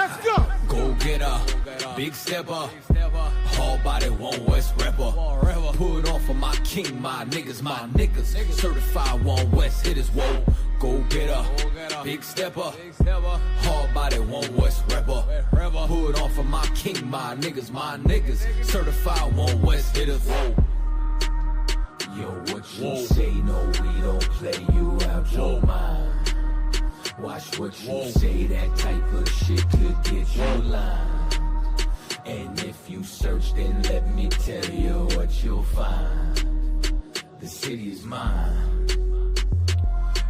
Let's go. Go get her, big stepper, hard body, one West rapper. Put on for my king, my niggas, certified one West hitters. Whoa, go get her, big stepper, hard body, one West rapper. Put on for my king, my niggas, certified one West hitters. Whoa. Yo, what you say? No, we don't play you out your mind. Watch what you say, that type of shit could get you lined. And if you search, then let me tell you what you'll find. The city is mine.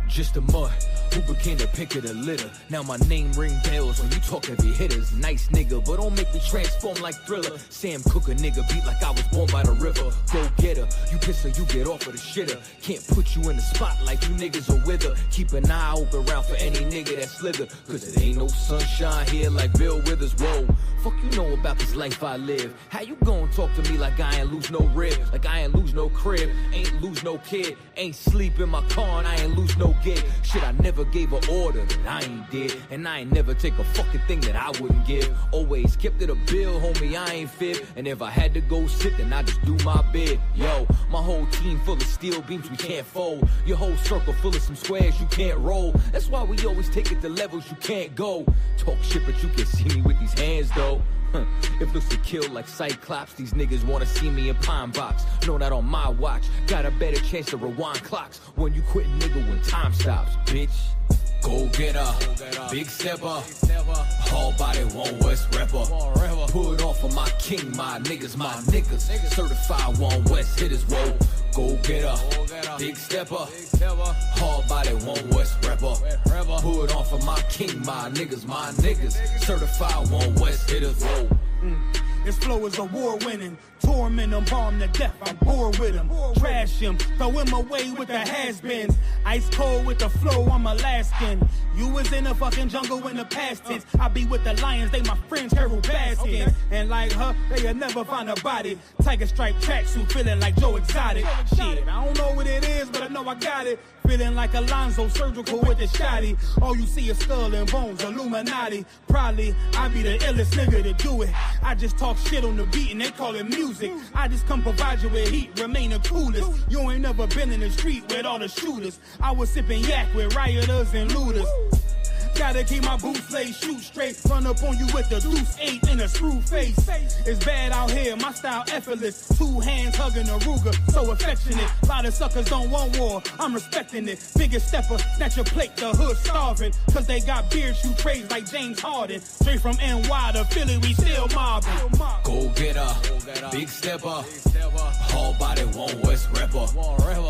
Just a mud who became the pick of the litter. Now my name ring bells when you talk heavy hitters. Nice nigga, but don't make me transform like Thriller. Sam Cooke a nigga beat like I was born by the river. Go get her, you piss her, you get off of the shitter. Can't put you in the spotlight, you niggas are with her. Keep an eye open round for any nigga that slither. Cause it ain't no sunshine here like Bill Withers. Whoa, fuck you know about this life I live. How you gon' talk to me like I ain't lose no rib? Like I ain't lose no crib, ain't lose no kid. Ain't sleep in my car and I ain't lose no gig. Shit, I never gave an order that I ain't did. And I ain't never take a fucking thing that I wouldn't give. Always kept it a bill, homie, I ain't fib. And if I had to go sit, then I just do my bid. Yo, my whole team full of steel beams we can't fold. Your whole circle full of some squares you can't roll. That's why we always take it to levels you can't go. Talk shit, but you can see me with these hands though. If looks to kill like Cyclops, these niggas wanna see me in Pine Box. Know that on my watch, got a better chance to rewind clocks when you quit nigga when time stops, bitch. Go get her, big stepper, hard body, one West rapper. Put on for my king, my niggas, certified one West hitters. Whoa, go get her, big stepper, hard body, one West rapper. Put on for my king, my niggas, certified one West hitters. Whoa. This flow is award winning. Torment them, bomb to death, I'm bored with them. Trash him, throw him away with the has-beens. Ice cold with the flow, I'm Alaskan. You was in the fucking jungle in the past tense. I be with the lions, they my friends, Carol Baskins. And like her, they'll never find a body. Tiger stripe tracksuit, feeling like Joe Exotic. Shit, I don't know what it is, but I know I got it. Feeling like Alonzo, surgical with the shotty. All you see is skull and bones, Illuminati. Probably, I be the illest nigga to do it. I just talk shit on the beat and they call it music. I just come provide you with heat, remain the coolest. You ain't never been in the street with all the shooters. I was sipping yak with rioters and looters. Gotta keep my boots laid, shoot straight. Run up on you with the deuce 8 in a screw face. It's bad out here, my style effortless. 2 hands hugging a Ruger, so affectionate. A lot of suckers don't want war, I'm respecting it. Biggest stepper, snatch your plate, the hood starving. Cause they got beard shoot trades like James Harden. Straight from NY to Philly, we still mobbing. Go get her, big stepper, hard body, one West rapper.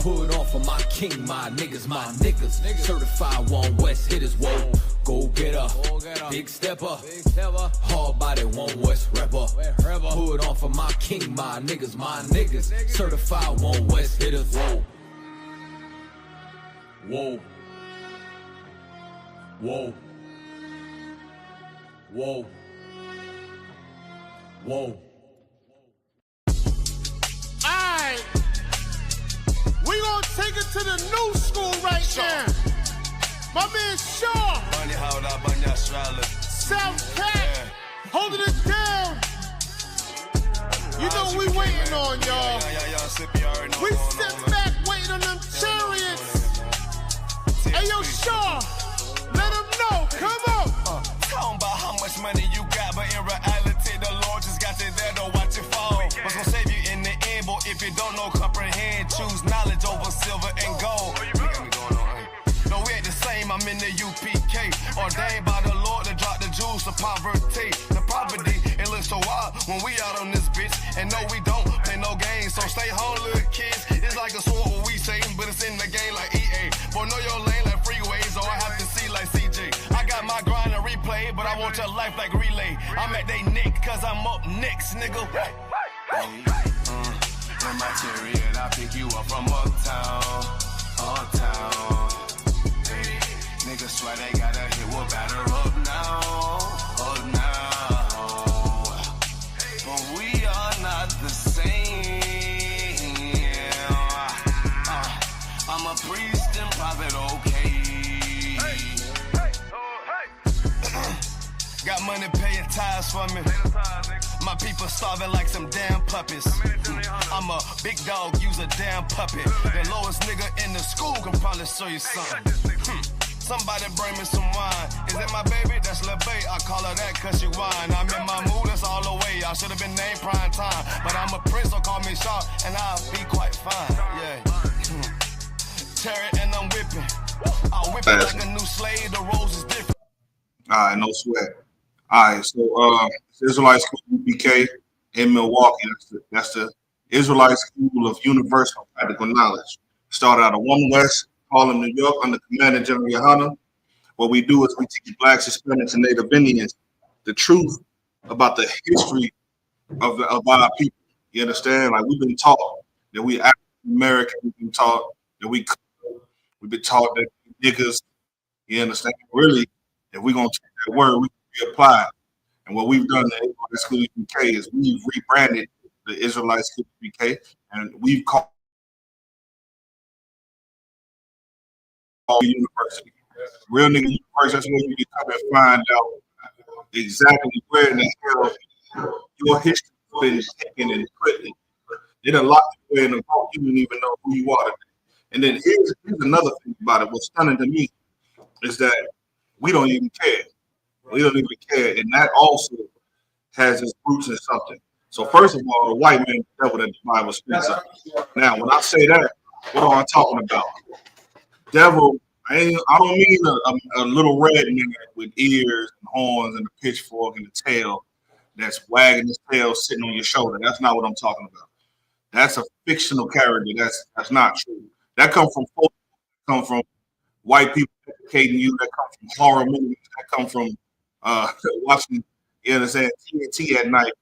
Put on for my king, my niggas, certified one West hitters. Whoa. Go get her, big stepper, hard body, one West rapper. Put on for my king, my niggas, certified one West hitters. Whoa, whoa, whoa, whoa, whoa. Alright, we gonna take it to the new school right now. My man Shaw, South Cat, holding it down. You know we waiting on y'all. We sit back waiting on them chariots. Hey yo Shaw, let them know, come on. Talking about how much money you got, but in reality the Lord just got you there, don't watch it fall. What's gonna save you in the end, but if you don't know, comprehend. Choose knowledge over silver and gold. No, we ain't the same, I'm in the UPK. Ordained by the Lord to drop the jewels to poverty. The poverty, it looks so wild when we out on this bitch. And no, we don't play no games, so stay home, little kids. It's like a sword what we say, but it's in the game like EA. Boy, know your lane like freeways, or I have to see like CJ. I got my grind and replay, but I want your life like relay. I'm at they neck, cause I'm up next, nigga. In my chariot, I pick you up from uptown, uptown. Niggas swear they gotta hit, we'll batter up now, but we are not the same. I'm a priest in private, okay. Got money paying tithes for me. My people starving like some damn puppies. I'm a big dog, use a damn puppet. The lowest nigga in the school can probably show you something. Somebody bring me some wine. Is it my baby? That's Lil' Bae. I call her that cause she whine. I'm in my mood, that's all the way. I should have been named prime time. But I'm a prince, so call me Shaw, and I'll be quite fine. Yeah. Tear it and I'm whipping. I'll whip it like a new slave. The rose is different. All right, no sweat. All right, so Israelite School UPK in Milwaukee. That's the Israelite School of Universal Practical Knowledge. Started out of 1 West, Harlem, New York, under Commander General Yohana. What we do is we teach Blacks, Hispanics, and Native Indians the truth about the history of our people. You understand? Like, we've been taught that we African American. We've been taught that we've been taught that we niggas. You understand? Really, if we're gonna take that word, we can reapply it. And what we've done in the Israelite School UK is we've rebranded the Israelite School UK, and we've called university. Real nigga university, that's where you can come and find out exactly where in the hell your history has been taken and put in. It a lot of in the book, you didn't even know who you are today. And then here's another thing about it. What's stunning to me is that we don't even care. We don't even care. And that also has its roots in something. So first of all, the white man devil that the Bible speaks of. Now, when I say that, what am I talking about? Devil, I don't mean a little red man with ears and horns and a pitchfork and a tail that's wagging his tail sitting on your shoulder. That's not what I'm talking about. That's a fictional character. That's not true. That comes from folks, that come from white people educating you, that come from horror movies, that come from watching, you understand, TNT at night,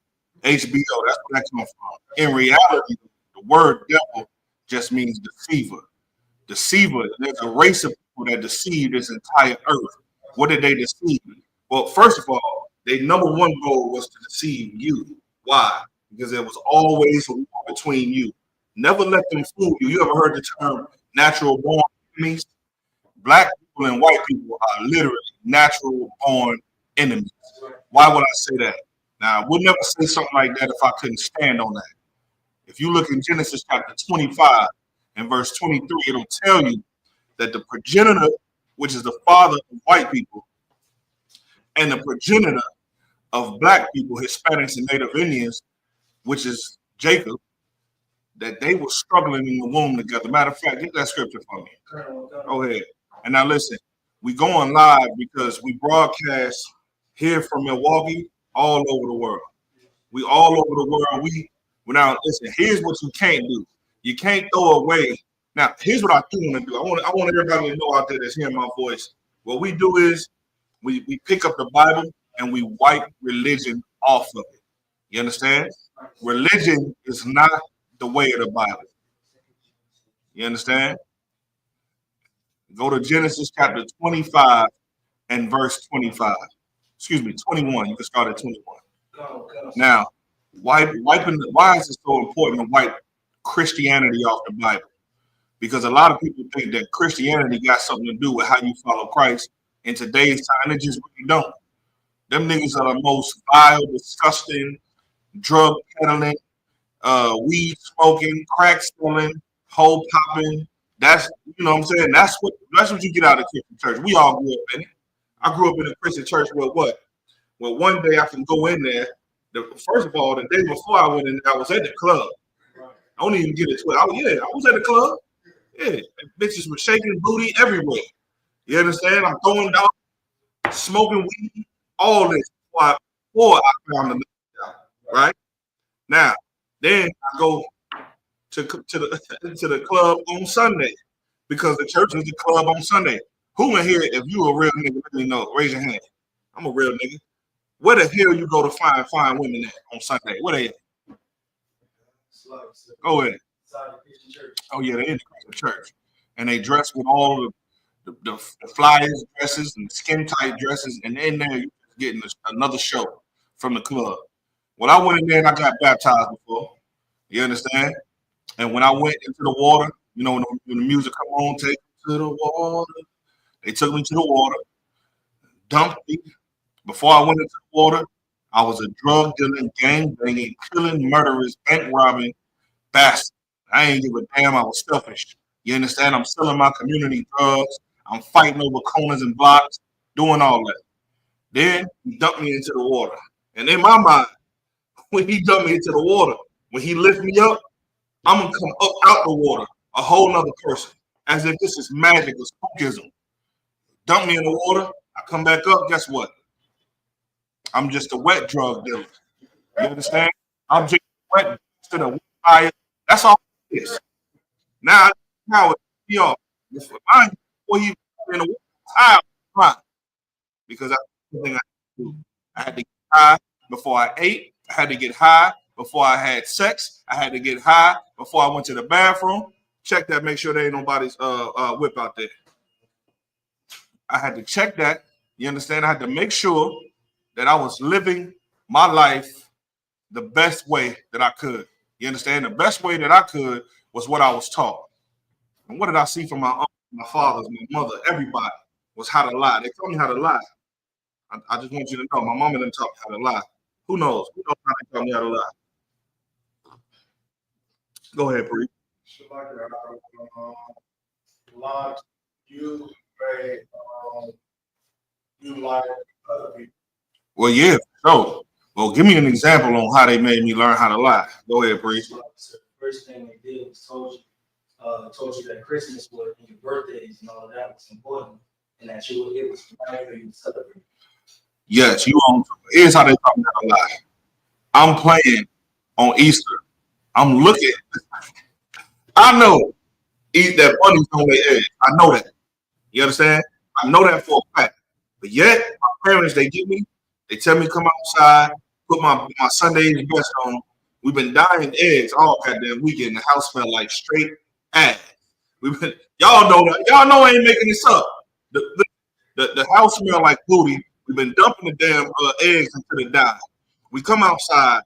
HBO. That's where that comes from. In reality, the word devil just means deceiver. Deceiver. There's a race of people that deceive this entire earth. What did they deceive? Well, first of all, their number one goal was to deceive you. Why? Because there was always a war between you. Never let them fool you. You ever heard the term natural born enemies? Black people and white people are literally natural born enemies. Why would I say that? Now, I would never say something like that if I couldn't stand on that. If you look in Genesis chapter 25 and verse 23, it'll tell you that the progenitor, which is the father of white people, and the progenitor of black people, Hispanics and Native Indians, which is Jacob, that they were struggling in the womb together. Matter of fact, get that scripture for me. Go ahead. And now listen, we going live because we broadcast here from Milwaukee all over the world. We all over the world. Now listen, here's what you can't do. You can't throw away. Now, here's what I do want to do. I want everybody to know out there that's hearing my voice. What we do is we pick up the Bible and we wipe religion off of it. You understand? Religion is not the way of the Bible. You understand? Go to Genesis chapter 25 and verse 25. Excuse me, 21. You can start at 21. Now, why is it so important to wipe Christianity off the Bible? Because a lot of people think that Christianity got something to do with how you follow Christ. In today's time, it just really don't. Them niggas are the most vile, disgusting, drug peddling, weed smoking, crack stealing, hole popping. That's, you know what I'm saying? That's what you get out of Christian church. We all grew up in it. I grew up in a Christian church where what? Well, one day I can go in there. First of all, the day before I went in there, I was at the club. I don't even get it twisted. I was at the club. Yeah, bitches were shaking booty everywhere. You understand? I'm throwing down, smoking weed, all this before I found the job, right? Now, then I go to the club on Sunday because the church is the club on Sunday. Who in here, if you a real nigga, let me know. Raise your hand. I'm a real nigga. Where the hell you go to find women at on Sunday? Where they at? Go ahead. Oh yeah, they're in the Christian church, and they dress with all the flyers dresses and skin tight dresses, and in there you're getting another show from the club. When I went in there and I got baptized before, you understand? And when I went into the water, you know, when the music come on, take me to the water. They took me to the water, dumped me, Before I went into the water, I was a drug dealing, gang banging, killing, murderous, bank robbing bastard. I ain't give a damn. I was selfish. You understand? I'm selling my community drugs. I'm fighting over corners and blocks, doing all that. Then he dumped me into the water. And in my mind, when he dumped me into the water, when he lift me up, I'm gonna come up out the water, a whole nother person, as if this is magic or spookism. Dump me in the water, I come back up, guess what? I'm just a wet drug dealer. You understand? I'm just wet to the fire. That's all it is. Now it's mine before he in the water, fine. Because I thing I had to do. I had to get high before I ate. I had to get high before I had sex. I had to get high before I went to the bathroom. Check that, make sure there ain't nobody's whip out there. I had to check that. You understand? I had to make sure that I was living my life the best way that I could. You understand? The best way that I could was what I was taught. And what did I see from my uncle, my fathers, my mother, everybody was how to lie. They told me how to lie. I just want you to know, my mama didn't taught me how to lie. Who knows? Who knows how they taught me how to lie? Go ahead, Bree. You like other people. Well, yeah, so. Well, give me an example on how they made me learn how to lie. Go ahead, Bree. The first thing they did was told you that Christmas was and your birthdays and all of that was important, and that it was right for you to celebrate. Yes, here's how they taught me how to lie. I'm playing on Easter. I'm looking. I know that bunnies don't lay eggs. I know that. You understand? I know that for a fact. But yet, my parents, they tell me come outside, put my Sunday's best on. We've been dying eggs all goddamn weekend. The house smelled like straight ass. Y'all know that. Y'all know I ain't making this up. The house smelled like booty. We've been dumping the damn eggs into the dye. We come outside.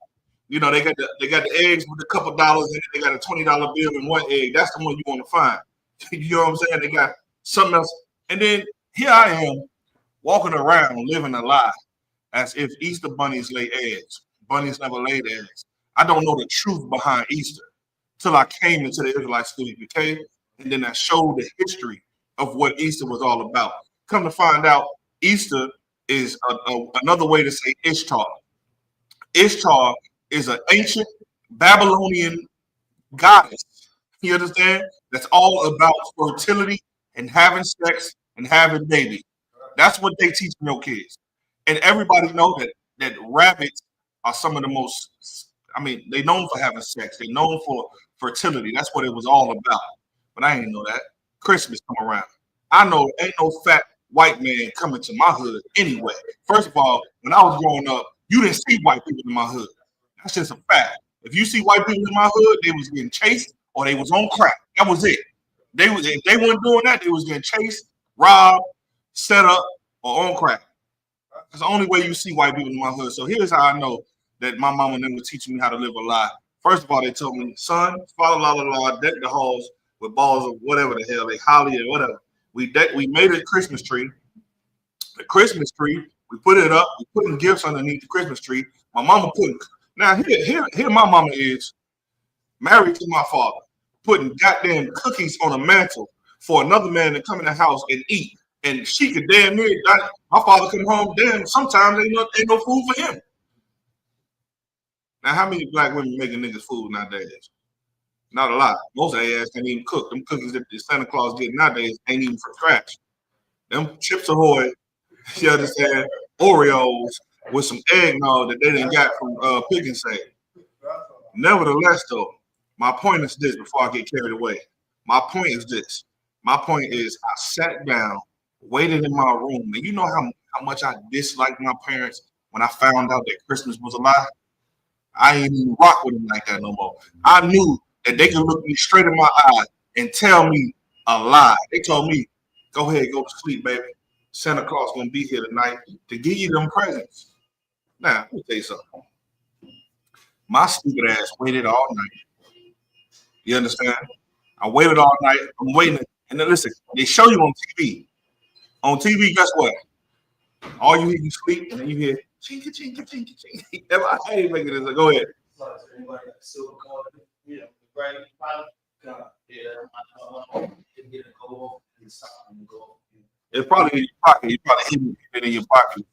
You know, they got the eggs with a couple dollars in it. They got a $20 bill in one egg. That's the one you want to find. You know what I'm saying? They got something else. And then here I am walking around living a lie as if Easter bunnies lay eggs. Bunnies never laid eggs. I don't know the truth behind Easter till I came into the Israelite school, UK, and then I showed the history of what Easter was all about. Come to find out, Easter is another way to say Ishtar. Ishtar is an ancient Babylonian goddess. You understand? That's all about fertility and having sex and having babies. That's what they teach your kids. And everybody know that rabbits are some of the most, they're known for having sex. They're known for fertility. That's what it was all about. But I ain't know that. Christmas come around. I know ain't no fat white man coming to my hood anyway. First of all, when I was growing up, you didn't see white people in my hood. That's just a fact. If you see white people in my hood, they was getting chased or they was on crack. That was it. If they weren't doing that, they was getting chased, robbed, set up, or on crack. That's the only way you see white people in my hood. So here's how I know that my mama and them were teaching me how to live a lie. First of all, they told me, son, follow la, deck the halls with balls of whatever the hell, they holly or whatever. We made a Christmas tree. The Christmas tree, we put it up. We putting gifts underneath the Christmas tree. My mama now here my mama is married to my father, putting goddamn cookies on a mantle for another man to come in the house and eat. And she could damn near die. My father come home, damn, sometimes ain't no food for him. Now, how many black women making niggas food nowadays? Not a lot. Most of their ass can't even cook. Them cookies that the Santa Claus get nowadays ain't even from scratch. Them Chips Ahoy, you understand, Oreos with some eggnog that they didn't got from Pick and Save. Nevertheless, though, my point is this before I get carried away. My point is this. My point is I sat down, waited in my room, and you know how much I disliked my parents when I found out that Christmas was a lie? I ain't even rock with them like that no more. I knew that they could look me straight in my eye and tell me a lie. They told me, go ahead, go to sleep, baby. Santa Claus gonna be here tonight to give you them presents. Now, let me tell you something. My stupid ass waited all night. You understand? I waited all night. I'm waiting. And then listen, they show you on TV. On TV, guess what? All you hear, you sleep, and then you hear chinky, chinky, chinky, chinky. I ain't making this. Go ahead. Anybody got a silver card? Yeah, right. Get a go off and stop and go. It's probably in your pocket. You probably hidden it in your pocket.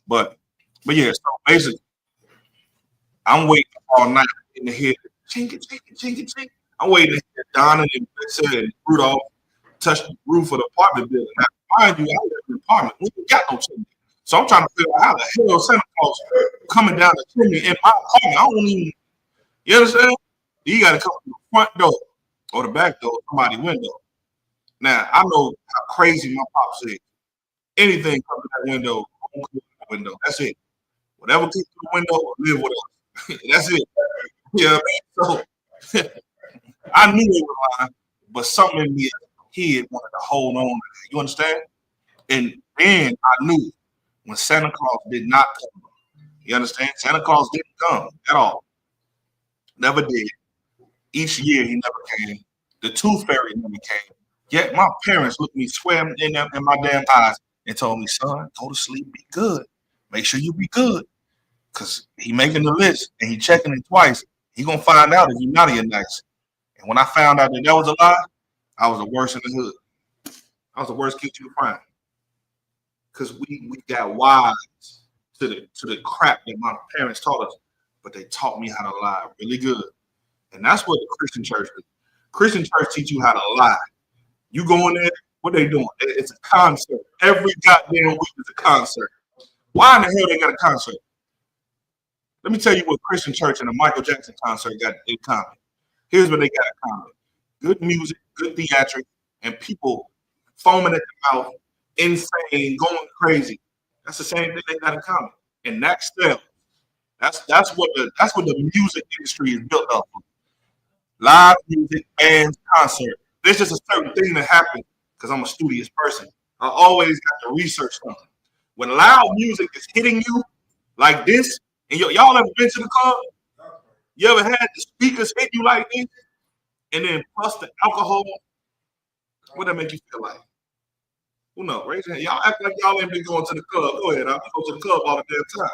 But yeah, so basically, I'm waiting all night in the head, chinky, chinky, chinky, chinky. I'm waiting to hear Donna and Blitzer and Rudolph touch the roof of the apartment building. Now, mind you, I live in an apartment. We ain't got no chimney. So I'm trying to figure out how the hell Santa Claus coming down the chimney in my apartment. I don't even, you understand? You got to come from the front door or the back door, somebody's window. Now, I know how crazy my pops is. Anything comes to that window, window. That's it. Whatever comes through the window, live with us. That's it. Yeah, so I knew they were lying, but something in me as a kid wanted to hold on to that. You understand? And then I knew when Santa Claus did not come. You understand? Santa Claus didn't come at all. Never did. Each year he never came. The Tooth Fairy never came. Yet my parents looked me square in my damn eyes and told me, son, go to sleep, be good. Make sure you be good. Because he making the list and he checking it twice. He going to find out if you're naughty or nice. And when I found out that was a lie, I was the worst in the hood. I was the worst kid you could find. Because we got wise to the crap that my parents taught us. But they taught me how to lie really good. And that's what the Christian church does. Christian church teach you how to lie. You go in there, what they doing? It's a concert. Every goddamn week is a concert. Why in the hell they got a concert? Let me tell you what Christian church and a Michael Jackson concert got in common. Here's what they got in common. Good music, good theatrics, and people foaming at the mouth, insane, going crazy. That's the same thing they got in common. And that's them. That's what the music industry is built up of. Live music, bands, concert. There's just a certain thing that happens because I'm a studious person. I always got to research something. When loud music is hitting you like this, and y'all ever been to the club? You ever had the speakers hit you like this? And then plus the alcohol? What that make you feel like? Who knows? Raise your hand. Y'all act like y'all ain't been going to the club. Go ahead. I go to the club all the damn time.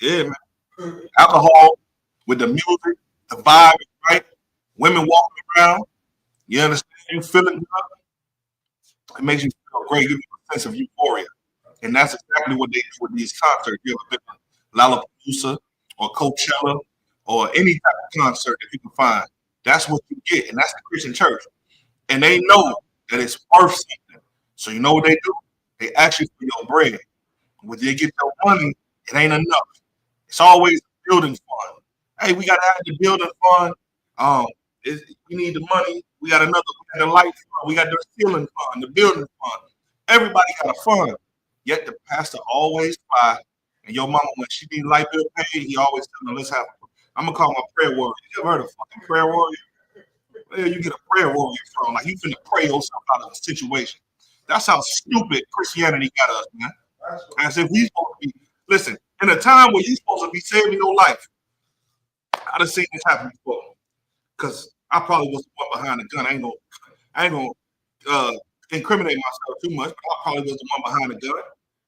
Yeah, man. Alcohol with the music, the vibe, right? Women walking around. You understand? You feeling good. It makes you feel great. Gives you a sense of euphoria. And that's exactly what they do with these concerts. You ever been to Lollapalooza or Coachella or any type of concert that you can find? That's what you get. And that's the Christian church. And they know that it's worth something. So you know what they do? They ask you for your bread. When they get your money, it ain't enough. It's always building fund. Hey, we got to have the building fund. We need the money. We got the light fund. We got the ceiling fund, the building fund. Everybody got a fund. Yet the pastor always buy. And your mama, when she need light bill paid, he always tell them, let's have I'm going to call my prayer warrior. You ever heard of fucking prayer warrior? Where you get a prayer warrior from? Like you finna pray yourself out of a situation. That's how stupid Christianity got us, man. As if we supposed to be, listen, in a time where you supposed to be saving your life, I done seen this happen before. Because I probably was the one behind the gun. I ain't gonna incriminate myself too much, but I probably was the one behind the gun.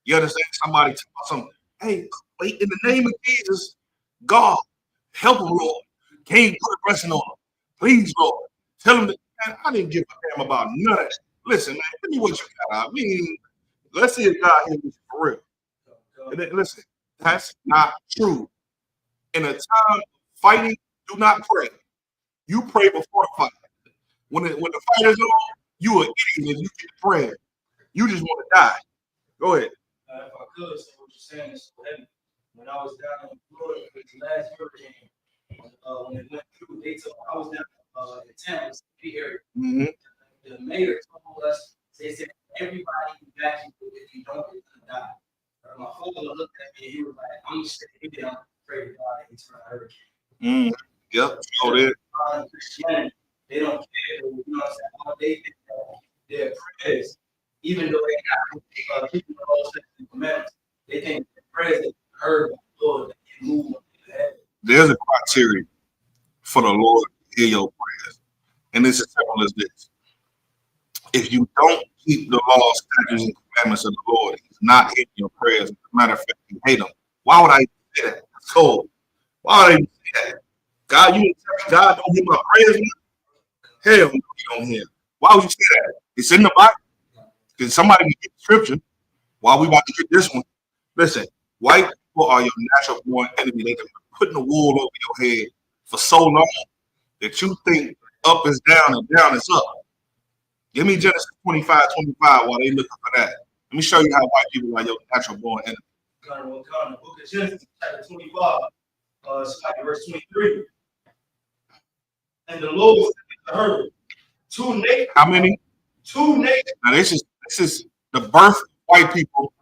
You understand? Somebody tell me something. Hey, wait, in the name of Jesus, God, help him, Lord. Can't you put a blessing on him? Please, Lord. Tell him that, man, I didn't give a damn about none of that. Listen, man, tell me what you got. I mean, let's see if God hears this for real. And then, listen, that's not true. In a time of fighting, do not pray. You pray before the fight. When the fight is on, you an idiot if you get prayer. You just want to die. Go ahead. If I could say what you're saying is so heavy. When I was down in Florida with the last hurricane, when it went through, I was down in Tampa, the area. Mm-hmm. The mayor told us, they said, everybody evacuate if you don't, you're going to die. My father looked at me and he was like, I'm just sitting here, I'm afraid of God, and he turned a hurricane. Yep. Oh, there. Christianity, they don't care. You know what I'm saying? All they think their prayers, even though they got keeping the whole set of commandments, they think their prayers that heard about the Lord that He moved on their behalf. There's a criteria for the Lord to hear your prayers, and it's as simple as this: if you don't keep the law, statutes, and commandments of the Lord, He's not hearing your prayers. As a matter of fact, you hate them. Why would I say that? It's cold. Why would I even say that? God, you God don't hear my prayers? Hell no, He don't hear. Why would you say that? It's in the Bible. Because somebody can get the scripture while we about to get this one. Listen, white people are your natural born enemy. They've been putting the wool over your head for so long that you think up is down and down is up. Give me Genesis 25:25 while they looking for that. Let me show you how white people are your natural born enemy. Book of Genesis, chapter 25, verse 23. And the Lord said to her, two nations. How many? Two nations. Now this is the birth of white people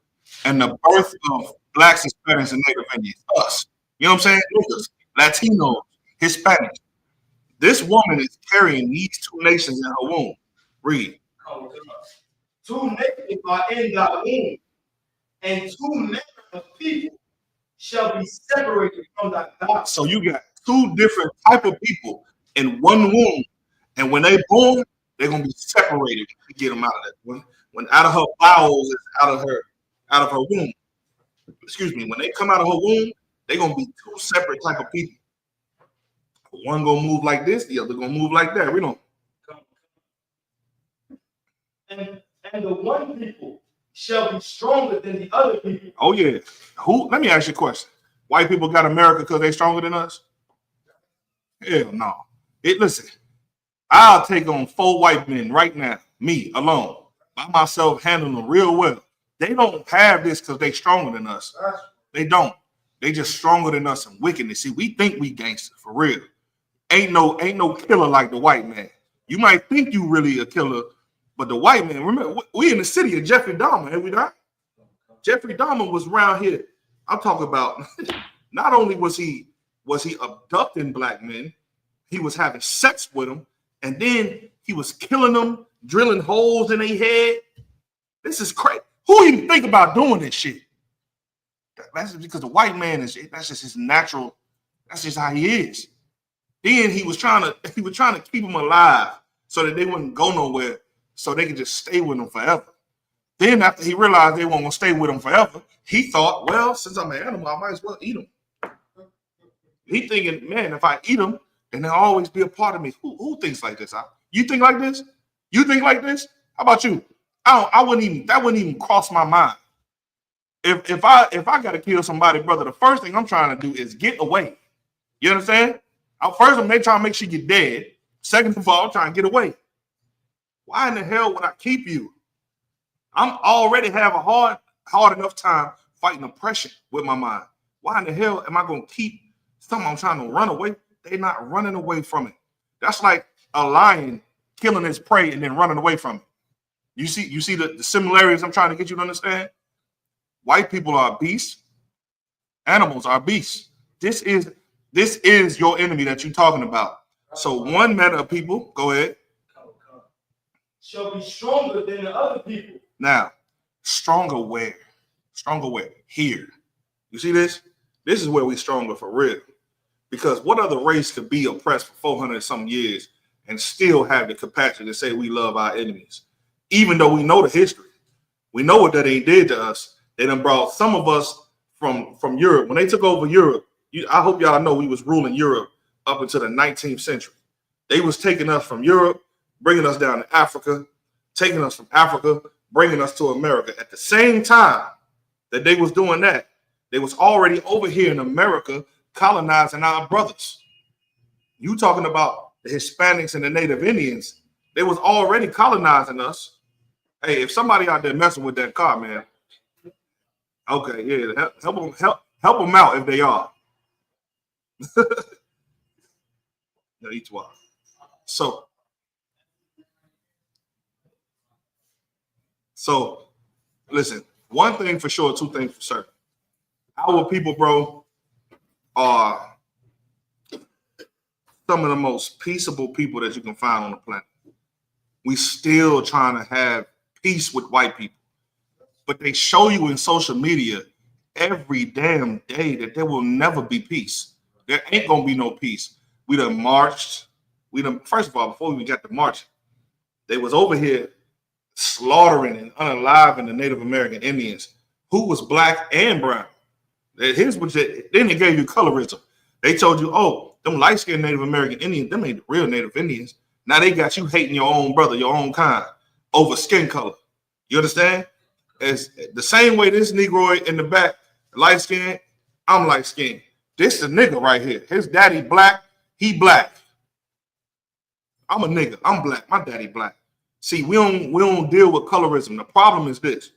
and the birth of blacks, Hispanics, and Native Indians. Us. You know what I'm saying? Us, Latinos, Hispanics. This woman is carrying these two nations in her womb. Read. Two nations are in thy womb, and two manner of people shall be separated from thy body. So you got two different type of people in one womb, and when they born, they're gonna be separated to get them out of that. When out of her bowels is out of her womb. Excuse me. When they come out of her womb, they're gonna be two separate type of people. One gonna move like this, the other gonna move like that. We don't. And the one people shall be stronger than the other people. Oh yeah. Who? Let me ask you a question. White people got America because they stronger than us? Hell no. Listen. I'll take on 4 white men right now, me alone, by myself, handling them real well. They don't have this because they stronger than us. They don't. They just stronger than us in wickedness. See, we think we gangster for real. Ain't no killer like the white man. You might think you really a killer, but the white man. Remember, we in the city of Jeffrey Dahmer, have we not? Jeffrey Dahmer was around here. I'm talking about. Not only was he abducting black men, he was having sex with them. And then he was killing them, drilling holes in their head. This is crazy. Who even think about doing this shit? That's just because the white man that's just his natural, that's just how he is. Then he was trying to keep them alive so that they wouldn't go nowhere, so they could just stay with him forever. Then after he realized they weren't gonna stay with him forever, he thought, well, since I'm an animal, I might as well eat them. He thinking, man, if I eat them, and they'll always be a part of me. Who thinks like this? You think like this? You think like this? How about you? That wouldn't even cross my mind. If I gotta kill somebody, brother, the first thing I'm trying to do is get away. You understand? First, I'm trying to make sure you're dead. Second of all, I'm trying to get away. Why in the hell would I keep you? I'm already have a hard enough time fighting oppression with my mind. Why in the hell am I gonna keep something I'm trying to run away? They're not running away from it. That's like a lion killing its prey and then running away from it. You see the similarities I'm trying to get you to understand? White people are beasts. Animals are beasts. This is your enemy that you're talking about. So one manner of people, go ahead, shall be stronger than the other people. Now, stronger where? Stronger where? Here. You see this? This is where we stronger for real. Because what other race could be oppressed for 400 some years and still have the capacity to say we love our enemies? Even though we know the history. We know what that they did to us. They done brought some of us from Europe. When they took over Europe, I hope y'all know we was ruling Europe up until the 19th century. They was taking us from Europe, bringing us down to Africa, taking us from Africa, bringing us to America. At the same time that they was doing that, they was already over here in America colonizing our brothers. You talking about the Hispanics and the Native Indians, they was already colonizing us. Hey, if somebody out there messing with that car, man, okay, yeah, help them out if they are. No, each one. So listen, one thing for sure, two things for certain. Our people, bro, are some of the most peaceable people that you can find on the planet. We still trying to have peace with white people, but they show you in social media every damn day that there will never be peace. There ain't gonna be no peace. We done marched. First of all, before we got to march, they was over here slaughtering and unaliving the Native American Indians who was black and brown. Here's what then they gave you colorism. They told you, oh, them light-skinned Native American Indians, them ain't the real Native Indians. Now they got you hating your own brother, your own kind, over skin color. You understand? It's the same way this Negroid in the back, light-skinned, I'm light-skinned. This the nigga right here. His daddy black, he black. I'm a nigga. I'm black. My daddy black. See, we don't deal with colorism. The problem is this.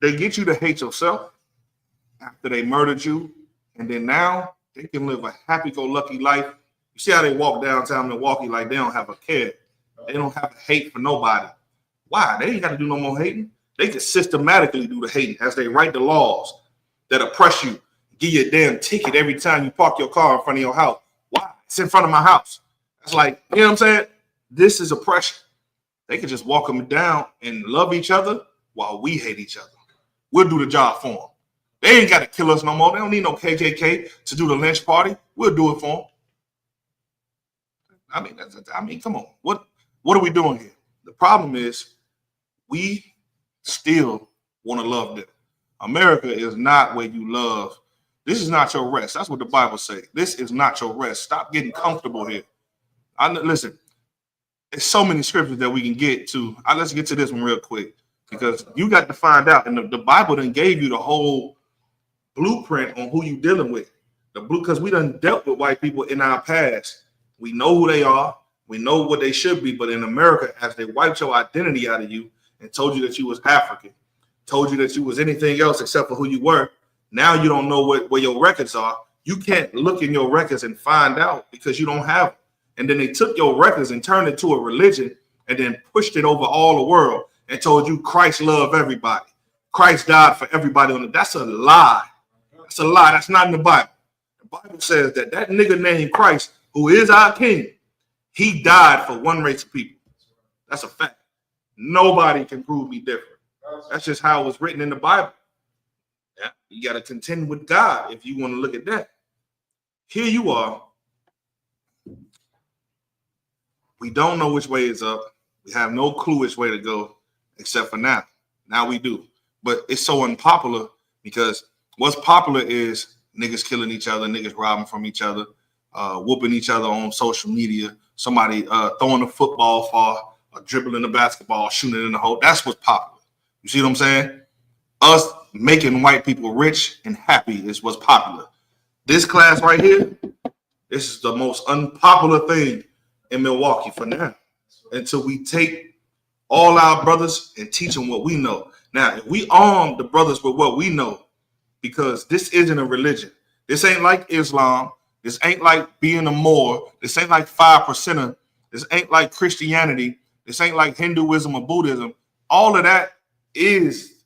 They get you to hate yourself after they murdered you, and then now they can live a happy-go-lucky life. You see how they walk downtown Milwaukee like they don't have a care. They don't have a hate for nobody. Why? They ain't got to do no more hating. They can systematically do the hating as they write the laws that oppress you, give you a damn ticket every time you park your car in front of your house. Why? It's in front of my house. It's like, you know what I'm saying? This is oppression. They can just walk them down and love each other while we hate each other. We'll do the job for them. They ain't got to kill us no more. They don't need no KKK to do the lynch party. We'll do it for them. I mean, come on. What are we doing here? The problem is we still want to love them. America is not where you love. This is not your rest. That's what the Bible says. This is not your rest. Stop getting comfortable here. Listen, there's so many scriptures that we can get to. Let's get to this one real quick because you got to find out. And the Bible done gave you the whole blueprint on who you dealing with. Because we done dealt with white people in our past. We know who they are. We know what they should be. But in America, as they wiped your identity out of you and told you that you was African, told you that you was anything else except for who you were, now you don't know where your records are. You can't look in your records and find out because you don't have them. And then they took your records and turned it to a religion and then pushed it over all the world and told you Christ loved everybody. Christ died for everybody on it. That's a lie. That's a lie. That's not in the Bible. The Bible says that nigga named Christ, who is our king, he died for one race of people. That's a fact. Nobody can prove me different. That's just how it was written in the Bible. Yeah, you got to contend with God if you want to look at that. Here you are. We don't know which way is up. We have no clue which way to go, except for now. Now we do. But it's so unpopular because what's popular is niggas killing each other, niggas robbing from each other, whooping each other on social media, somebody throwing a football far, or dribbling the basketball, shooting it in the hole. That's what's popular. You see what I'm saying? Us making white people rich and happy is what's popular. This class right here, this is the most unpopular thing in Milwaukee for now, until we take all our brothers and teach them what we know. Now, if we arm the brothers with what we know, because this isn't a religion. This ain't like Islam. This ain't like being a Moor. This ain't like 5%er. This ain't like Christianity. This ain't like Hinduism or Buddhism. All of that is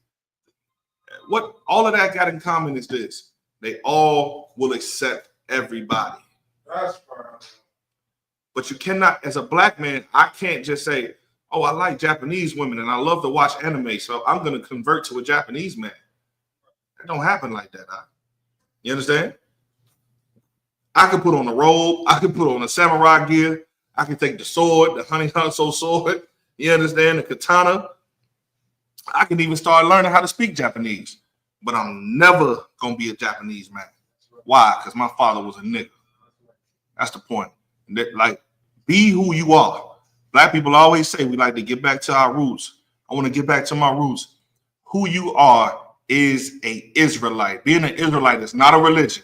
what all of that got in common is this. They all will accept everybody. That's right. But you cannot, as a black man, I can't just say, oh, I like Japanese women and I love to watch anime, so I'm going to convert to a Japanese man. It don't happen like that. You understand? I can put on a robe. I can put on a samurai gear. I can take the sword, the honey hanso sword. You understand? The katana. I can even start learning how to speak Japanese. But I'm never going to be a Japanese man. Why? Because my father was a nigga. That's the point. Like, be who you are. Black people always say we like to get back to our roots. I want to get back to my roots. Who you are is an Israelite. Being an Israelite is not a religion.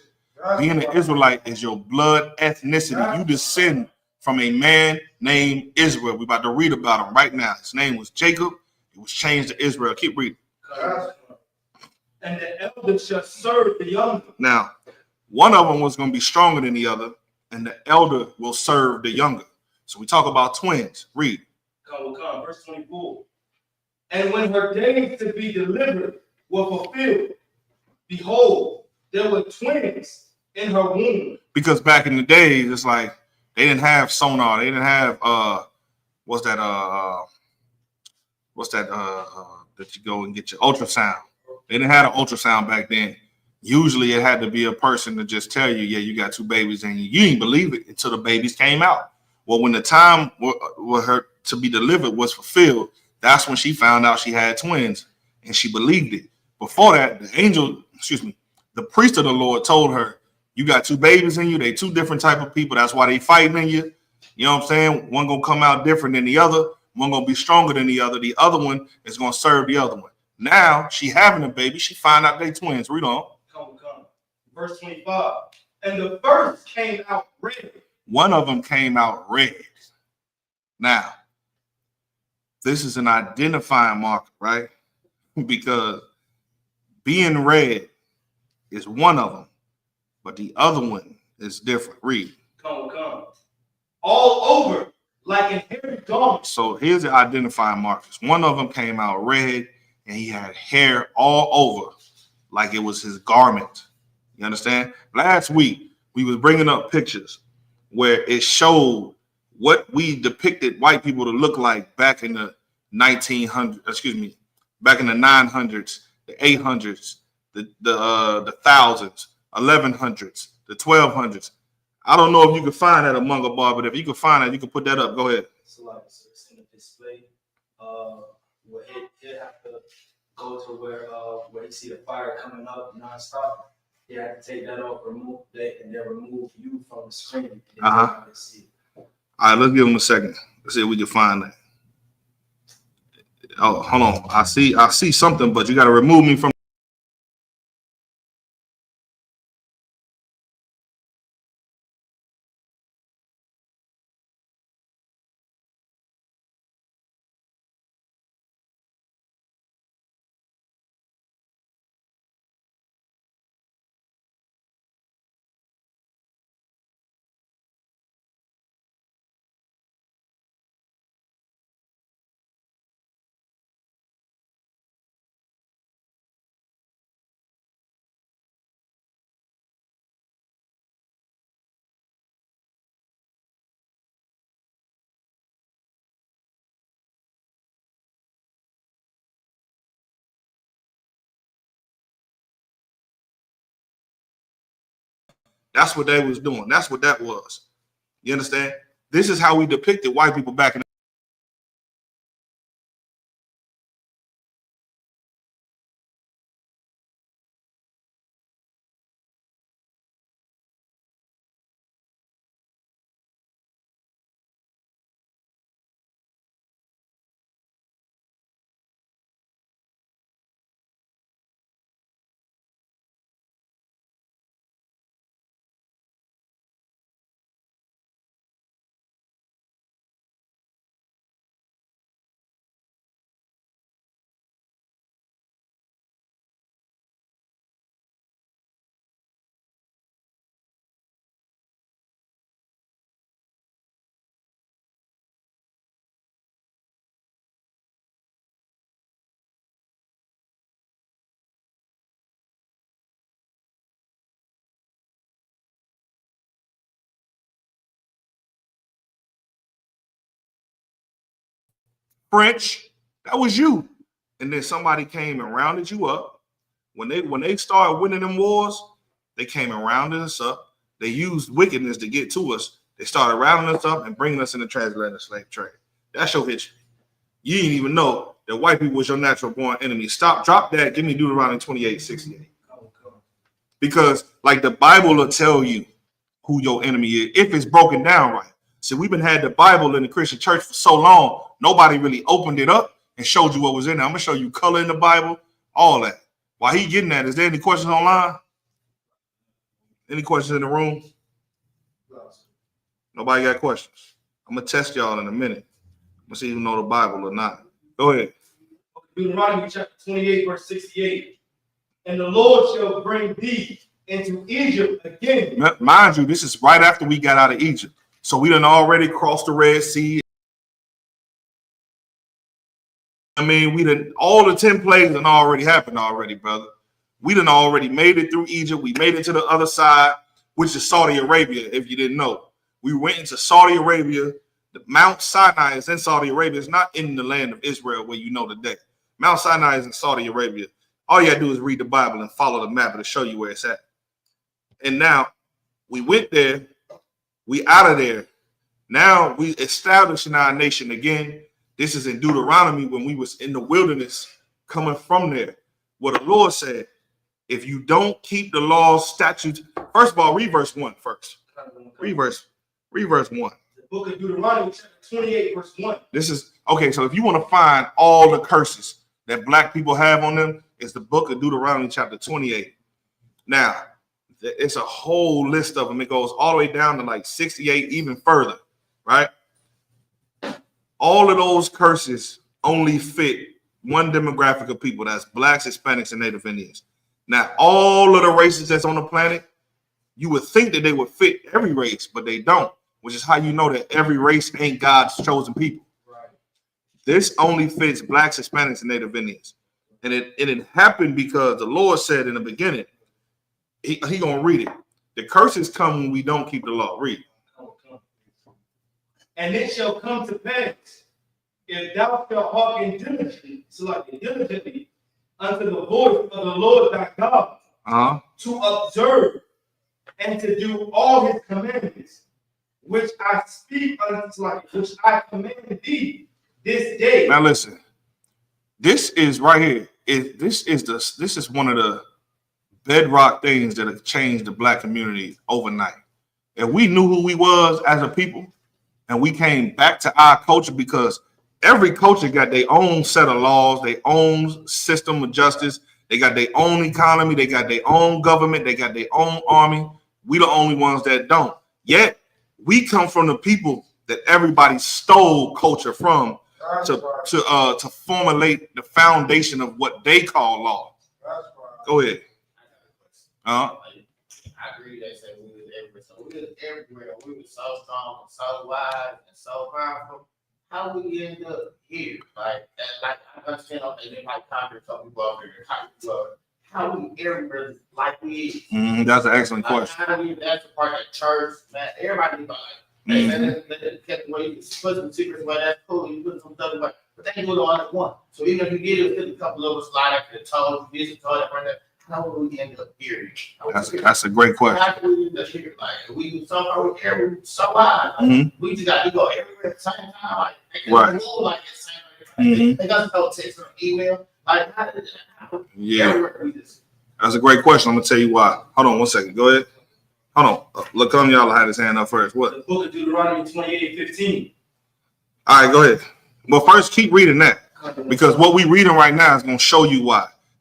Being an Israelite is your blood ethnicity. You descend from a man named Israel. We're about to read about him right now. His name was Jacob. It was changed to Israel. Keep reading. And the elder shall serve the younger. Now, one of them was going to be stronger than the other, and the elder will serve the younger. So we talk about twins. Read. Come. Verse 24. And when her days to be delivered were fulfilled, behold, there were twins in her womb. Because back in the days, it's like they didn't have sonar. They didn't have what's that that you go and get your ultrasound. They didn't have an ultrasound back then. Usually it had to be a person to just tell you, yeah, you got 2 babies, and you didn't believe it until the babies came out. Well, when the time for her to be delivered was fulfilled, that's when she found out she had twins, and she believed it. Before that, the priest of the Lord told her, you got 2 babies in you. They 2 different type of people. That's why they fighting in you. You know what I'm saying? One going to come out different than the other. One going to be stronger than the other. The other one is going to serve the other one. Now she having a baby. She find out they twins. Read on. Come. Verse 25. And the first came out red. One of them came out red. Now, this is an identifying marker, right? Because being red is one of them, but the other one is different. Read. Come. All over like an hairy garment. So here's the identifying markers. One of them came out red, and he had hair all over like it was his garment. You understand? Last week, we was bringing up pictures where it showed what we depicted white people to look like back in the 1900s, back in the 900s, the 800s, the thousands, 1100s, the 1200s. I don't know if you can find that among a bar, but if you can find it, you can put that up. Go ahead. So like it's in the display. Where it have to go to where you see the fire coming up nonstop. You have to take that off, remove that, and then remove you from the screen. All right, let's give them a second. Let's see if we can find that. Oh, hold on. I see something, but you got to remove me from. That's what they was doing. That's what that was. You understand? This is how we depicted white people back in the French. That was you. And then somebody came and rounded you up. When they started winning them wars, they came and rounded us up. They used wickedness to get to us. They started rounding us up and bringing us in the transatlantic slave trade. That's your history. You didn't even know that white people was your natural born enemy. Drop that. Give me Deuteronomy 28:68. Because like the Bible will tell you who your enemy is if it's broken down right. See, we've been had the Bible in the Christian church for so long, nobody really opened it up and showed you what was in there. I'm gonna show you color in the Bible, all that. While he getting that, is there any questions online? Any questions in the room? Nobody got questions. I'm gonna test y'all in a minute. I'm gonna see if you know the Bible or not. Go ahead. Deuteronomy chapter 28, verse 68. And the Lord shall bring thee into Egypt again. Mind you, this is right after we got out of Egypt. So we done already crossed the Red Sea. I mean, we done all the 10 plagues done already happened already, brother. We done already made it through Egypt. We made it to the other side, which is Saudi Arabia, if you didn't know. We went into Saudi Arabia. The Mount Sinai is in Saudi Arabia. It's not in the land of Israel where you know today. Mount Sinai is in Saudi Arabia. All you gotta do is read the Bible and follow the map. It'll show you where it's at. And now we went there, we out of there. Now we establishing our nation again. This is in Deuteronomy when we was in the wilderness coming from there. What the Lord said, if you don't keep the laws, statutes, first of all, read verse 1 first. Read verse 1. The book of Deuteronomy, chapter 28, verse 1. This is, okay, so if you want to find all the curses that black people have on them, it's the book of Deuteronomy, chapter 28. Now, it's a whole list of them. It goes all the way down to like 68, even further, right? All of those curses only fit one demographic of people. That's blacks, Hispanics, and Native Indians. Now, all of the races that's on the planet, you would think that they would fit every race, but they don't, which is how you know that every race ain't God's chosen people. Right. This only fits blacks, Hispanics, and Native Indians. And it happened because the Lord said in the beginning, he gonna read it. The curses come when we don't keep the law. Read. And it shall come to pass, if thou shalt hearken diligently unto the voice of the Lord thy God, to observe and to do all his commandments, which I speak which I command thee this day. Now listen, this is right here. This is one of the bedrock things that have changed the black community overnight. If we knew who we was as a people, and we came back to our culture, because every culture got their own set of laws, their own system of justice. They got their own economy. They got their own government. They got their own army. We the only ones that don't. Yet we come from the people that everybody stole culture from to formulate the foundation of what they call law. Go ahead. I agree. They said we was everywhere. So we was everywhere. We was so strong, so wise, and so powerful. How we end up here? Like I understand. Okay, they might conquer some people over here, how we everywhere like we is? That's an excellent question. How we? That's the part of church, man. Everybody like. Hey, man, get the way you put some secrets away. That's cool. You put some stuff away, but they do it all at once. So even if you get it, a couple of us slide after the toes, this and told that right there. How will we end up here? That's a great question. How do we end up here? Like we so far, we're so high. Like, we just got to go everywhere at the same time. Like they can't move like the same. They got to text or email. Like that's a great question. I'm gonna tell you why. Hold on 1 second. Go ahead. Hold on. Look, y'all had his hand up first. What? The book of Deuteronomy 28:15. All right, go ahead. Well, first keep reading that, because what we reading right now is gonna show you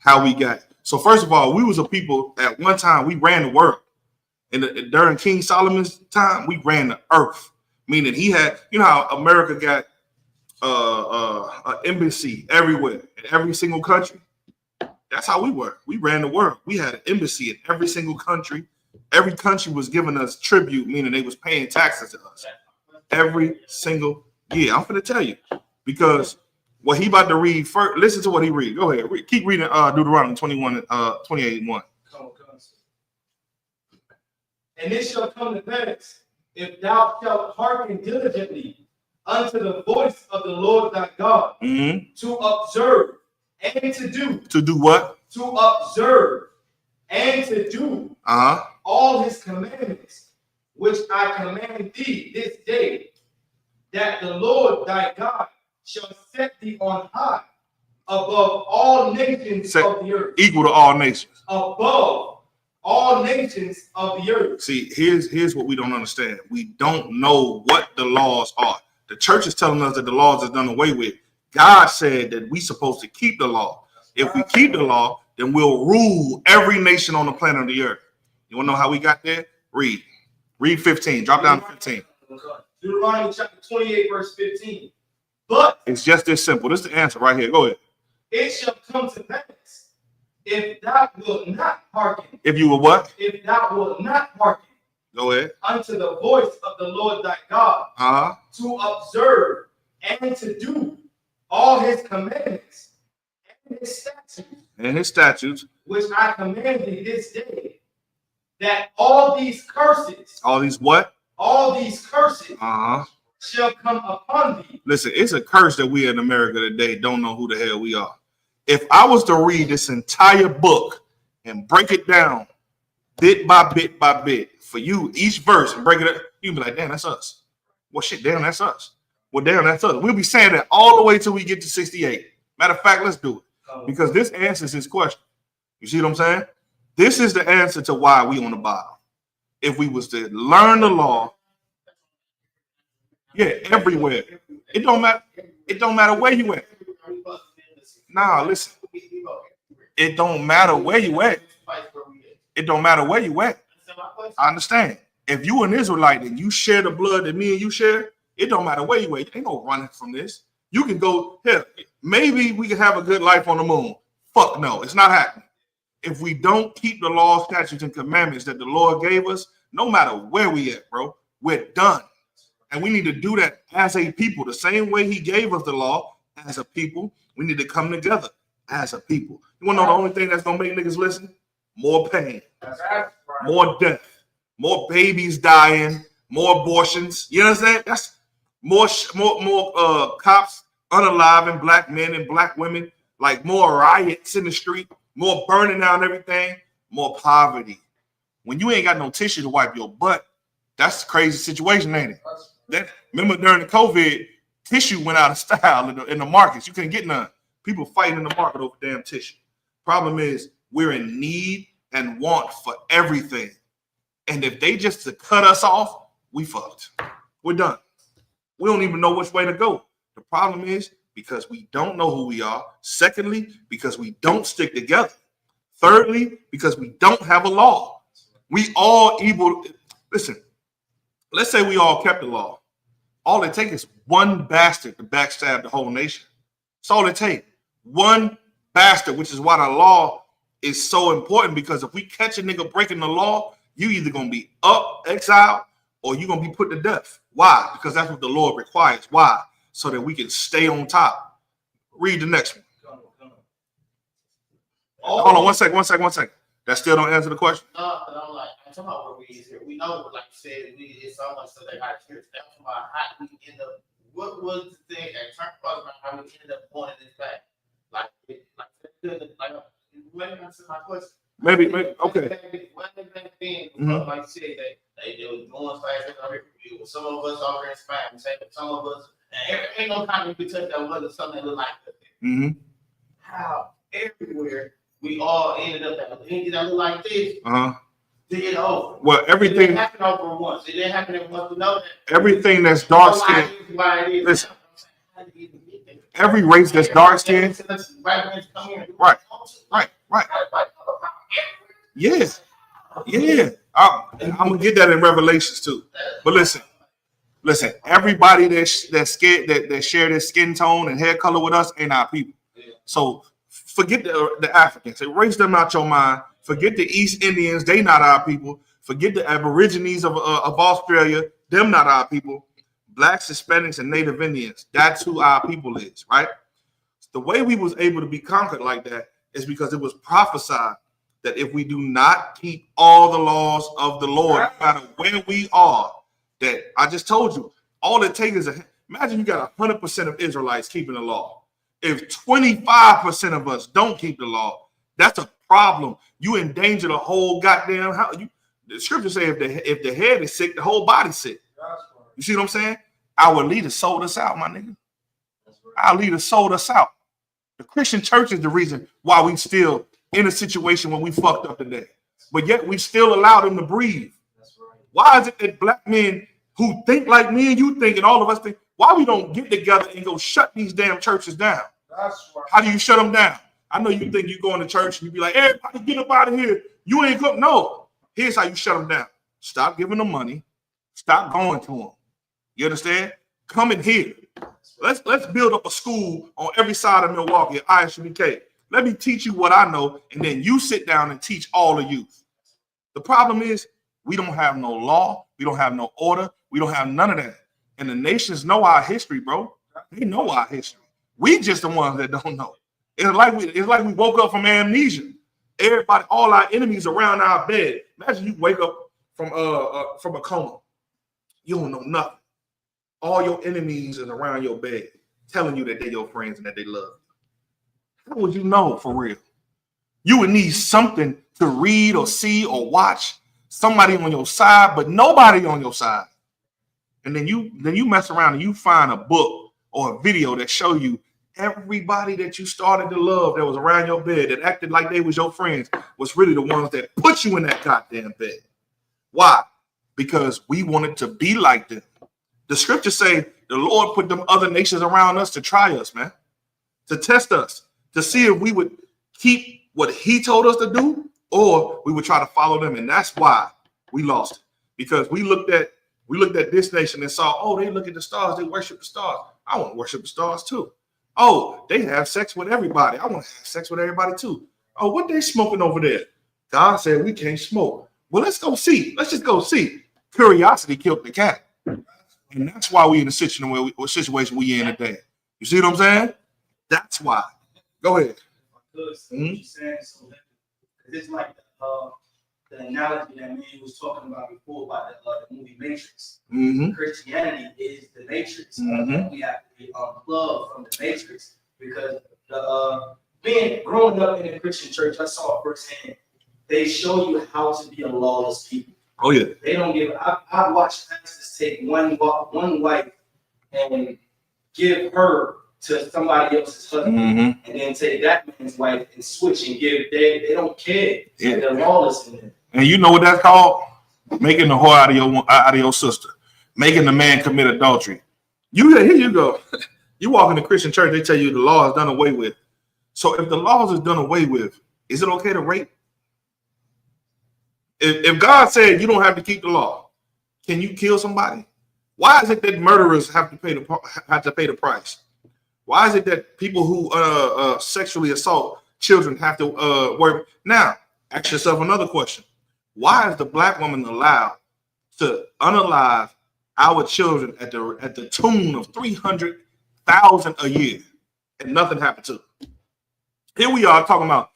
how we got. So first of all, we was a people at one time, we ran the world. During King Solomon's time, we ran the earth. Meaning he had, you know how America got an embassy everywhere in every single country? That's how we were. We ran the world. We had an embassy in every single country. Every country was giving us tribute, meaning they was paying taxes to us. Every single year. I'm going to tell you. Because what he about to read first, listen to what he read. Go ahead. Keep reading Deuteronomy 28:1. And it shall come to pass, if thou shalt hearken diligently unto the voice of the Lord thy God, to observe and to do. To do what? To observe and to do all his commandments, which I command thee this day, that the Lord thy God shall set thee on high above all nations of the earth. Equal to all nations. Above all nations of the earth. See, here's what we don't understand. We don't know what the laws are. The church is telling us that the laws is done away with. God said that we supposed to keep the law. If we keep the law, then we'll rule every nation on the planet of the earth. You want to know how we got there? Read 15. Drop down to 15. Deuteronomy chapter 28, verse 15. But it's just this simple. This is the answer right here. Go ahead. It shall come to pass, if thou wilt not hearken. If you will what? If thou wilt not hearken. Go ahead. Unto the voice of the Lord thy God, to observe and to do all his commandments and his statutes, which I command thee this day, that all these curses. All these what? All these curses. Shall come upon thee. Listen, it's a curse that we in America today don't know who the hell we are. If I was to read this entire book and break it down bit by bit by bit for you, each verse, and break it up, you'd be like, damn, that's us. Well, shit, damn, that's us. Well, damn, that's us. We'll be saying that all the way till we get to 68. Matter of fact, let's do it. Because this answers his question. You see what I'm saying? This is the answer to why we on the bottom. If we was to learn the law, yeah, everywhere. It don't matter. It don't matter where you at. Nah, listen. It don't matter where you at. It don't matter where you at. I understand. If you an Israelite and you share the blood that me and you share, it don't matter where you at. Ain't no running from this. You can go, hell, maybe we can have a good life on the moon. Fuck no, it's not happening. If we don't keep the laws, statutes, and commandments that the Lord gave us, no matter where we at, bro, we're done. And we need to do that as a people. The same way he gave us the law as a people, we need to come together as a people. You want to know the only thing that's going to make niggas listen? More pain, more death, more babies dying, more abortions. You understand? That's more cops unaliving black men and black women, like more riots in the street, more burning down everything, more poverty. When you ain't got no tissue to wipe your butt, that's a crazy situation, ain't it? Remember during the COVID, tissue went out of style in the markets. You couldn't get none. People fighting in the market over damn tissue. Problem is, we're in need and want for everything. And if they just to cut us off, we fucked. We're done. We don't even know which way to go. The problem is because we don't know who we are. Secondly, because we don't stick together. Thirdly, because we don't have a law. We all evil. Listen, let's say we all kept the law. All it takes is one bastard to backstab the whole nation. That's all it takes. One bastard, which is why the law is so important, because if we catch a nigga breaking the law, you either going to be up, exiled, or you're going to be put to death. Why? Because that's what the Lord requires. Why? So that we can stay on top. Read the next one. Hold on, one second. That still don't answer the question? No, but I'm talking about where we is here. We know, like you said, it's so much so they got here. That's about how we end up. What was the thing that turned us around? How we ended up going in this back? Let me answer my question. Maybe, okay. One of the things, like you said, they were doing things. Some of us over in Spain, some of us, and ain't no time we could touch that wasn't something that looked like that. How everywhere we all ended up at anything that looked like this. Did over. Well, everything it didn't happen over once. It didn't happen in once. We know that. Everything that's dark skinned. Listen, every race that's dark skinned. Right. Yes. Yeah. I'm gonna get that in Revelations too. But listen. Everybody that's scared that share their skin tone and hair color with us ain't our people. So forget the Africans. Erase them out your mind. Forget the East Indians. They not our people. Forget the Aborigines of Australia. Them not our people. Blacks, Hispanics, and Native Indians. That's who our people is, right? The way we was able to be conquered like that is because it was prophesied that if we do not keep all the laws of the Lord, no matter where we are, that I just told you, all it takes is imagine you got 100% of Israelites keeping the law. If 25% of us don't keep the law, that's a problem. You endanger the whole goddamn house. The scripture say if the head is sick, the whole body's sick. You see what I'm saying? Our leaders sold us out, my nigga. Our leaders sold us out. The Christian church is the reason why we still in a situation when we fucked up today. But yet we still allow them to breathe. Why is it that black men who think like me and you think and all of us think, why we don't get together and go shut these damn churches down? How do you shut them down? I know you think you go into church and you be like, everybody get up out of here. You ain't good. No. Here's how you shut them down. Stop giving them money. Stop going to them. You understand? Come in here. Let's build up a school on every side of Milwaukee, Isupk. Let me teach you what I know, and then you sit down and teach all the youth. The problem is we don't have no law. We don't have no order. We don't have none of that. And the nations know our history, bro. They know our history. We just the ones that don't know. It's like we woke up from amnesia. Everybody, all our enemies around our bed. Imagine you wake up from a coma. You don't know nothing. All your enemies is around your bed, telling you that they're your friends and that they love you. How would you know for real? You would need something to read or see or watch, somebody on your side, but nobody on your side. And then you mess around and you find a book or a video that show you everybody that you started to love that was around your bed that acted like they was your friends was really the ones that put you in that goddamn bed. Why? Because we wanted to be like them. The scriptures say the Lord put them other nations around us to try us, man, to test us, to see if we would keep what he told us to do or we would try to follow them. And that's why we lost it, because we looked at this nation and saw, oh, they look at the stars, they worship the stars. I want to worship the stars too. Oh, they have sex with everybody. I want to have sex with everybody too. Oh, what they smoking over there? God said we can't smoke. Well, let's go see. Let's just go see. Curiosity killed the cat. And that's why we in the situation we in today. You see what I'm saying? That's why. Go ahead. It's like the analogy that man was talking about before about the movie Matrix. Mm-hmm. Christianity is the Matrix. Mm-hmm. We have to be unplugged from the Matrix because growing up in a Christian church, I saw firsthand. They show you how to be a lawless people. Oh yeah. They don't give. I watched pastors take one wife and give her to somebody else's husband, and then take that man's wife and switch and give. They don't care. Yeah. They're lawless in it. And you know what that's called? Making the whore out of your sister, making the man commit adultery. Here you go. You walk in the Christian church, they tell you the law is done away with. So if the laws is done away with, is it okay to rape? If God said you don't have to keep the law, can you kill somebody? Why is it that murderers have to pay the price? Why is it that people who sexually assault children have to work? Now, ask yourself another question. Why is the black woman allowed to unalive our children at the tune of $300,000 a year and nothing happened to them? Here we are talking about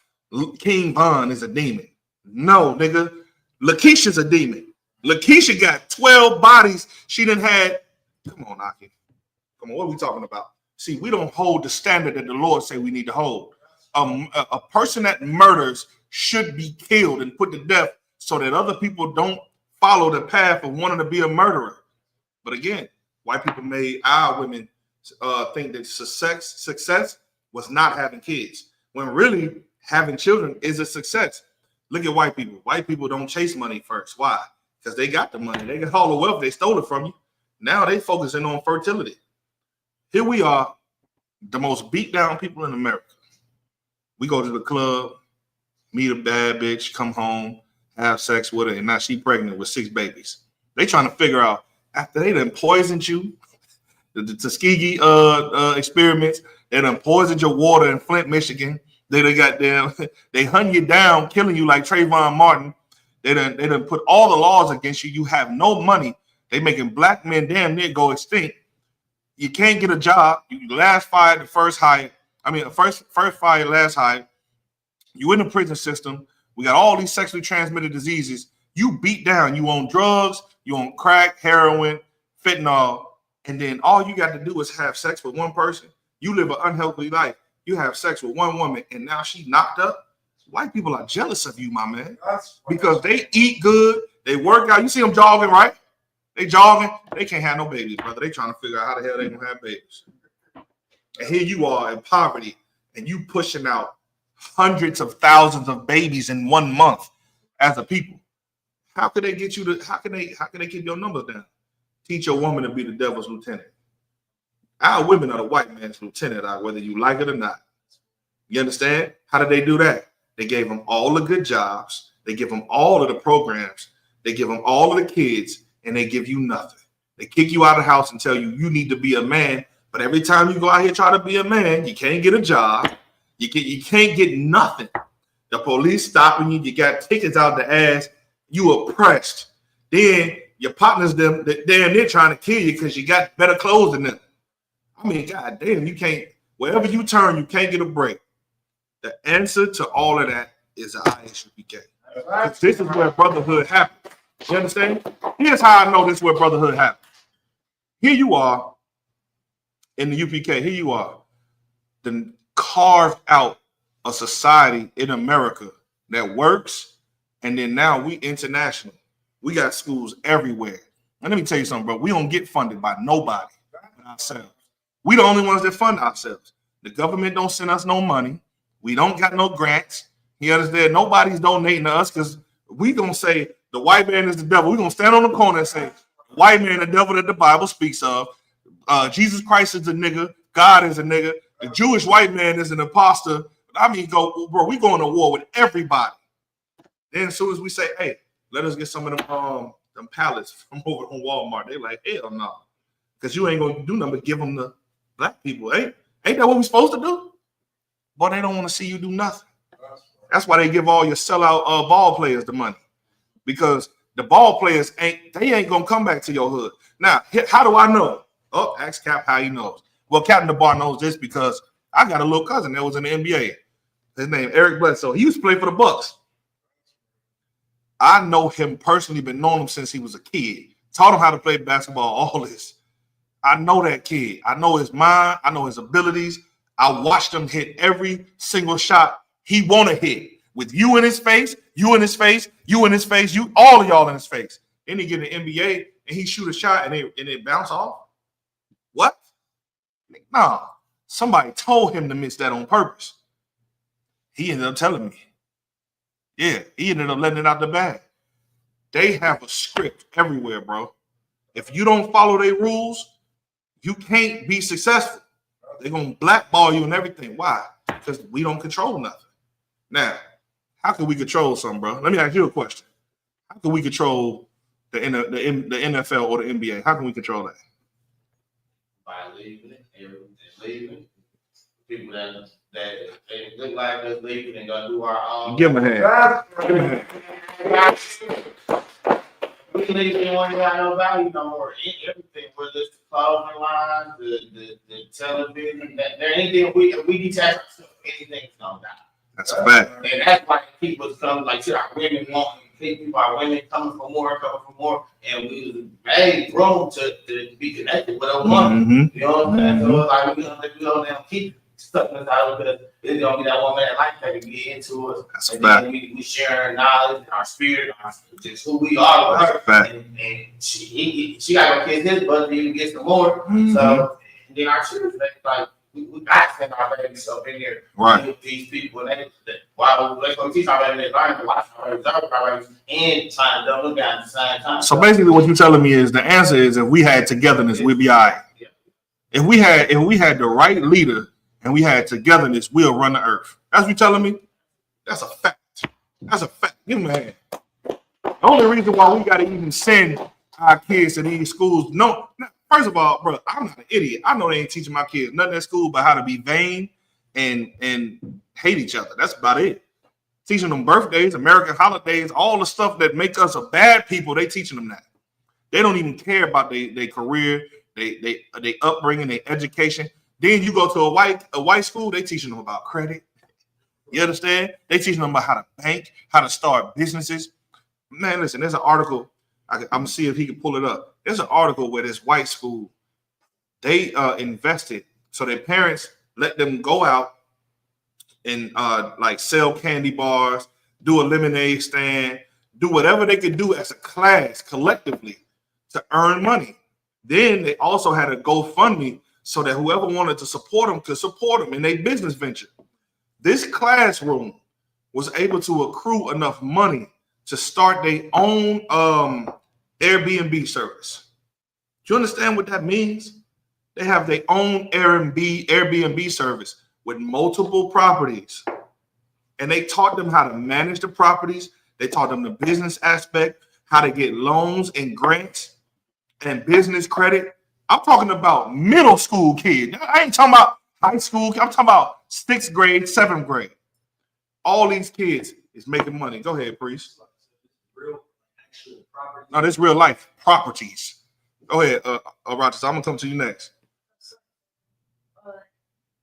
King Von is a demon. No, nigga. Lakeisha's a demon. Lakeisha got 12 bodies she done had. Come on, Aki. Come on, what are we talking about? See, we don't hold the standard that the Lord say we need to hold. A person that murders should be killed and put to death so that other people don't follow the path of wanting to be a murderer. But again, white people made our women think that success was not having kids, when really having children is a success. Look at white people. White people don't chase money first. Why? Because they got the money. They got all the wealth. They stole it from you. Now they focusing on fertility. Here we are, the most beat down people in America. We go to the club, meet a bad bitch, come home, have sex with her, and now she pregnant with 6 babies. They trying to figure out, after they done poisoned you, the Tuskegee experiments, they done poisoned your water in Flint, Michigan. They hunt you down, killing you like Trayvon Martin. They done put all the laws against you. You have no money. They making black men damn near go extinct. You can't get a job. You last fired the first hire. First fired, last hire. You in the prison system. We got all these sexually transmitted diseases. You beat down. You on drugs. You on crack, heroin, fentanyl, and then all you got to do is have sex with one person. You live an unhealthy life. You have sex with one woman, and now she knocked up. White people are jealous of you, my man, because they eat good, they work out. You see them jogging, right? They jogging. They can't have no babies, brother. They trying to figure out how the hell they gonna have babies. And here you are in poverty, and you pushing out hundreds of thousands of babies in 1 month as a people. How can they get you to? How can they keep your numbers down? Teach your woman to be the devil's lieutenant. Our women are the white man's lieutenant, whether you like it or not. You understand? How did they do that? They gave them all the good jobs. They give them all of the programs. They give them all of the kids, and they give you nothing. They kick you out of the house and tell you you need to be a man. But every time you go out here try to be a man, you can't get a job. You can't get nothing. The police stopping you. You got tickets out the ass. You oppressed. Then your partners, they're trying to kill you because you got better clothes than them. I mean, God damn, you can't, wherever you turn, you can't get a break. The answer to all of that is Isupk. This is where brotherhood happens. You understand? Here's how I know this is where brotherhood happens. Here you are in the UPK. Here you are, then carved out a society in America that works, and then now we international. We got schools everywhere. And let me tell you something, bro. We don't get funded by nobody but ourselves. We the only ones that fund ourselves. The government don't send us no money. We don't got no grants. You understand? Nobody's donating to us because we gonna say the white man is the devil. We're gonna stand on the corner and say, the white man, the devil that the Bible speaks of. Jesus Christ is a nigga. God is a nigga. The Jewish white man is an imposter. I mean, bro, we going to war with everybody. Then as soon as we say, hey, let us get some of them pallets from over on Walmart, they like, hell no. Because you ain't gonna do nothing but give them to black people. Ain't that what we supposed to do? But they don't want to see you do nothing. That's why they give all your sellout ball players the money. Because the ball players ain't gonna come back to your hood. Now, how do I know? Oh, ask Cap how he knows. Well, Captain DeBar knows this because I got a little cousin that was in the NBA. His name Eric Bledsoe. He used to play for the Bucks. I know him personally, been knowing him since he was a kid. Taught him how to play basketball, all this. I know that kid. I know his mind. I know his abilities. I watched him hit every single shot he want to hit. With you in his face, you in his face, you in his face, you all of y'all in his face. Then he get an NBA and he shoot a shot and it bounce off. What? No. Somebody told him to miss that on purpose. He ended up telling me. Yeah, he ended up letting it out the bag. They have a script everywhere, bro. If you don't follow their rules, you can't be successful. They're going to blackball you and everything. Why? Because we don't control nothing. Now, how can we control something, bro? Let me ask you a question. How can we control the NFL or the NBA? How can we control that? By leaving it, leaving. People that they look like us leaving and gonna do our own. Give him a hand. Give him a hand. We leave anyone got no value no more. Everything, whether it's the clothing line, the television, anything we detach ourselves, anything's gonna die. That's a fact. And that's why people come like our women want people, our women coming for more, and we made room to be connected with a woman. Mm-hmm. You know what I'm saying? So it's like we don't keep stuck in this house because it's gonna be that one man like that to get into us. That's a and fact. then we share knowledge, our spirit, just who we are with her. That's a fact. And she got to kiss his butt to even get some more. Mm-hmm. So then our children, like we got to send our babies up in here. Right. With these people, and while let's go teach our babies, learn to watch our babies, and trying to look at the same time. So basically, what you're telling me is the answer is if we had togetherness, we'd be all right. Yeah. If we had the right leader and we had togetherness, we'll run the earth. That's what you're telling me? That's a fact. That's a fact. Give him a hand. The only reason why we got to even send our kids to these schools, no, first of all, bro, I'm not an idiot. I know they ain't teaching my kids nothing at school but how to be vain and hate each other. That's about it. Teaching them birthdays, American holidays, all the stuff that make us a bad people, they teaching them that. They don't even care about their career, they upbringing, their education. Then you go to a white school, they teaching them about credit. You understand? They teaching them about how to bank, how to start businesses. Man, listen, there's an article. I'm gonna see if he can pull it up. There's an article where this white school, they invested, so their parents let them go out and like sell candy bars, do a lemonade stand, do whatever they could do as a class collectively to earn money. Then they also had a GoFundMe so that whoever wanted to support them could support them in their business venture. This classroom was able to accrue enough money to start their own Airbnb service. Do you understand what that means? They have their own Airbnb service with multiple properties. And they taught them how to manage the properties. They taught them the business aspect, how to get loans and grants and business credit. I'm talking about middle school kids. I ain't talking about high school. I'm talking about 6th grade, 7th grade. All these kids is making money. Go ahead, Priest. No, this real life properties. Go ahead, Roger. So I'm gonna come to you next.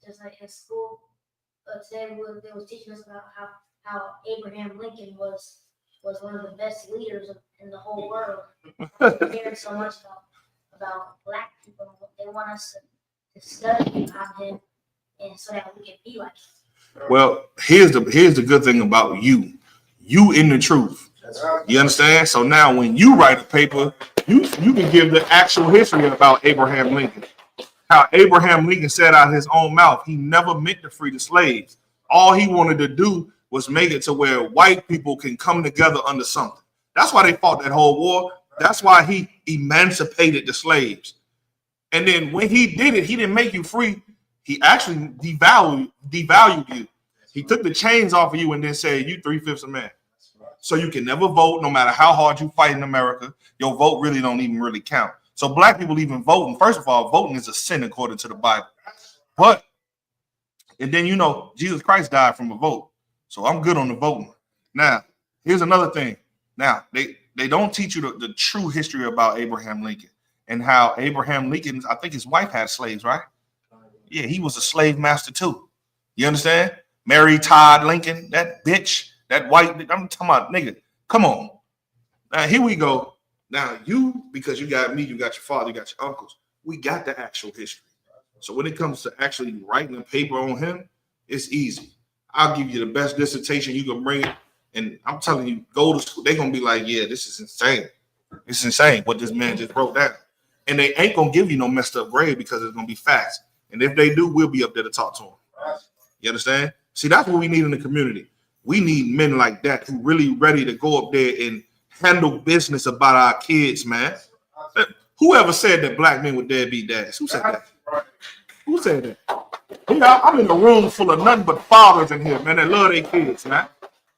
Just like in school, today they was teaching us about how Abraham Lincoln was one of the best leaders in the whole world. We hear so much about black people. They want us to study about him, and so that we can be like him. Well, here's the good thing about you. You in the truth. You understand? So now when you write a paper, you can give the actual history about Abraham Lincoln. How Abraham Lincoln said out his own mouth, he never meant to free the slaves. All he wanted to do was make it to where white people can come together under something. That's why they fought that whole war. That's why he emancipated the slaves. And then when he did it, he didn't make you free. He actually devalued you. He took the chains off of you and then said, you 3/5 a man. So you can never vote, no matter how hard you fight in America. Your vote really don't even really count. So black people even voting. First of all, voting is a sin according to the Bible. But, and then, you know, Jesus Christ died from a vote. So I'm good on the voting. Now, here's another thing. Now, they don't teach you the true history about Abraham Lincoln and how Abraham Lincoln, I think his wife had slaves, right? Yeah, he was a slave master too. You understand? Mary Todd Lincoln, that bitch, that white, I'm talking about, nigga, come on. Now, here we go. Now, you, because you got me, you got your father, you got your uncles, we got the actual history. So when it comes to actually writing a paper on him, it's easy. I'll give you the best dissertation you can bring it. And I'm telling you, go to school. They're going to be like, yeah, this is insane. It's insane what this man just wrote down. And they ain't going to give you no messed up grade because it's going to be facts. And if they do, we'll be up there to talk to them. You understand? See, that's what we need in the community. We need men like that who really ready to go up there and handle business about our kids, man. Whoever said that black men would deadbeat dads? Who said that? Who said that? Yeah, I'm in a room full of nothing but fathers in here, man, that love their kids, man.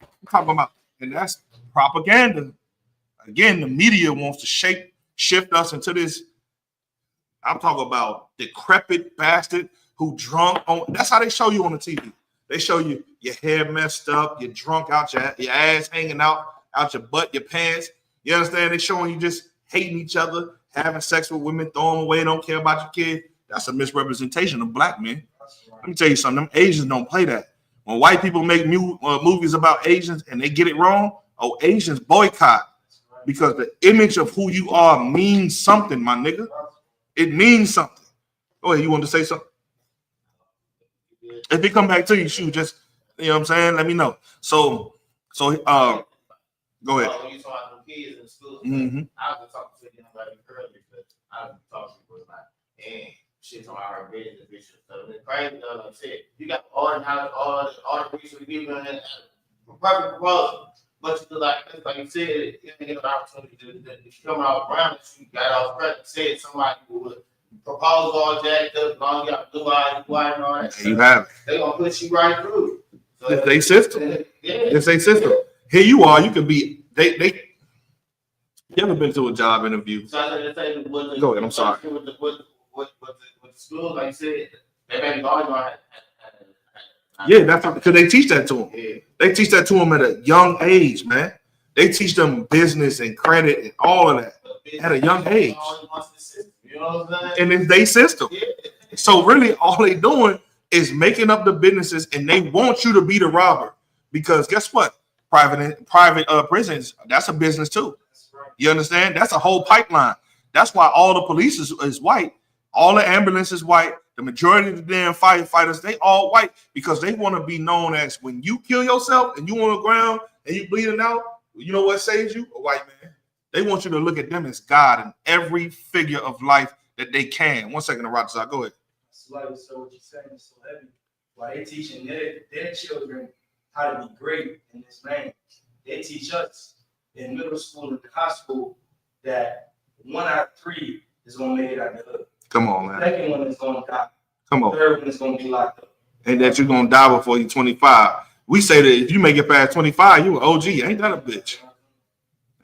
I'm talking about, and that's propaganda. Again, the media wants to shift us into this. I'm talking about decrepit bastard who drunk on. That's how they show you on the TV. They show you your hair messed up, you're drunk out your ass hanging out your butt, your pants. You understand? They showing you just hating each other, having sex with women, throwing them away, don't care about your kid. That's a misrepresentation of black men. Let me tell you something. Them Asians don't play that. When white people make movies about Asians and they get it wrong, Asians boycott because the image of who you are means something, my nigga. It means something. Go ahead. You want to say something? If it come back to you, shoot, just, you know what I'm saying? Let me know. So, go ahead. When you talk about kids in school, I was talking to anybody earlier because I was talking to people like, and shit on our business vision. So the crazy, like I said, you got all the research people and perfect proposal, but you like you said, you didn't get an opportunity to come out around. You got off credit. Said somebody who would propose all jacked up, long you got blue eyes, white, and all that. You have it. They gonna push you right through. So it's their system. Yeah. It's their system. Here you are. You could be. They. You ever been to a job interview? So I say, go ahead. I'm sorry. With the school, like you said, they may be going. Yeah, that's because they teach that to them. Yeah. They teach that to them at a young age, man. They teach them business and credit and all of that at a young age. You know what I'm saying? And it's their system. Yeah. So really, all they doing is making up the businesses, and they want you to be the robber. Because guess what? Private prisons, that's a business too. You understand? That's a whole pipeline. That's why all the police is white. All the ambulance is white. The majority of the damn firefighters, they all white because they want to be known as when you kill yourself and you on the ground and you bleeding out, you know what saves you? A white man. They want you to look at them as God in every figure of life that they can. 1 second, Roger, go ahead. So what you're saying is so heavy. While they teaching their children how to be great in this lane, they teach us in middle school and high school that 1 out of 3 is gonna make it out the hood. Come on, man. The second one is gonna die. Come on. The third one is gonna be locked up. And that you're gonna die before you're 25. We say that if you make it past 25, you an OG. Ain't that a bitch?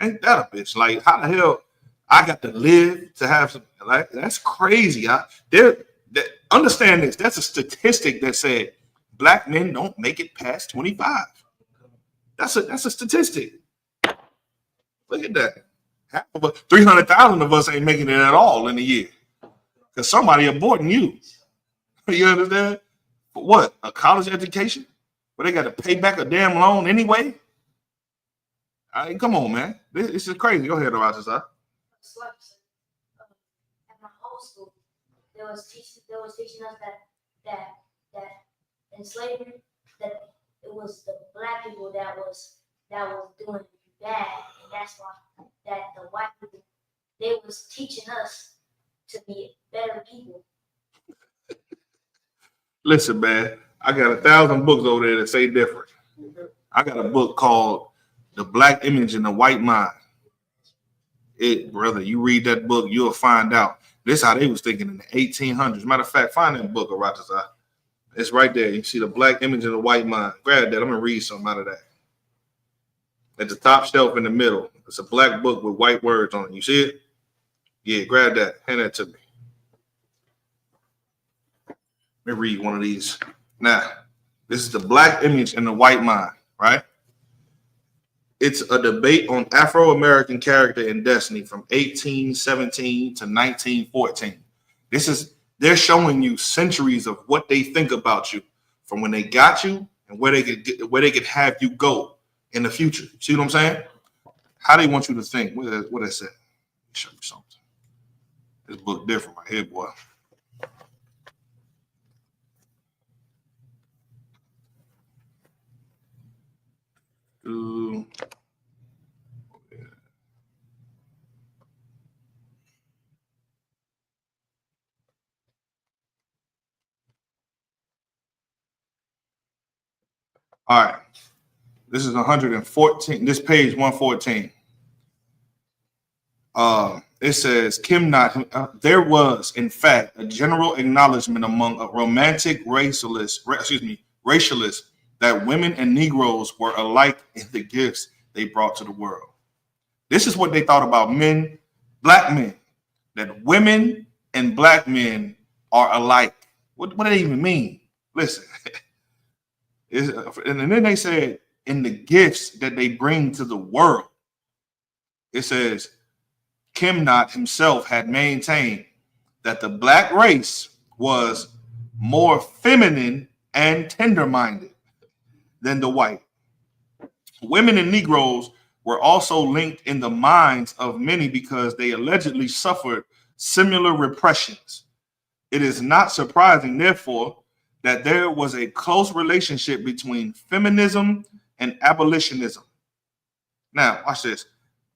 Ain't that a bitch? Like, how the hell I got to live to have some? Like, that's crazy. Understand this. That's a statistic that said black men don't make it past 25. That's a statistic. Look at that. 300,000 of us ain't making it at all in a year because somebody aborting you. You understand? For what? A college education? Where they got to pay back a damn loan anyway? I mean, come on, man. This is crazy. Go ahead, Roger. At my whole school, they was teaching us that in slavery, that it was the black people that was doing bad, and that's why that the white people they was teaching us to be better people. Listen, man, I got 1,000 books over there that say different. I got a book called The Black Image and the White Mind. Brother, you read that book, you'll find out. This is how they was thinking in the 1800s. Matter of fact, find that book, Aratazai. It's right there. You see The Black Image and the White Mind. Grab that. I'm going to read something out of that. At the top shelf in the middle, it's a black book with white words on it. You see it? Yeah, grab that. Hand that to me. Let me read one of these. Now, this is The Black Image and the White Mind, right? It's a debate on Afro-American character and destiny from 1817 to 1914. They're showing you centuries of what they think about you from when they got you and where they could have you go in the future. See what I'm saying? How they want you to think. What I said. Let me show you something. This book different right here, boy. All right. This is 114. This page 114. It says there was, in fact, a general acknowledgement among romantic racialists that women and Negroes were alike in the gifts they brought to the world. This is what they thought about men, black men, that women and black men are alike. What do they even mean? Listen. And then they said, in the gifts that they bring to the world, it says, Kimnot himself had maintained that the black race was more feminine and tender-minded than the white. Women and Negroes were also linked in the minds of many because they allegedly suffered similar repressions. It is not surprising, therefore, that there was a close relationship between feminism and abolitionism. Now, watch this.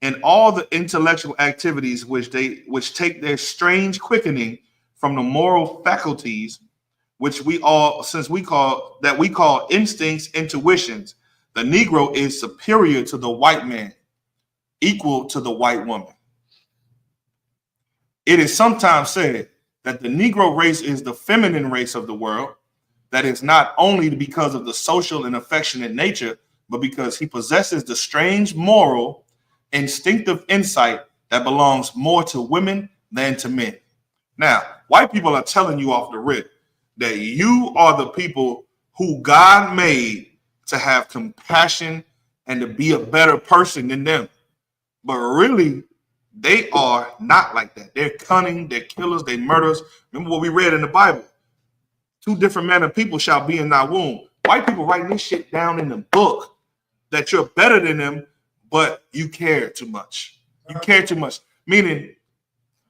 In all the intellectual activities which take their strange quickening from the moral faculties, which we call instincts, intuitions, the Negro is superior to the white man, equal to the white woman. It is sometimes said that the Negro race is the feminine race of the world. That is not only because of the social and affectionate nature, but because he possesses the strange moral, instinctive insight that belongs more to women than to men. Now, white people are telling you off the rip that you are the people who God made to have compassion and to be a better person than them. But really, they are not like that. They're cunning, they're killers, they're murderers. Remember what we read in the Bible? 2 different men of people shall be in thy womb. White people writing this shit down in the book that you're better than them, but you care too much. You care too much. Meaning,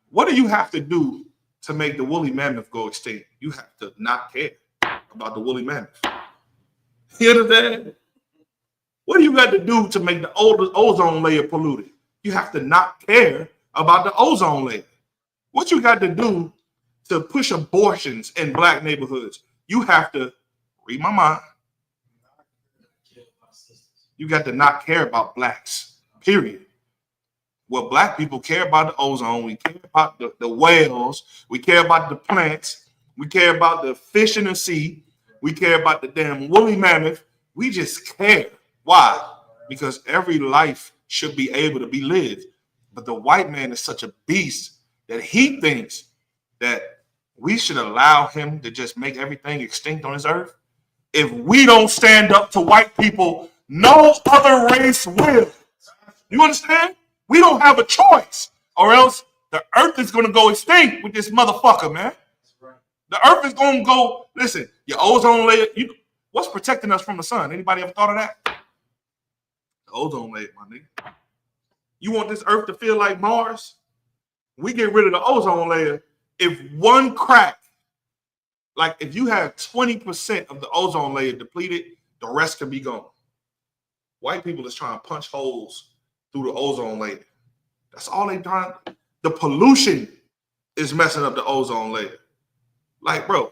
what do you have to do to make the woolly mammoth go extinct? You have to not care about the woolly mammoth. You understand? What do you got to do to make the ozone layer polluted? You have to not care about the ozone layer. What you got to do to push abortions in black neighborhoods? You have to, read my mind, you got to not care about blacks, period. Well, black people care about the ozone. We care about the whales. We care about the plants. We care about the fish in the sea. We care about the damn woolly mammoth. We just care. Why? Because every life should be able to be lived. But the white man is such a beast that he thinks that we should allow him to just make everything extinct on this earth. If we don't stand up to white people, no other race will. You understand? We don't have a choice, or else the earth is going to go extinct with this motherfucker, man. The earth is going to go, listen, your ozone layer, what's protecting us from the sun? Anybody ever thought of that? The ozone layer, my nigga. You want this earth to feel like Mars? We get rid of the ozone layer. If one crack, like if you have 20% of the ozone layer depleted, The rest can be gone. White people is trying to punch holes through the ozone layer. That's all they trying. The pollution is messing up the ozone layer. Like, bro,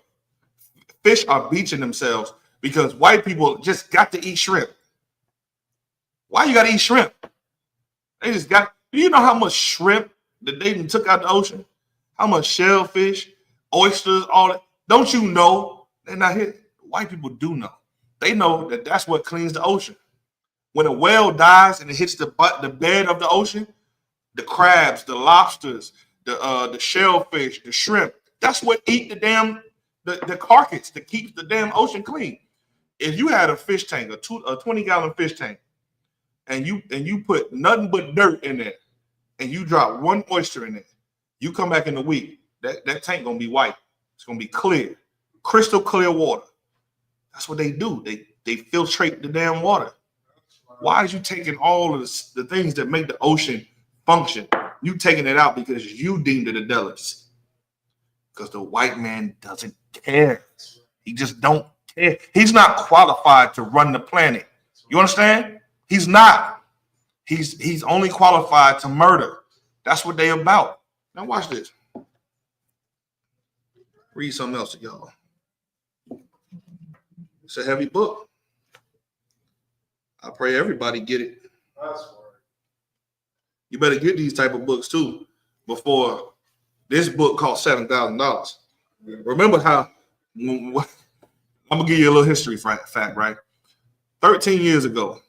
fish are beaching themselves because white people just got to eat shrimp. Why you got to eat shrimp? They just got. Do you know how much shrimp that they took out the ocean? How much shellfish, oysters, all that? Don't you know? They're not here. White people do know. They know that that's what cleans the ocean. When a whale dies and it hits the bed of the ocean, the crabs, the lobsters, the shellfish, the shrimp, that's what eat the carcass that keeps the damn ocean clean. If you had a fish tank, a 20-gallon fish tank, and you put nothing but dirt in there, and you drop one oyster in there, you come back in a week, that tank gonna be white. It's gonna be clear, crystal clear water. That's what they do. They filtrate the damn water. Why is you taking all of the things that make the ocean function? You taking it out because you deemed it a delicacy. Because the white man doesn't care. He just don't care. He's not qualified to run the planet. You understand? He's not. He's only qualified to murder. That's what they about. Now watch this. Read something else to y'all. It's a heavy book. I pray everybody get it. You better get these type of books too before this book cost $7,000. Remember how, I'm gonna give you a little history fact, right? 13 years ago,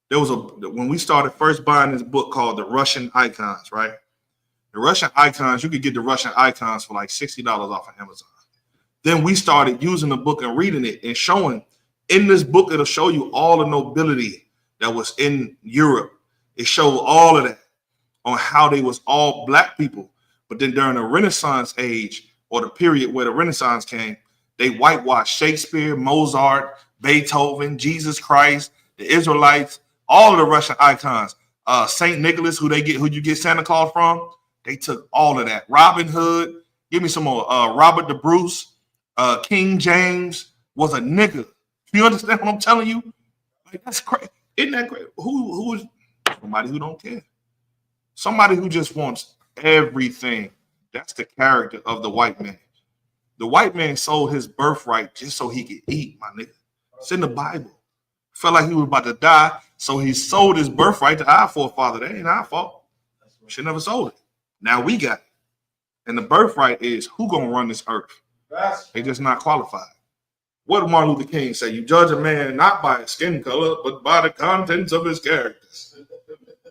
when we started first buying this book called The Russian Icons, right? The Russian Icons, you could get the Russian Icons for like $60 off of Amazon. Then we started using the book and reading it and showing. In this book, it'll show you all the nobility that was in Europe. It showed all of that on how they was all black people. But then during the Renaissance age, or the period where the Renaissance came, they whitewashed Shakespeare, Mozart, Beethoven, Jesus Christ, the Israelites, all of the Russian icons. Saint Nicholas, who you get Santa Claus from, they took all of that. Robin Hood, give me some more. Robert the Bruce, King James was a nigga. You understand what I'm telling you? Like, that's crazy. Isn't that great? Who is somebody who don't care? Somebody who just wants everything. That's the character of the white man. The white man sold his birthright just so he could eat, my nigga. It's in the Bible. Felt like he was about to die, so he sold his birthright to our forefather. That ain't our fault. Should never sold it. Now we got it. And the birthright is who gonna run this earth. They just not qualified. What did Martin Luther King say? You judge a man not by his skin color, but by the contents of his characters.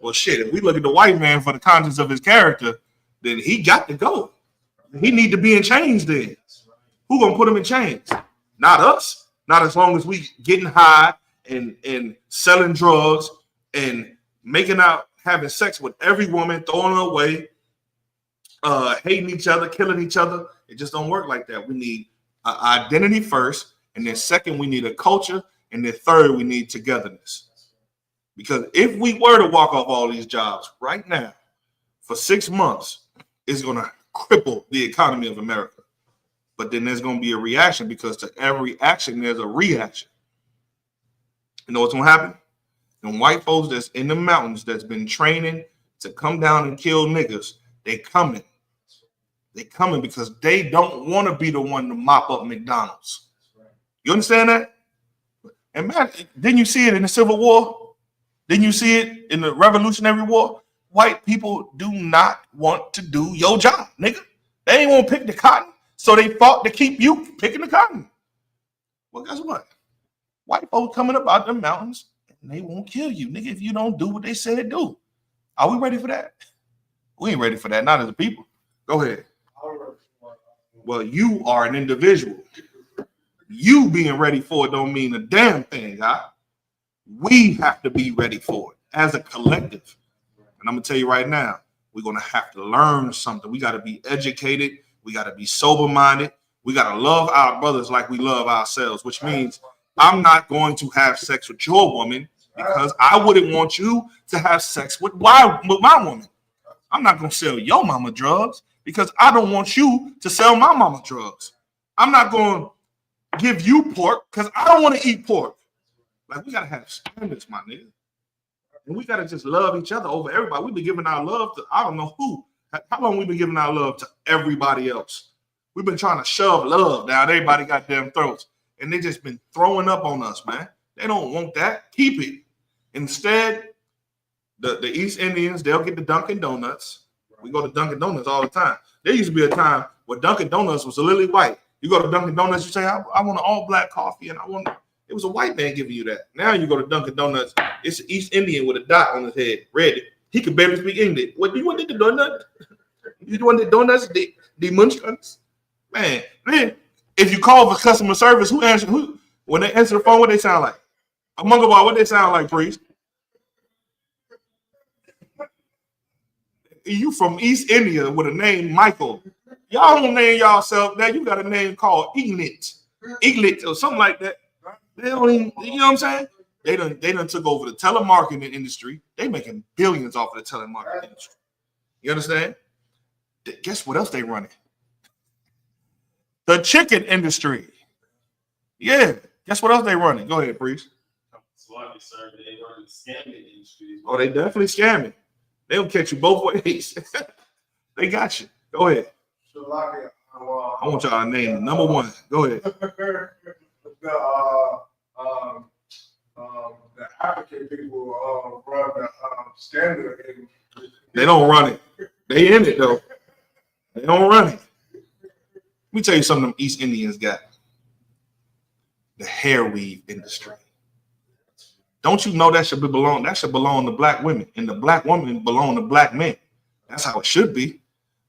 Well, shit, if we look at the white man for the contents of his character, then he got to go. He need to be in chains then. Who gonna put him in chains? Not us. Not as long as we getting high and selling drugs and making out, having sex with every woman, throwing her away, hating each other, killing each other. It just don't work like that. We need identity first, and then second, we need a culture, and then third, we need togetherness. Because if we were to walk off all these jobs right now for 6 months, it's going to cripple the economy of America. But then there's going to be a reaction, because to every action, there's a reaction. You know what's going to happen? And white folks that's in the mountains that's been training to come down and kill niggas, they coming. They coming because they don't want to be the one to mop up McDonald's. You understand that? And man, didn't you see it in the Civil War? Didn't you see it in the Revolutionary War? White people do not want to do your job, nigga. They ain't want to pick the cotton, so they fought to keep you picking the cotton. Well, guess what? White folks coming up out the mountains, and they won't kill you, nigga, if you don't do what they said do. Are we ready for that? We ain't ready for that, not as a people. Go ahead. Well, you are an individual. You being ready for it don't mean a damn thing, huh? We have to be ready for it as a collective. And I'm going to tell you right now, we're going to have to learn something. We got to be educated. We got to be sober-minded. We got to love our brothers like we love ourselves, which means I'm not going to have sex with your woman because I wouldn't want you to have sex with my woman. I'm not going to sell your mama drugs because I don't want you to sell my mama drugs. I'm not going to give you pork because I don't want to eat pork. Like, we gotta have standards, my nigga. And we gotta just love each other over everybody. We've been giving our love to I don't know who. How long we been giving our love to everybody else? We've been trying to shove love down everybody's goddamn throats. And they just been throwing up on us, man. They don't want that. Keep it. Instead, the East Indians, they'll get the Dunkin' Donuts. We go to Dunkin' Donuts all the time. There used to be a time where Dunkin' Donuts was lily white. You go to Dunkin' Donuts, you say, I want an all-black coffee, and it was a white man giving you that. Now you go to Dunkin' Donuts, it's an East Indian with a dot on his head, red. He could barely speak English. What, do you want the donut? You want the donuts, the munchkins? Man, if you call for customer service, when they answer the phone, what they sound like? Among all, what they sound like, priest? You from East India with a name Michael. Y'all don't name yourself that. You got a name called Iglit or something like that. They don't even, you know what I'm saying? They done took over the telemarketing industry. They making billions off of the telemarketing industry. You understand? Guess what else they running? The chicken industry. Yeah. Guess what else they running? Go ahead, priest. Oh, they definitely scamming. They'll catch you both ways. They got you. Go ahead. I want y'all to name number one. Go ahead. The African people run the standard. They don't run it. They in it though. They don't run it. Let me tell you something them East Indians got. The hair weave industry. Don't you know that should belong to black women, and the black women belong to black men. That's how it should be.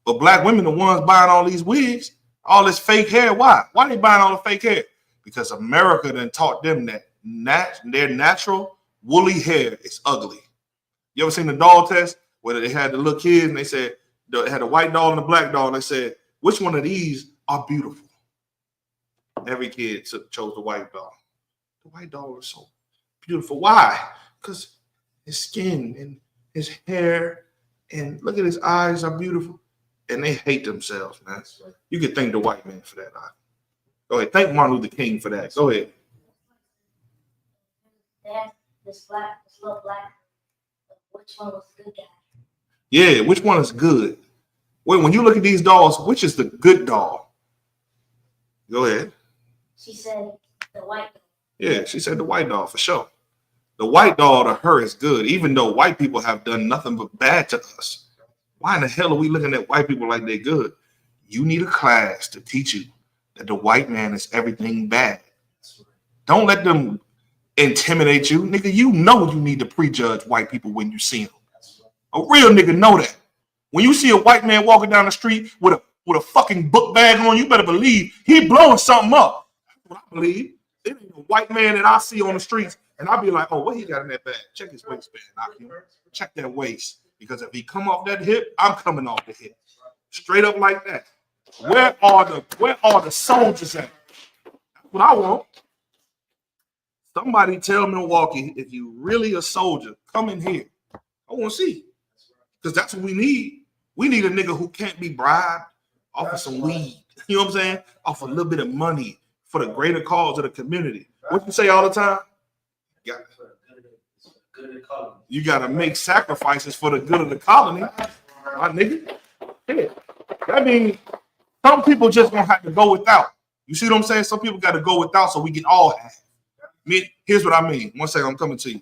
But black women, the ones buying all these wigs, all this fake hair. Why? Why they buying all the fake hair? Because America done taught them that their natural woolly hair is ugly. You ever seen the doll test where they had the little kids and they said they had a white doll and a black doll and they said, which one of these are beautiful? Every kid chose the white doll. The white doll is so beautiful. Why? Because his skin and his hair and look at his eyes are beautiful. And they hate themselves, man. You can thank the white man for that. Go ahead. Thank Martin Luther King for that. Go ahead. This little black. Which one was the good guy? Yeah, which one is good? When you look at these dolls, which is the good doll? Go ahead. She said the white doll. Yeah, she said the white doll for sure. The white doll to her is good, even though white people have done nothing but bad to us. Why in the hell are we looking at white people like they're good? You need a class to teach you that the white man is everything bad. Don't let them intimidate you. Nigga, you know you need to prejudge white people when you see them. A real nigga know that. When you see a white man walking down the street with a fucking book bag on, you better believe he blowing something up. That's what I believe. It ain't a white man that I see on the streets and I'll be like, oh, what he got in that bag? Check his waistband. Check that waist. Because if he come off that hip, I'm coming off the hip. Straight up like that. Where are the soldiers at? That's what I want. Somebody tell Milwaukee, if you really a soldier, come in here. I want to see. Because that's what we need. We need a nigga who can't be bribed off of some weed. You know what I'm saying? Off a little bit of money for the greater cause of the community. What you say all the time? You got to make sacrifices for the good of the colony. My nigga. Yeah. That means some people just gonna have to go without. You see what I'm saying? Some people got to go without so we can all have. Here's what I mean. One second, I'm coming to you.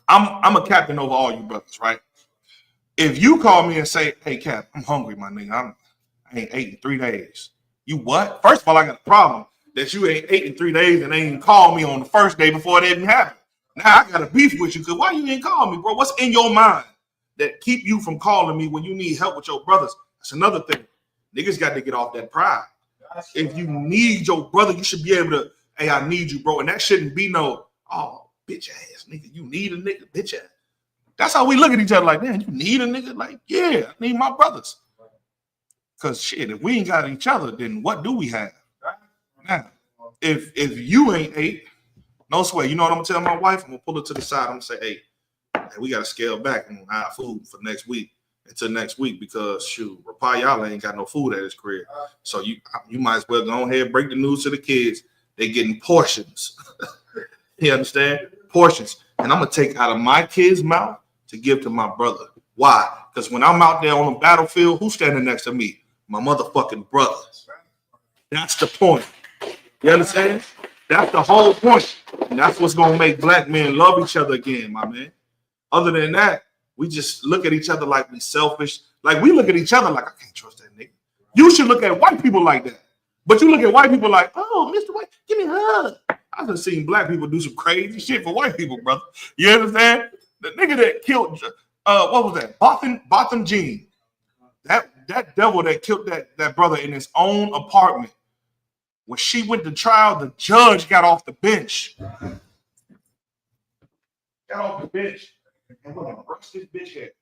I'm a captain over all you brothers, right? If you call me and say, hey, Cap, I'm hungry, my nigga. I ain't ate in 3 days. You what? First of all, I got a problem that you ain't ate in 3 days and ain't called me on the first day before it didn't happen. Now I got a beef with you because why you ain't call me, bro? What's in your mind that keep you from calling me when you need help with your brothers? That's another thing. Niggas got to get off that pride. If you need your brother, you should be able to, hey, I need you, bro. And that shouldn't be no, oh, bitch ass nigga. You need a nigga, bitch ass. That's how we look at each other like, man, you need a nigga? Like, yeah, I need my brothers. Because shit, if we ain't got each other, then what do we have? Now, if you ain't ate, no sweat. You know what I'm gonna tell my wife? I'm gonna pull her to the side. I'm gonna say, hey, we gotta scale back on our food for next week until next week because shoot, Rapayala ain't got no food at his crib. So you might as well go ahead and break the news to the kids They getting portions. You understand? Portions. And I'm gonna take out of my kid's mouth to give to my brother. Why? Because when I'm out there on the battlefield, who's standing next to me? My motherfucking brother. That's the point. You understand? That's the whole point. And that's what's gonna make black men love each other again, my man. Other than that, we just look at each other like we selfish. Like we look at each other like, I can't trust that nigga. You should look at white people like that. But you look at white people like, oh, Mr. White, give me a hug. I've been seeing black people do some crazy shit for white people, brother. You understand? The nigga that killed, what was that? Botham Jean. That devil that killed that brother in his own apartment. When she went to trial, the judge got off the bench. Got off the bench and went and brushed this bitch head.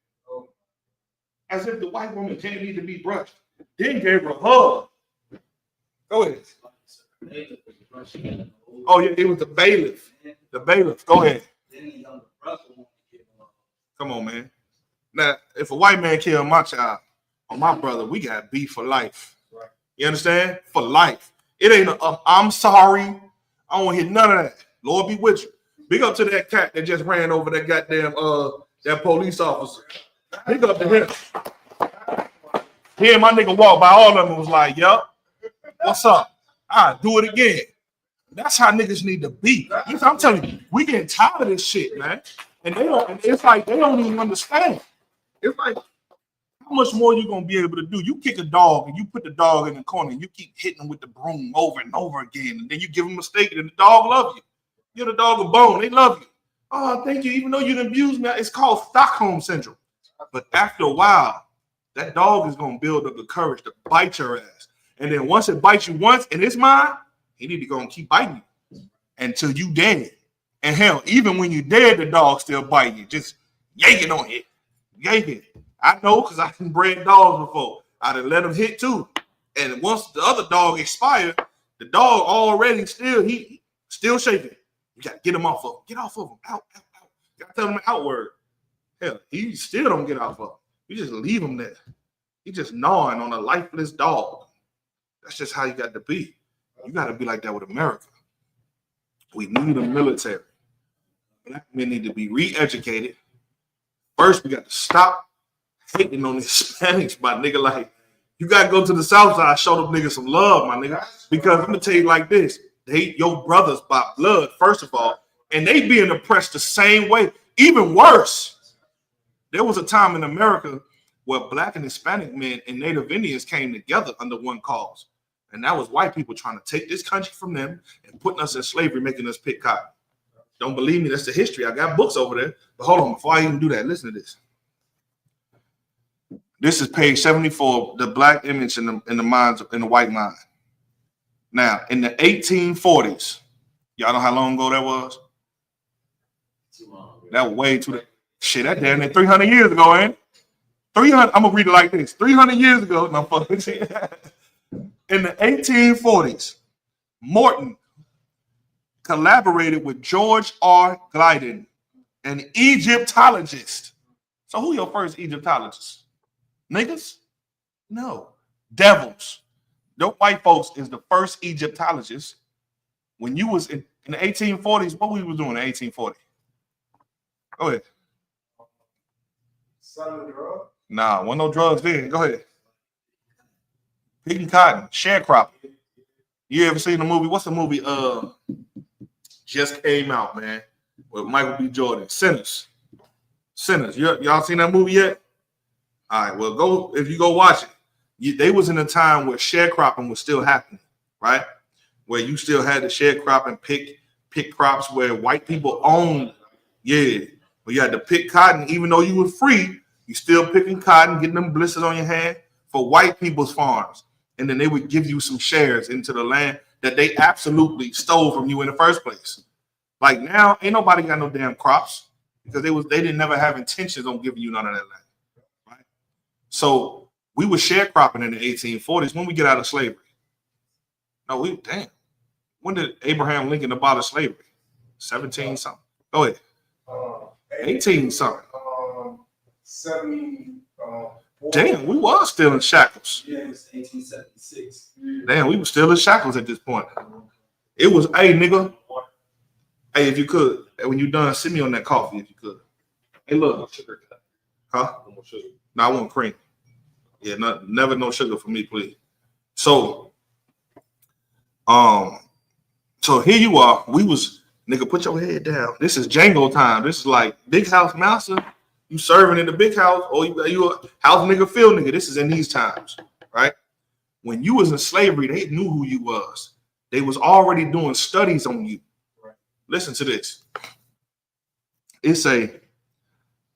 As if the white woman didn't need to be brushed. Then gave her a hug. Go ahead. Oh, yeah, it was the bailiff. The bailiff. Go ahead. Come on, man. Now, if a white man killed my child or my brother, we got beef for life. You understand? For life. It ain't I'm sorry. I don't hear none of that. Lord be with you. Big up to that cat that just ran over that goddamn that police officer. Big up to him. He and my nigga walked by all of them and was like, yup, what's up? I'll do it again. That's how niggas need to be. I'm telling you, we getting tired of this shit, man. And they don't, and it's like they don't even understand. It's like, how much more you gonna be able to do? You kick a dog and you put the dog in the corner and you keep hitting him with the broom over and over again, and then you give him a steak and the dog love you. Give the dog a bone, they love you. Oh, thank you. Even though you done abused me, it's called Stockholm syndrome. But after a while, that dog is gonna build up the courage to bite your ass. And then once it bites you once and it's mine, he need to go and keep biting you until you dead. And hell, even when you dead, the dog still biting you, just yanking on it, yanking. I know because I done bred dogs before. I done let him hit too. And once the other dog expired, the dog already still shaking. You gotta get him off of him. Get off of him. Out. You gotta tell him outward. Hell, he still don't get off of him. You just leave him there. He just gnawing on a lifeless dog. That's just how you got to be. You got to be like that with America. We need a military. Black men need to be re-educated. First, we got to stop hating on the Hispanics, my nigga. Like, you got to go to the South Side, show them niggas some love, my nigga. Because I'm going to tell you like this. They hate your brothers by blood, first of all. And they being oppressed the same way. Even worse. There was a time in America where black and Hispanic men and Native Indians came together under one cause. And that was white people trying to take this country from them and putting us in slavery, making us pick cotton. Don't believe me? That's the history. I got books over there. But hold on, before I even do that, listen to this. This is page 74, the black image in the minds in the white mind. Now, in the 1840s, y'all know how long ago that was? Too long. That was way too shit. That damn near 300 years ago, ain't it? 300. I'm gonna read it like this. 300 years ago, no fucking shit. In the 1840s, Morton collaborated with George R. Gliddon, an Egyptologist. So who your first Egyptologist? Niggas? No. Devils. Your white folks is the first Egyptologist. When you was in the 1840s, what we was doing in 1840? Go ahead. Selling drugs? Nah, wasn't no drugs then. Go ahead. Picking cotton, sharecropping. You ever seen the movie? What's the movie? Just came out, man, with Michael B. Jordan. Sinners. Y'all seen that movie yet? All right. Well, go if you go watch it. They was in a time where sharecropping was still happening, right? Where you still had the sharecropping, pick crops where white people owned. Yeah, but you had to pick cotton, even though you were free. You still picking cotton, getting them blisters on your hand for white people's farms. And then they would give you some shares into the land that they absolutely stole from you in the first place. Like now, ain't nobody got no damn crops because they didn't never have intentions on giving you none of that land. Right? So we were sharecropping in the 1840s when we get out of slavery. No, when did Abraham Lincoln abolish slavery? 17 something. Go ahead. 18 something. 70. Damn, we was still in shackles. Yeah, it was 1876. Damn, we were still in shackles at this point. It was, hey, nigga. Hey, if you could, when you done, send me on that coffee if you could. Hey, look. Huh? No, I want cream. Yeah, never no sugar for me, please. So, so here you are. We was, nigga, put your head down. This is Django time. This is like Big House Master. You serving in the big house, or you a house nigga, field nigga. This is in these times, right? When you was in slavery, they knew who you was. They was already doing studies on you. Right. Listen to this. It's an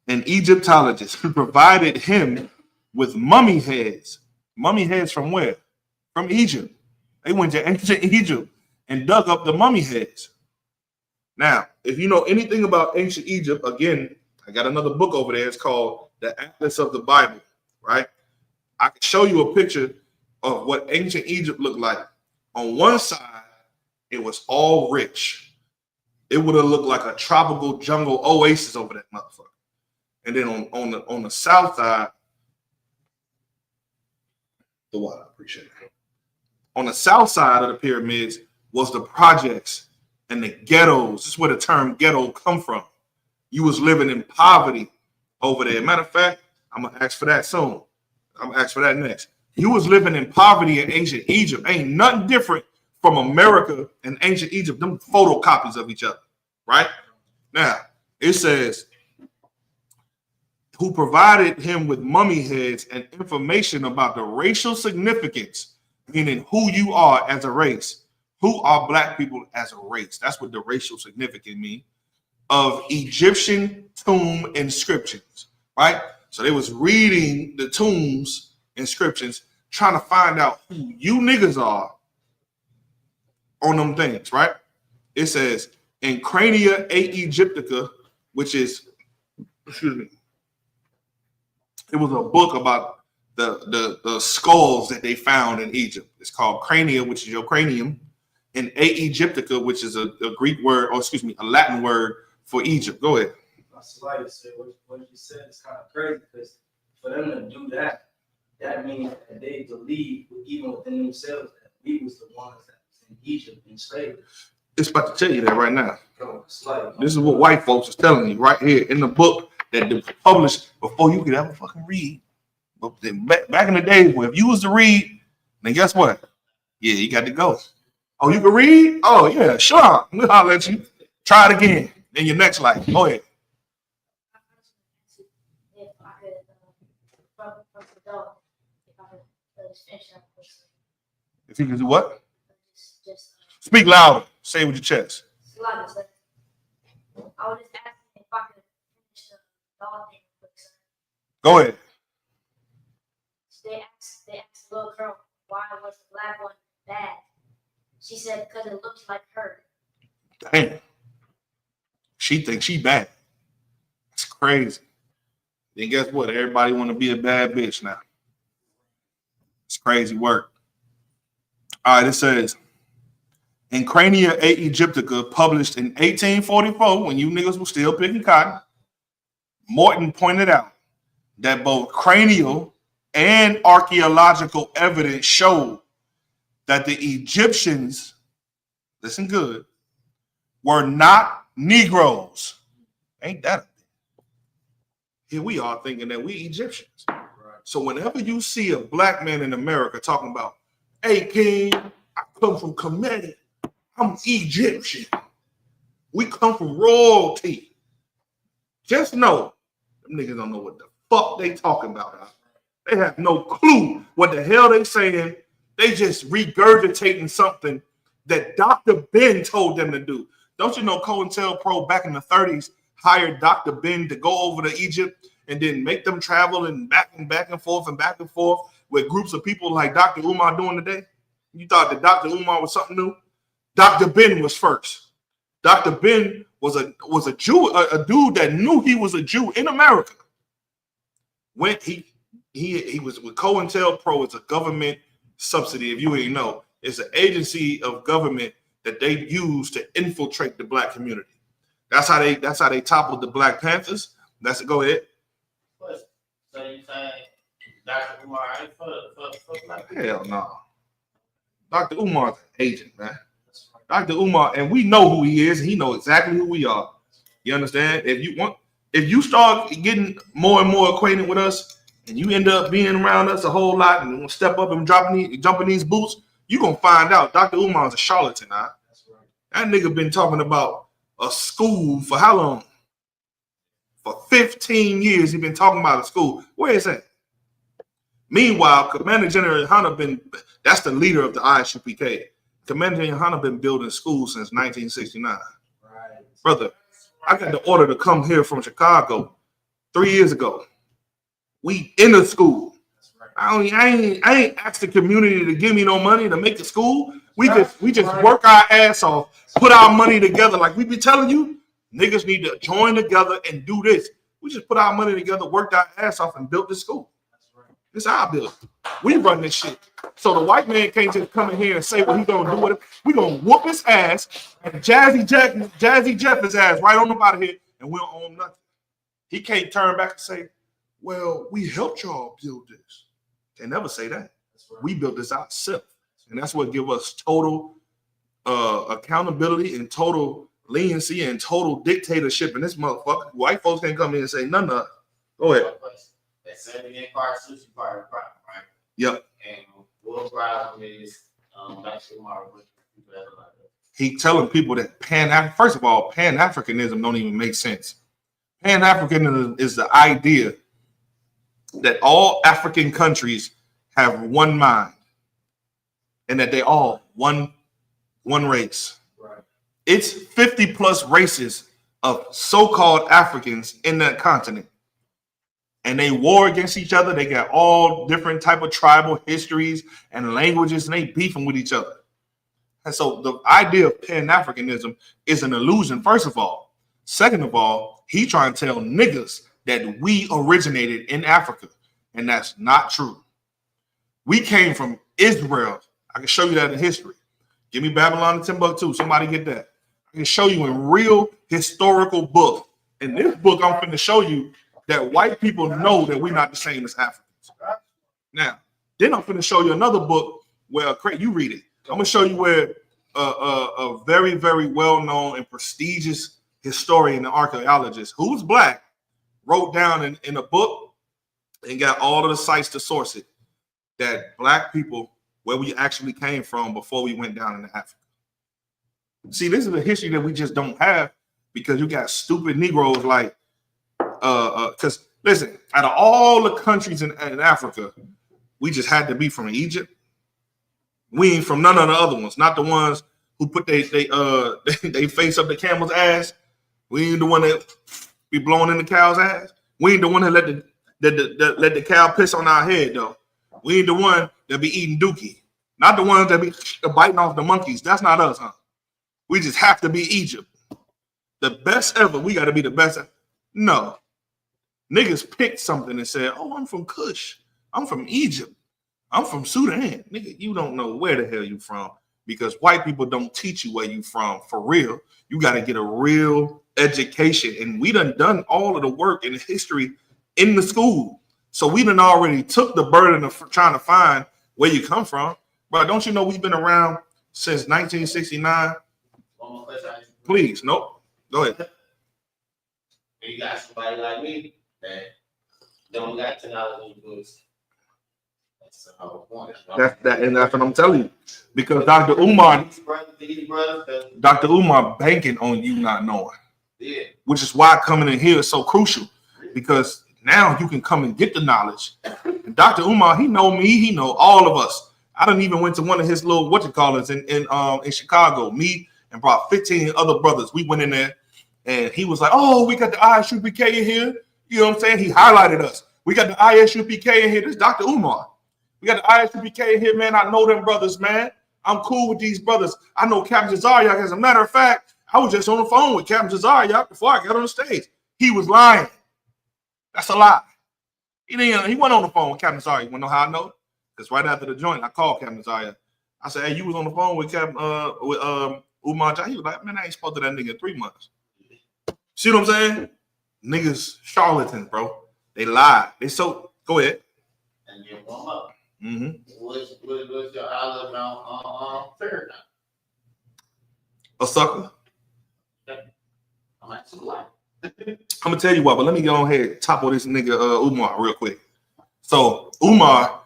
Egyptologist who provided him with mummy heads. Mummy heads from where? From Egypt. They went to ancient Egypt and dug up the mummy heads. Now, if you know anything about ancient Egypt, again, I got another book over there. It's called The Atlas of the Bible, right? I can show you a picture of what ancient Egypt looked like. On one side, it was all rich. It would have looked like a tropical jungle oasis over that motherfucker. And then on the south side, the water, I appreciate it. On the south side of the pyramids was the projects and the ghettos. This is where the term ghetto come from. You was living in poverty over there. Matter of fact, I'm going to ask for that soon. I'm going to ask for that next. You was living in poverty in ancient Egypt. Ain't nothing different from America and ancient Egypt. Them photocopies of each other, right? Now, it says, who provided him with mummy heads and information about the racial significance, meaning who you are as a race. Who are black people as a race? That's what the racial significance means. Of Egyptian tomb inscriptions, right? So they was reading the tombs inscriptions, trying to find out who you niggas are on them things, right? It says in Crania A Egyptica, which is, excuse me, it was a book about the skulls that they found in Egypt. It's called Crania, which is your cranium, and A Egyptica, which is a Greek word, or excuse me, a Latin word for Egypt. Go ahead. Like what you said is kind of crazy, because for them to do that, that means that they believe, even within themselves, that we was the ones that was in Egypt enslaved. It's about to tell you that right now. This is what white folks is telling you right here in the book that they published before you could ever fucking read. But back in the days, where if you was to read, then guess what? Yeah, you got to go. Oh, you can read? Oh, yeah, sure. I'll let you. Try it again in your next life. Go ahead. If you can do what? Speak louder. Say it with your chest. I was just asking if I could finish the thought thing quick, sir. Go ahead. They asked the little girl why was the black one bad. She said because it looked like her. Damn. She thinks she bad. It's crazy. Then guess what? Everybody want to be a bad bitch now. It's crazy work. All right, it says, in Crania A Egyptica, published in 1844, when you niggas were still picking cotton, Morton pointed out that both cranial and archaeological evidence showed that the Egyptians, listen good, were not Negroes. Ain't that a thing? Here we are thinking that we Egyptians. Right. So whenever you see a black man in America talking about, hey, King, I come from Kemetic. I'm Egyptian. We come from royalty. Just know, them niggas don't know what the fuck they talking about. They have no clue what the hell they saying. They just regurgitating something that Dr. Ben told them to do. Don't you know COINTELPRO back in the 30s hired Dr. Ben to go over to Egypt and then make them travel and back and forth with groups of people like Dr. Umar doing today? You thought that Dr. Umar was something new? Dr. Ben was first. Dr. Ben was a Jew, a dude that knew he was a Jew in America. When he was with COINTELPRO, it's a government subsidy, if you ain't know. It's an agency of government that they use to infiltrate the black community. That's how they toppled the Black Panthers. Go ahead. So you saying Dr. Umar ain't for black people? Hell no. Dr. Umar's an agent, man. Dr. Umar, and we know who he is. He know exactly who we are. You understand? If you start getting more and more acquainted with us, and you end up being around us a whole lot and step up and jumping these boots, you're going to find out Dr. Umar is a charlatan. Huh? That nigga been talking about a school for how long? For 15 years, he been talking about a school. Where is that? Meanwhile, Commander General Hunter that's the leader of the Isupk. Commander General Hunter been building schools since 1969. Right. Brother, I got the order to come here from Chicago 3 years ago. We in the school. Right. I ain't asked the community to give me no money to make the school. We just work our ass off, put our money together. Like we be telling you, niggas need to join together and do this. We just put our money together, worked our ass off, and built this school. This our building. We run this shit. So the white man can't just come in here and say what he's gonna do with it. We gonna whoop his ass and Jazzy Jeff his ass right on up out of here, and we don't own nothing. He can't turn back and say, well, we helped y'all build this. They never say that. Right. We built this ourselves. And that's what gives us total accountability and total leniency and total dictatorship in this motherfucker. White folks can't come in and say none of it. Go ahead. That 70 part sushi part, right? Yep. And what problem is Dr. Umar with people that are like that? He telling people that first of all, Pan-Africanism don't even make sense. Pan-Africanism is the idea that all African countries have one mind and that they all one race. Right. It's 50 plus races of so-called Africans in that continent. And they war against each other. They got all different type of tribal histories and languages, and they beefing with each other. And so the idea of Pan-Africanism is an illusion, first of all. Second of all, he trying to tell niggas that we originated in Africa, and that's not true. We came from Israel. I can show you that in history. Give me Babylon and Timbuktu. Somebody get that. I can show you in real historical book. In this book, I'm going to show you that white people know that we're not the same as Africans. Now, then I'm going to show you another book where, you read it. I'm going to show you where a very, very well-known and prestigious historian and archaeologist who was black wrote down in a book and got all of the sites to source it, that black people, where we actually came from before we went down into Africa. See, this is a history that we just don't have because you got stupid Negroes like, because listen, out of all the countries in Africa, we just had to be from Egypt. We ain't from none of the other ones, not the ones who put they face up the camel's ass. We ain't the one that be blowing in the cow's ass. We ain't the one that let the cow piss on our head though. We ain't the one that be eating dookie. Not the ones that be biting off the monkeys. That's not us, huh? We just have to be Egypt. The best ever. We got to be the best. No. Niggas picked something and said, oh, I'm from Kush. I'm from Egypt. I'm from Sudan. Nigga, you don't know where the hell you from because white people don't teach you where you from for real. You got to get a real education. And we done all of the work in history in the school. So we done already took the burden of trying to find where you come from. But don't you know we've been around since 1969? Please, nope. Go ahead. You got somebody like me that don't got technology books. That's the whole point. And that's what I'm telling you. Because Dr. Umar banking on you not knowing. Yeah. Which is why coming in here is so crucial. Because now you can come and get the knowledge. And Dr. Umar, he know me, he know all of us. I done even went to one of his little in Chicago. Me and brought 15 other brothers. We went in there and he was like, oh, we got the Isupk in here. You know what I'm saying? He highlighted us. We got the Isupk in here. This is Dr. Umar. We got the Isupk in here, man. I know them brothers, man. I'm cool with these brothers. I know Captain Zaryak. As a matter of fact, I was just on the phone with Captain Zaryak before I got on the stage. He was lying. That's a lie. He went on the phone with Captain Zaryak. You want to know how I know? Because right after the joint, I called Captain Zaryak. I said, hey, you was on the phone with Captain Umar. He was like, man, I ain't spoke to that nigga in 3 months. See what I'm saying? Niggas charlatans, bro. They lie. Go ahead. And you warm up. Mm-hmm. What's your outlook on paradigm? A sucker? I'm actually lying. I'm gonna tell you what, but let me go on ahead and topple this nigga Umar real quick. So Umar,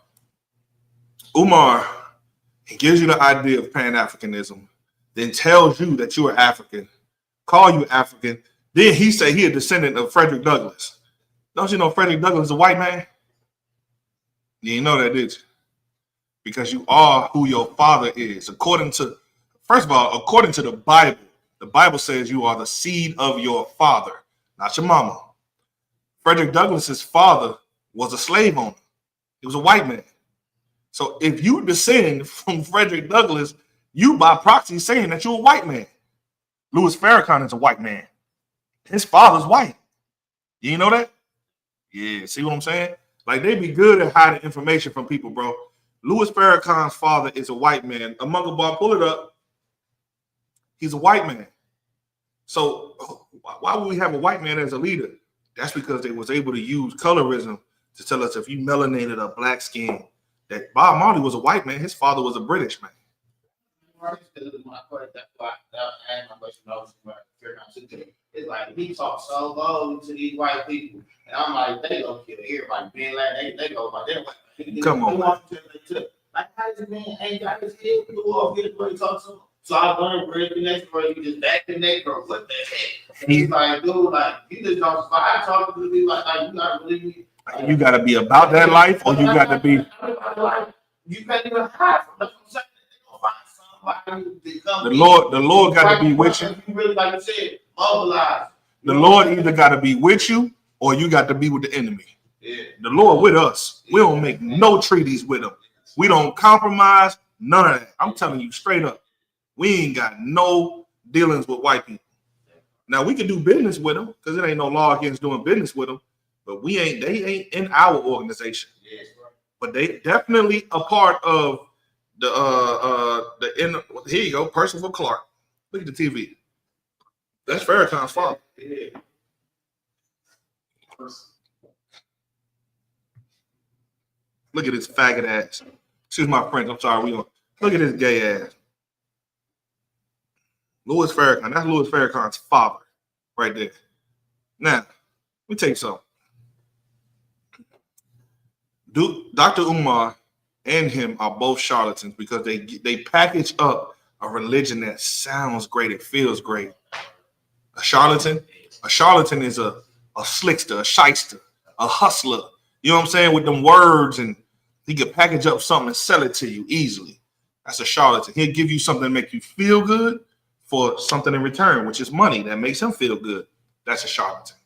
he gives you the idea of Pan-Africanism, then tells you that you are African, call you African. Then he say he a descendant of Frederick Douglass. Don't you know Frederick Douglass is a white man? You didn't know that, did you? Because you are who your father is. First of all, according to the Bible says you are the seed of your father, not your mama. Frederick Douglass's father was a slave owner. He was a white man. So if you descend from Frederick Douglass, you by proxy saying that you're a white man. Louis Farrakhan is a white man. His father's white. You know that? Yeah, see what I'm saying? Like, they be good at hiding information from people, bro. Louis Farrakhan's father is a white man. Among Bar, pull it up. He's a white man. So why would we have a white man as a leader? That's because they was able to use colorism to tell us if you melanated or black skin, that Bob Marley was a white man. His father was a British man. It's like he talks so low to these white people, and I'm like, they gonna kill everybody. Being like they go like that. Come on, like, how does man ain't got his head blew off here when he talks to him? So I learned real connection where you just back connect or what the heck? And he's like, dude, like you just don't survive talking to me like you gotta believe me. Like, you gotta be about that life, or you gotta be. You can't even hide from them. The Lord got to be with you. Really, like you said, mobilize. The Lord either got to be with you or you got to be with the enemy. Yeah. The Lord with us. We don't make no treaties with him. We don't compromise. None of that. I'm telling you straight up. We ain't got no dealings with white people. Now we can do business with them because there ain't no law against doing business with them. But they ain't in our organization. Yes, right. But they definitely a part of here you go, Percival Clark. Look at the TV. That's Farrakhan's father. Yeah. Look at his faggot ass. Excuse my French. I'm sorry. Look at his gay ass. Louis Farrakhan. That's Louis Farrakhan's father, right there. Now, let me tell you something. Dr. Umar and him are both charlatans because they package up a religion that sounds great, it feels great. A charlatan is a slickster, a shyster, a hustler. You know what I'm saying? With them words, and he can package up something and sell it to you easily. That's a charlatan. He'll give you something to make you feel good for something in return, which is money that makes him feel good. That's a charlatan.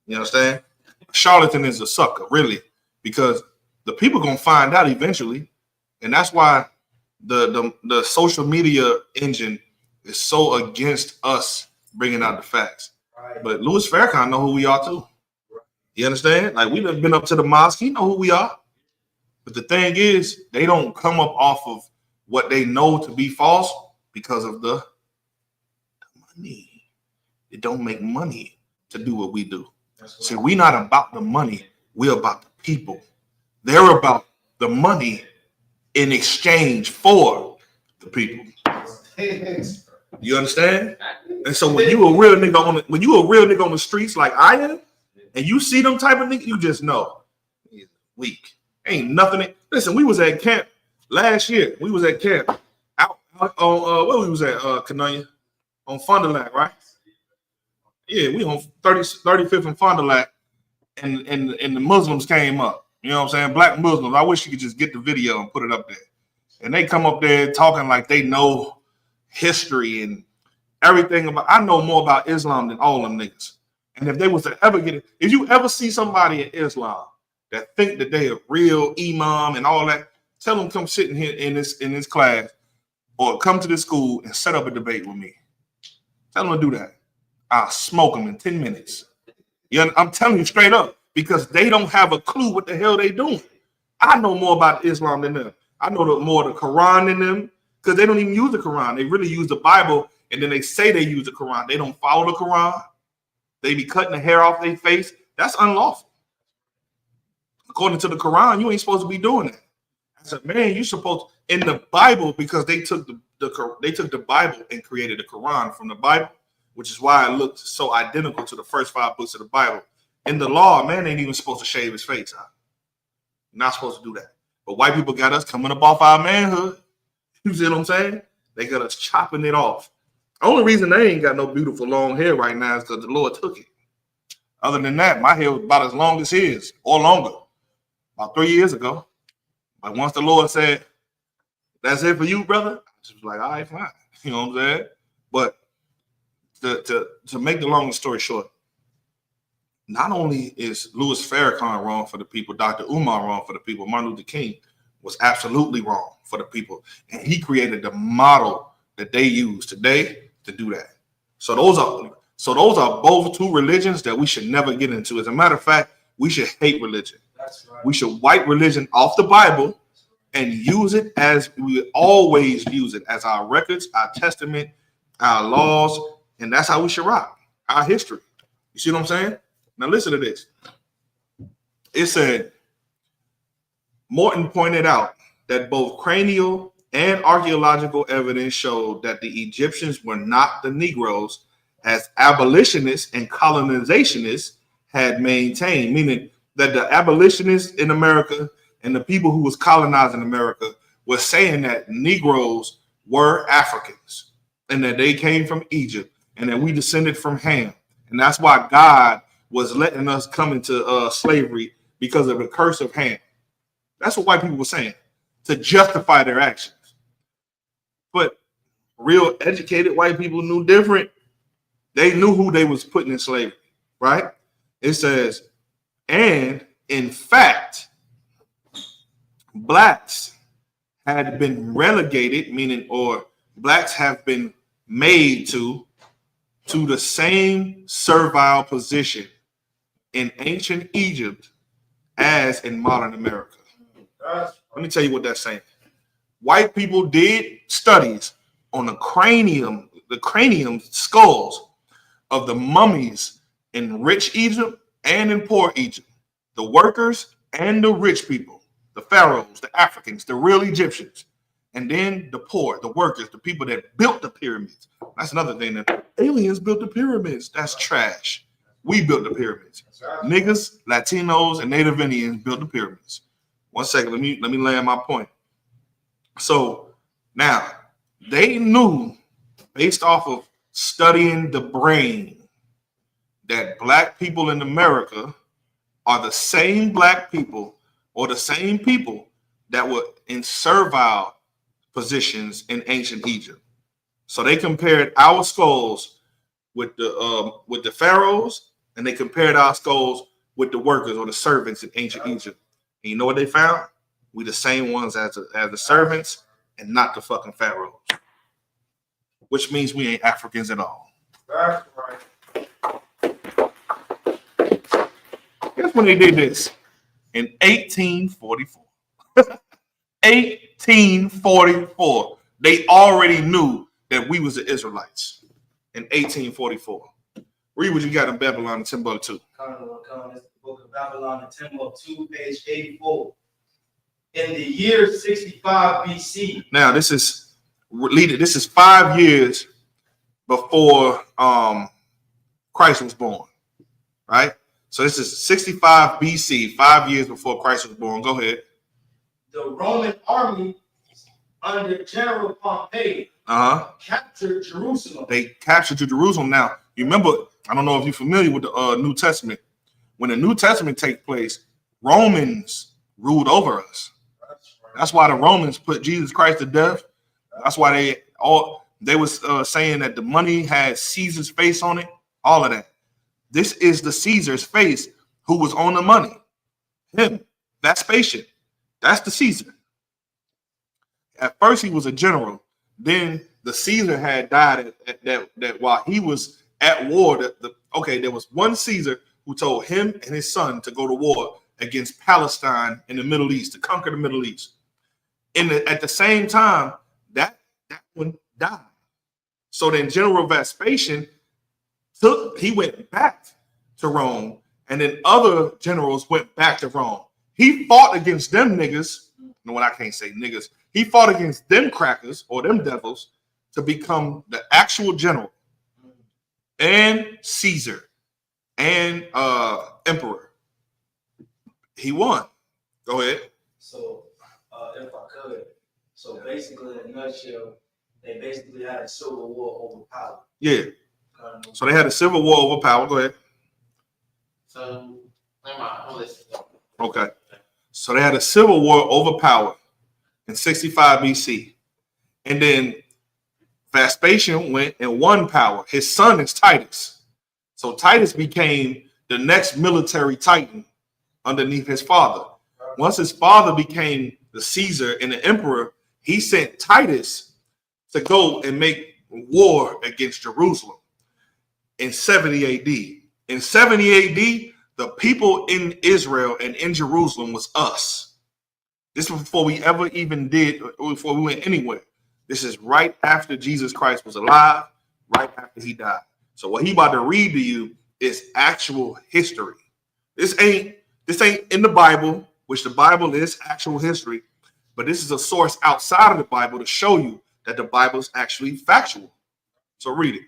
You understand? A charlatan is a sucker, really, because the people gonna find out eventually, and that's why the social media engine is so against us bringing out the facts. Right. But Louis Farrakhan know who we are too. You understand? Like, we done been up to the mosque. He know who we are. But the thing is, they don't come up off of what they know to be false because of the money. It don't make money to do what we do. See, we're not about the money. We're about the people. They're about the money in exchange for the people. You understand? And so when you a real nigga on the streets like I am, and you see them type of niggas, you just know he's weak. Ain't nothing. Listen, we was at camp last year. We was at camp out on where we was at Canania on Fond du Lac, right? Yeah, we on 35th and Fond du Lac, and the Muslims came up. You know what I'm saying? Black Muslims. I wish you could just get the video and put it up there. And they come up there talking like they know history and everything about. I know more about Islam than all them niggas. And if they was to ever if you ever see somebody in Islam that think that they a real imam and all that, tell them come sit in here in this class or come to this school and set up a debate with me. Tell them to do that. I'll smoke them in 10 minutes. I'm telling you straight up. Because they don't have a clue what the hell they doing. I know more about Islam than them. I know more of the Quran than them because they don't even use the Quran. They really use the Bible, and then they say they use the Quran. They don't follow the Quran. They be cutting the hair off their face. That's unlawful. According to the Quran, you ain't supposed to be doing that. As a man, you supposed in the Bible, because they took the Bible and created the Quran from the Bible, which is why it looks so identical to the first 5 books of the Bible. In the law, a man ain't even supposed to shave his face. Huh? Not supposed to do that. But white people got us coming up off our manhood. You see what I'm saying? They got us chopping it off. The only reason they ain't got no beautiful long hair right now is because the Lord took it. Other than that, my hair was about as long as his, or longer, about 3 years ago. But once the Lord said, "That's it for you, brother," I just was like, "All right, fine." You know what I'm saying? But to make the long story short, not only is Louis Farrakhan wrong for the people, Dr. Umar wrong for the people, Martin Luther King was absolutely wrong for the people. And he created the model that they use today to do that. So those are both two religions that we should never get into. As a matter of fact, we should hate religion. That's right. We should wipe religion off the Bible and use it as we always use it, as our records, our testament, our laws, and that's how we should rock our history. You see what I'm saying? Now listen to this. It said, Morton pointed out that both cranial and archaeological evidence showed that the Egyptians were not the Negroes, as abolitionists and colonizationists had maintained, meaning that the abolitionists in America and the people who was colonizing America were saying that Negroes were Africans and that they came from Egypt and that we descended from Ham. And that's why God was letting us come into slavery, because of the curse of Ham. That's what white people were saying to justify their actions. But real educated white people knew different. They knew who they was putting in slavery, right? It says, and in fact, blacks had been relegated, meaning, or blacks have been made to the same servile position in ancient Egypt as in modern America. Let me tell you what that's saying. White people did studies on the cranium skulls of the mummies in rich Egypt and in poor Egypt, the workers and the rich people, the pharaohs, the Africans, the real Egyptians, and then the poor, the workers, the people that built the pyramids. That's another thing, that aliens built the pyramids. That's trash. We built the pyramids. Niggas, Latinos, and Native Indians built the pyramids. 1 second, let me land my point. So now they knew, based off of studying the brain, that black people in America are the same black people or the same people that were in servile positions in ancient Egypt. So they compared our skulls with the pharaohs, and they compared our skulls with the workers or the servants in ancient Egypt. And you know what they found? We the same ones as the servants and not the fucking pharaohs. Which means we ain't Africans at all. That's right. Guess when they did this? In 1844. 1844. They already knew that we was the Israelites in 1844. Read what you got in Babylon and Timbuktu. It's the book of Babylon and Timbuktu, page 84. In the year 65 BC. Now, this is 5 years before Christ was born, right? So this is 65 BC, 5 years before Christ was born. Go ahead. The Roman army under General Pompey captured Jerusalem. They captured Jerusalem. Now, you remember, I don't know if you're familiar with the New Testament. When the New Testament takes place, Romans ruled over us. That's why the Romans put Jesus Christ to death. That's why they was saying that the money had Caesar's face on it. All of that. This is the Caesar's face who was on the money. Him, that spaceship. That's the Caesar. At first, he was a general. Then the Caesar had died that while he was at war. There was one Caesar who told him and his son to go to war against Palestine in the Middle East, to conquer the Middle East. At the same time, that one died. So then General Vespasian went back to Rome, and then other generals went back to Rome. He fought against them niggas. No, what I can't say niggas. He fought against them crackers or them devils to become the actual general and Caesar and emperor. He won. Go ahead. So, if I could, so basically, in a nutshell, they basically had a civil war over power. Yeah. So they had a civil war over power. Go ahead. So, never mind. I'll listen. Okay. So they had a civil war over power in 65 BC. And then Vespasian went and won power. His son is Titus. So Titus became the next military titan underneath his father. Once his father became the Caesar and the emperor, he sent Titus to go and make war against Jerusalem in 70 AD. In 70 AD, the people in Israel and in Jerusalem was us. This was before we ever even before we went anywhere. This is right after Jesus Christ was alive, right after he died. So what he about to read to you is actual history. This ain't in the Bible, which the Bible is actual history, but this is a source outside of the Bible to show you that the Bible is actually factual. So read it.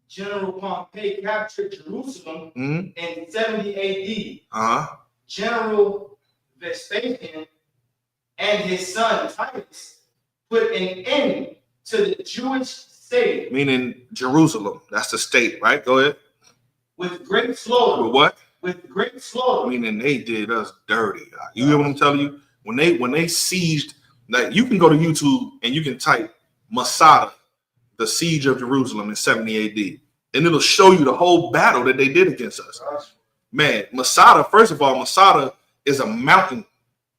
General Pompey captured Jerusalem in 70 AD. General Vespasian and his son Titus put an end to the Jewish state. Meaning Jerusalem. That's the state, right? Go ahead. With great slaughter. With what? With great slaughter. Meaning they did us dirty. You hear what I'm telling you? When they sieged, like you can go to YouTube and you can type Masada, the siege of Jerusalem in 70 AD. And it'll show you the whole battle that they did against us. Man, Masada, first of all, Masada is a mountain.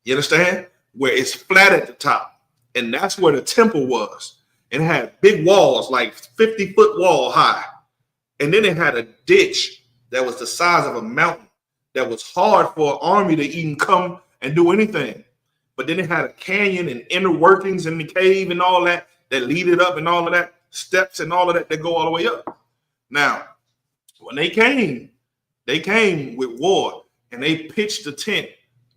You understand? Where it's flat at the top. And that's where the temple was. It had big walls, like 50-foot wall high. And then it had a ditch that was the size of a mountain that was hard for an army to even come and do anything. But then it had a canyon and inner workings in the cave and all that lead it up and all of that, steps and all of that go all the way up. Now, when they came with war and they pitched the tent.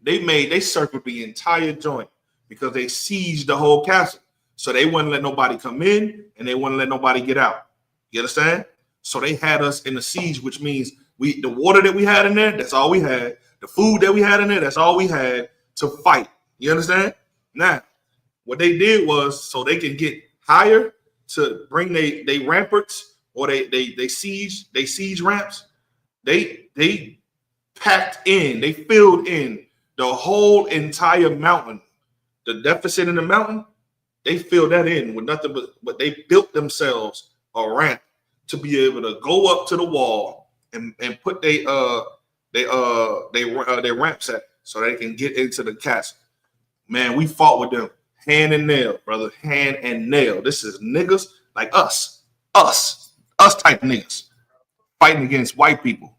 They circled the entire joint because they sieged the whole castle. So they wouldn't let nobody come in and they wouldn't let nobody get out. You understand? So they had us in the siege, which means the water that we had in there, that's all we had. The food that we had in there, that's all we had to fight. You understand? Now, what they did was so they can get higher to bring they ramparts or they siege ramps. They packed in, they filled in the whole entire mountain. The deficit in the mountain, they filled that in with nothing but they built themselves a ramp to be able to go up to the wall and put their ramps at so they can get into the castle. Man, we fought with them hand and nail, brother, hand and nail. This is niggas like us type niggas fighting against white people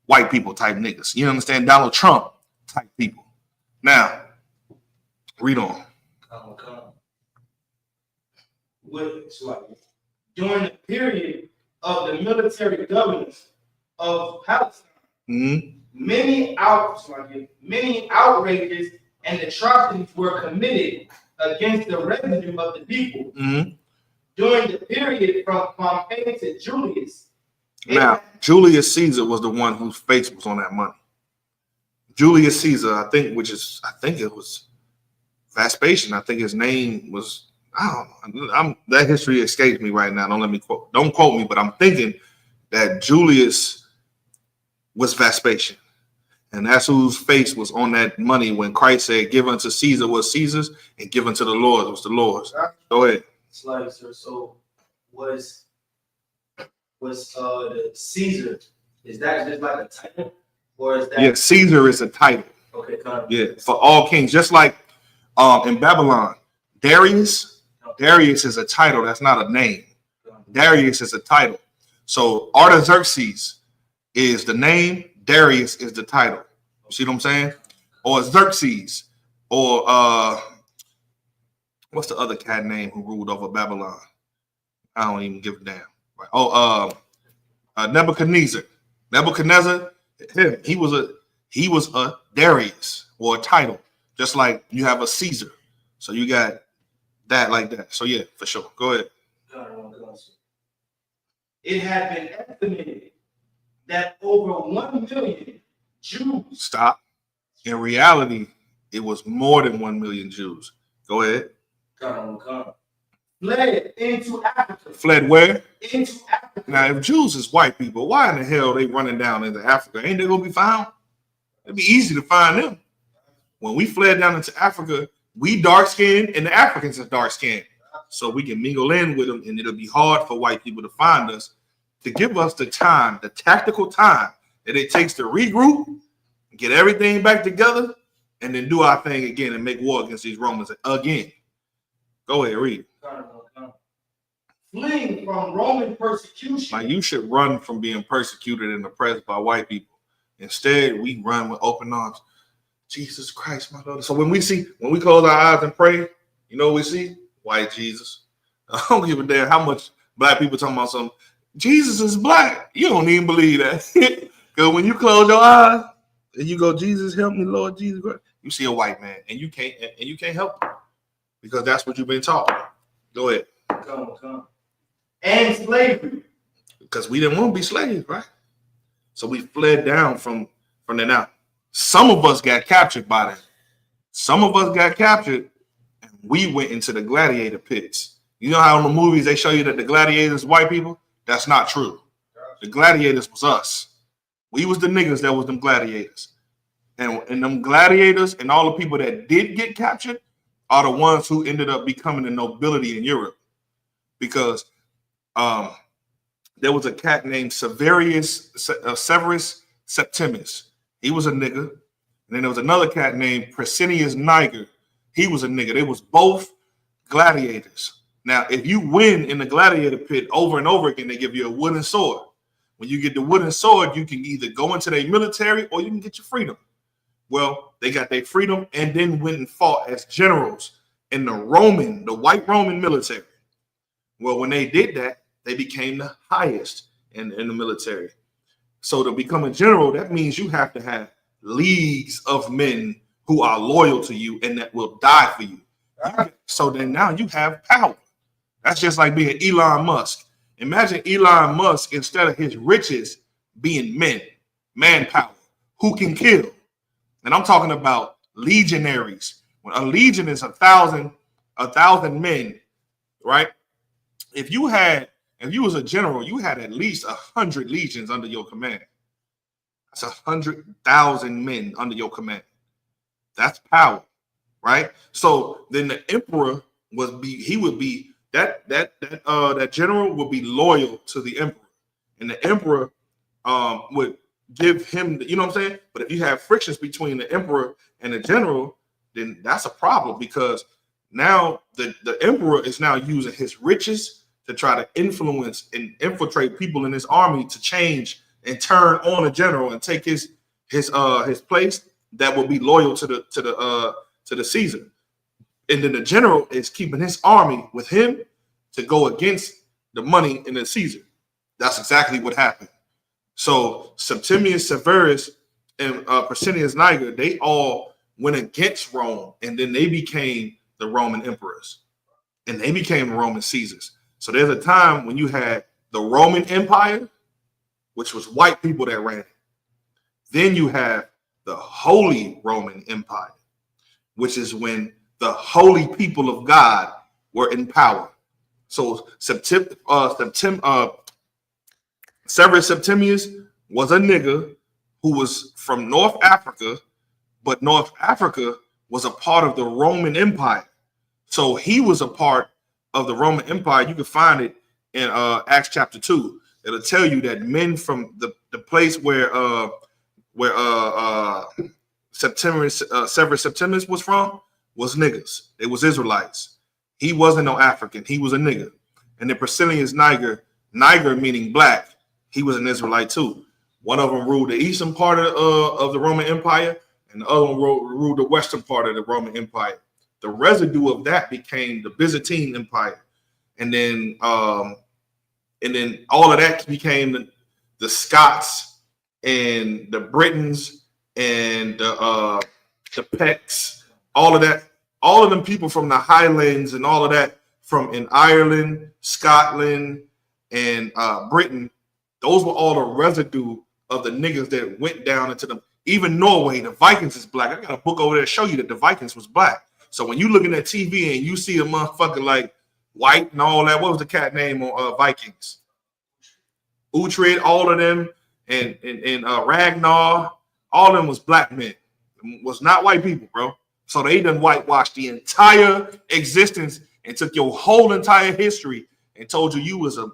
type niggas. You understand? Donald Trump type people. Now, read on. During the period of the military governance of Palestine, many outrages and atrocities were committed against the residue of the people during the period from Pompey to Julius. Now, Julius Caesar was the one whose face was on that money. Julius Caesar, I think it was Vespasian. I think his name was, I don't know. That history escapes me right now. Don't quote me, but I'm thinking that Julius was Vespasian. And that's whose face was on that money when Christ said, give unto Caesar what's Caesar's and give unto the Lord what's the Lord's. Go ahead. It's like, sir, so was the Caesar, is that just like a title? Or is that? Yeah, Caesar is a title. Okay, kind of. Yeah, for all kings. Just like in Babylon, Darius is a title. That's not a name. Darius is a title. So Artaxerxes is the name. Darius is the title. You see what I'm saying? Or Xerxes. Or what's the other cat name who ruled over Babylon? I don't even give a damn. Right. Oh, Nebuchadnezzar. Nebuchadnezzar, he He was a Darius or a title, just like you have a Caesar. So you got that like that. So yeah, for sure. Go ahead. It had been estimated that over 1 million Jews. Stop. In reality, it was more than 1 million Jews. Go ahead. Fled into Africa. Fled where? Into Africa. Now, if Jews is white people, why in the hell are they running down into Africa? Ain't they gonna be found? It'd be easy to find them. When we fled down into Africa, we dark skinned and the Africans are dark skinned. So we can mingle in with them, and it'll be hard for white people to find us, to give us the time, the tactical time that it takes to regroup, get everything back together, and then do our thing again and make war against these Romans again. Go ahead, read. Fleeing from Roman persecution. Like, you should run from being persecuted and oppressed by white people. Instead, we run with open arms. Jesus Christ, my Lord. So when we close our eyes and pray, you know what we see? White Jesus. I don't give a damn how much black people talking about something. Jesus is black. You don't even believe that. Because when you close your eyes and you go, Jesus, help me, Lord Jesus Christ, you see a white man, and you can't help him, because that's what you've been taught. Go ahead. Come. And slavery. Because we didn't want to be slaves, right? So we fled down from there. Now, some of us got captured by them. Some of us got captured, and we went into the gladiator pits. You know how in the movies they show you that the gladiators white people? That's not true. The gladiators was us. We was the niggas that was them gladiators. And them gladiators and all the people that did get captured are the ones who ended up becoming the nobility in Europe. Because there was a cat named Severus Septimus. He was a nigga. And then there was another cat named Priscillius Niger. He was a nigga. They was both gladiators. Now, if you win in the gladiator pit over and over again, they give you a wooden sword. When you get the wooden sword, you can either go into their military or you can get your freedom. Well, they got their freedom and then went and fought as generals in the white Roman military. Well, when they did that, they became the highest in the military. So to become a general, that means you have to have leagues of men who are loyal to you and that will die for you. So then now you have power. That's just like being Elon Musk. Imagine Elon Musk, instead of his riches, being manpower, who can kill. And I'm talking about legionaries. When a legion is 1,000 men, right? If you was a general, you had at least 100 legions under your command. That's 100,000 men under your command. That's power, right? So then the emperor that general would be loyal to the emperor, and the emperor would give him, you know what I'm saying? But if you have frictions between the emperor and the general, then that's a problem, because now the emperor is now using his riches to try to influence and infiltrate people in his army to change and turn on a general and take his place that will be loyal to the Caesar. And then the general is keeping his army with him to go against the money in the Caesar. That's exactly what happened. So Septimius Severus and Priscillius Niger, they all went against Rome, and then they became the Roman emperors, and they became the Roman Caesars. So there's a time when you had the Roman Empire, which was white people that ran it. Then you have the Holy Roman Empire, which is when the holy people of God were in power. So Severus Septimius was a nigga who was from North Africa, but North Africa was a part of the Roman Empire. So he was a part of the Roman Empire. You can find it in Acts chapter 2. It'll tell you that men from the place where Severus Septimius was from was niggas. It was Israelites. He wasn't no African. He was a nigga. And then Priscillius Niger meaning black, he was an Israelite too. One of them ruled the eastern part of the Roman Empire, and the other one ruled the western part of the Roman Empire. The residue of that became the Byzantine Empire, and then all of that became the Scots and the Britons and the Pecks, all of that, all of them people from the Highlands and all of that from in Ireland, Scotland, and Britain. Those were all the residue of the niggas that went down into them. Even Norway, the Vikings is black. I got a book over there to show you that the Vikings was black. So when you looking at TV and you see a motherfucker like White and all that, what was the cat name on Vikings? Uhtred, all of them, and Ragnar, all of them was black men. Was not white people, bro. So they done whitewashed the entire existence and took your whole entire history and told you was a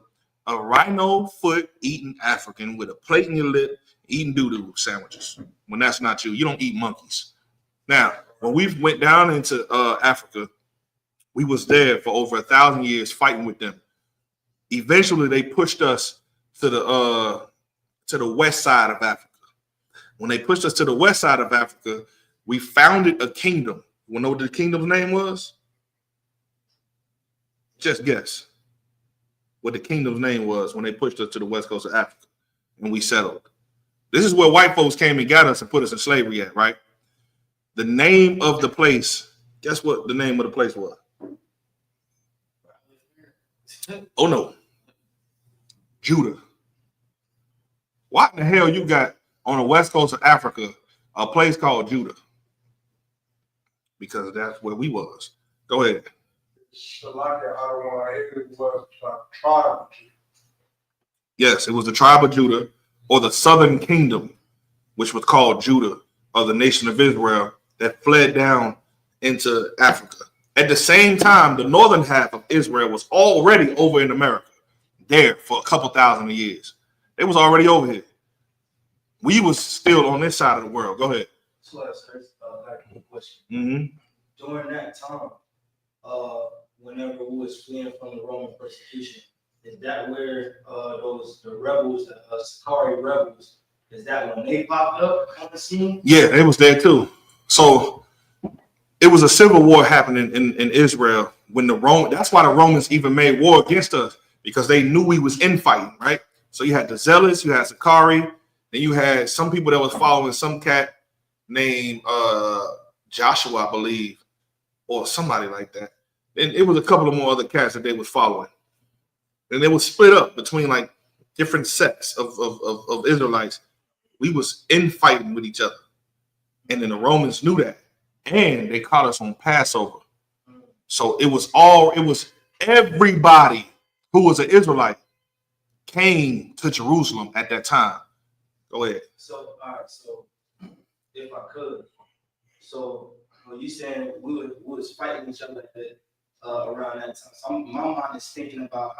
rhino foot eating African with a plate in your lip eating doo-doo sandwiches. When that's not you. You don't eat monkeys. Now, when we went down into Africa, we was there for over 1,000 years fighting with them. Eventually, they pushed us to the west side of Africa. When they pushed us to the west side of Africa, we founded a kingdom. You know what the kingdom's name was? Just guess what the kingdom's name was when they pushed us to the west coast of Africa and we settled. This is where white folks came and got us and put us in slavery at, right? The name of the place, guess what the name of the place was? Oh, no. Judah. What in the hell you got on the west coast of Africa a place called Judah? Because that's where we was. Go ahead. Yes, it was the tribe of Judah, or the southern kingdom, which was called Judah, of the nation of Israel, that fled down into Africa. At the same time, the northern half of Israel was already over in America, there for a couple thousand years. They was already over here. We was still on this side of the world. Go ahead. So I got a question. Mm-hmm. During that time, whenever we was fleeing from the Roman persecution, is that where the rebels, the Sakari rebels, is that when they popped up on the scene? Yeah, they was there too. So it was a civil war happening in Israel when that's why the Romans even made war against us, because they knew we was infighting, right? So you had the Zealots, you had Sakari, then you had some people that was following some cat named Joshua, I believe, or somebody like that. And it was a couple of more other cats that they was following. And they was split up between like different sects of Israelites. We was infighting with each other. And then the Romans knew that. And they caught us on Passover. So it was everybody who was an Israelite came to Jerusalem at that time. Go ahead. So, all right. So, if I could. So, when you saying we was fighting each other around that time, so my mind is thinking about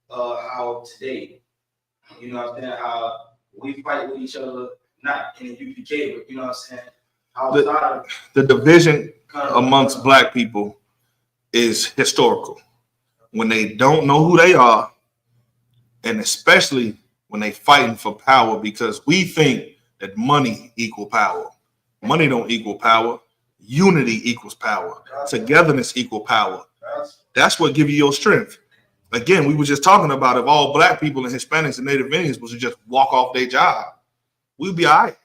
how today, you know what I'm saying, how we fight with each other, not in the UPK, but you know what I'm saying, outside the division amongst black people is historical. When they don't know who they are, and especially when they fighting for power, because we think that money equal power. Money don't equal power. Unity equals power. Togetherness equal power. That's what give you your strength. Again, we were just talking about if all black people and Hispanics and Native Indians was to just walk off their job, we'd be all right,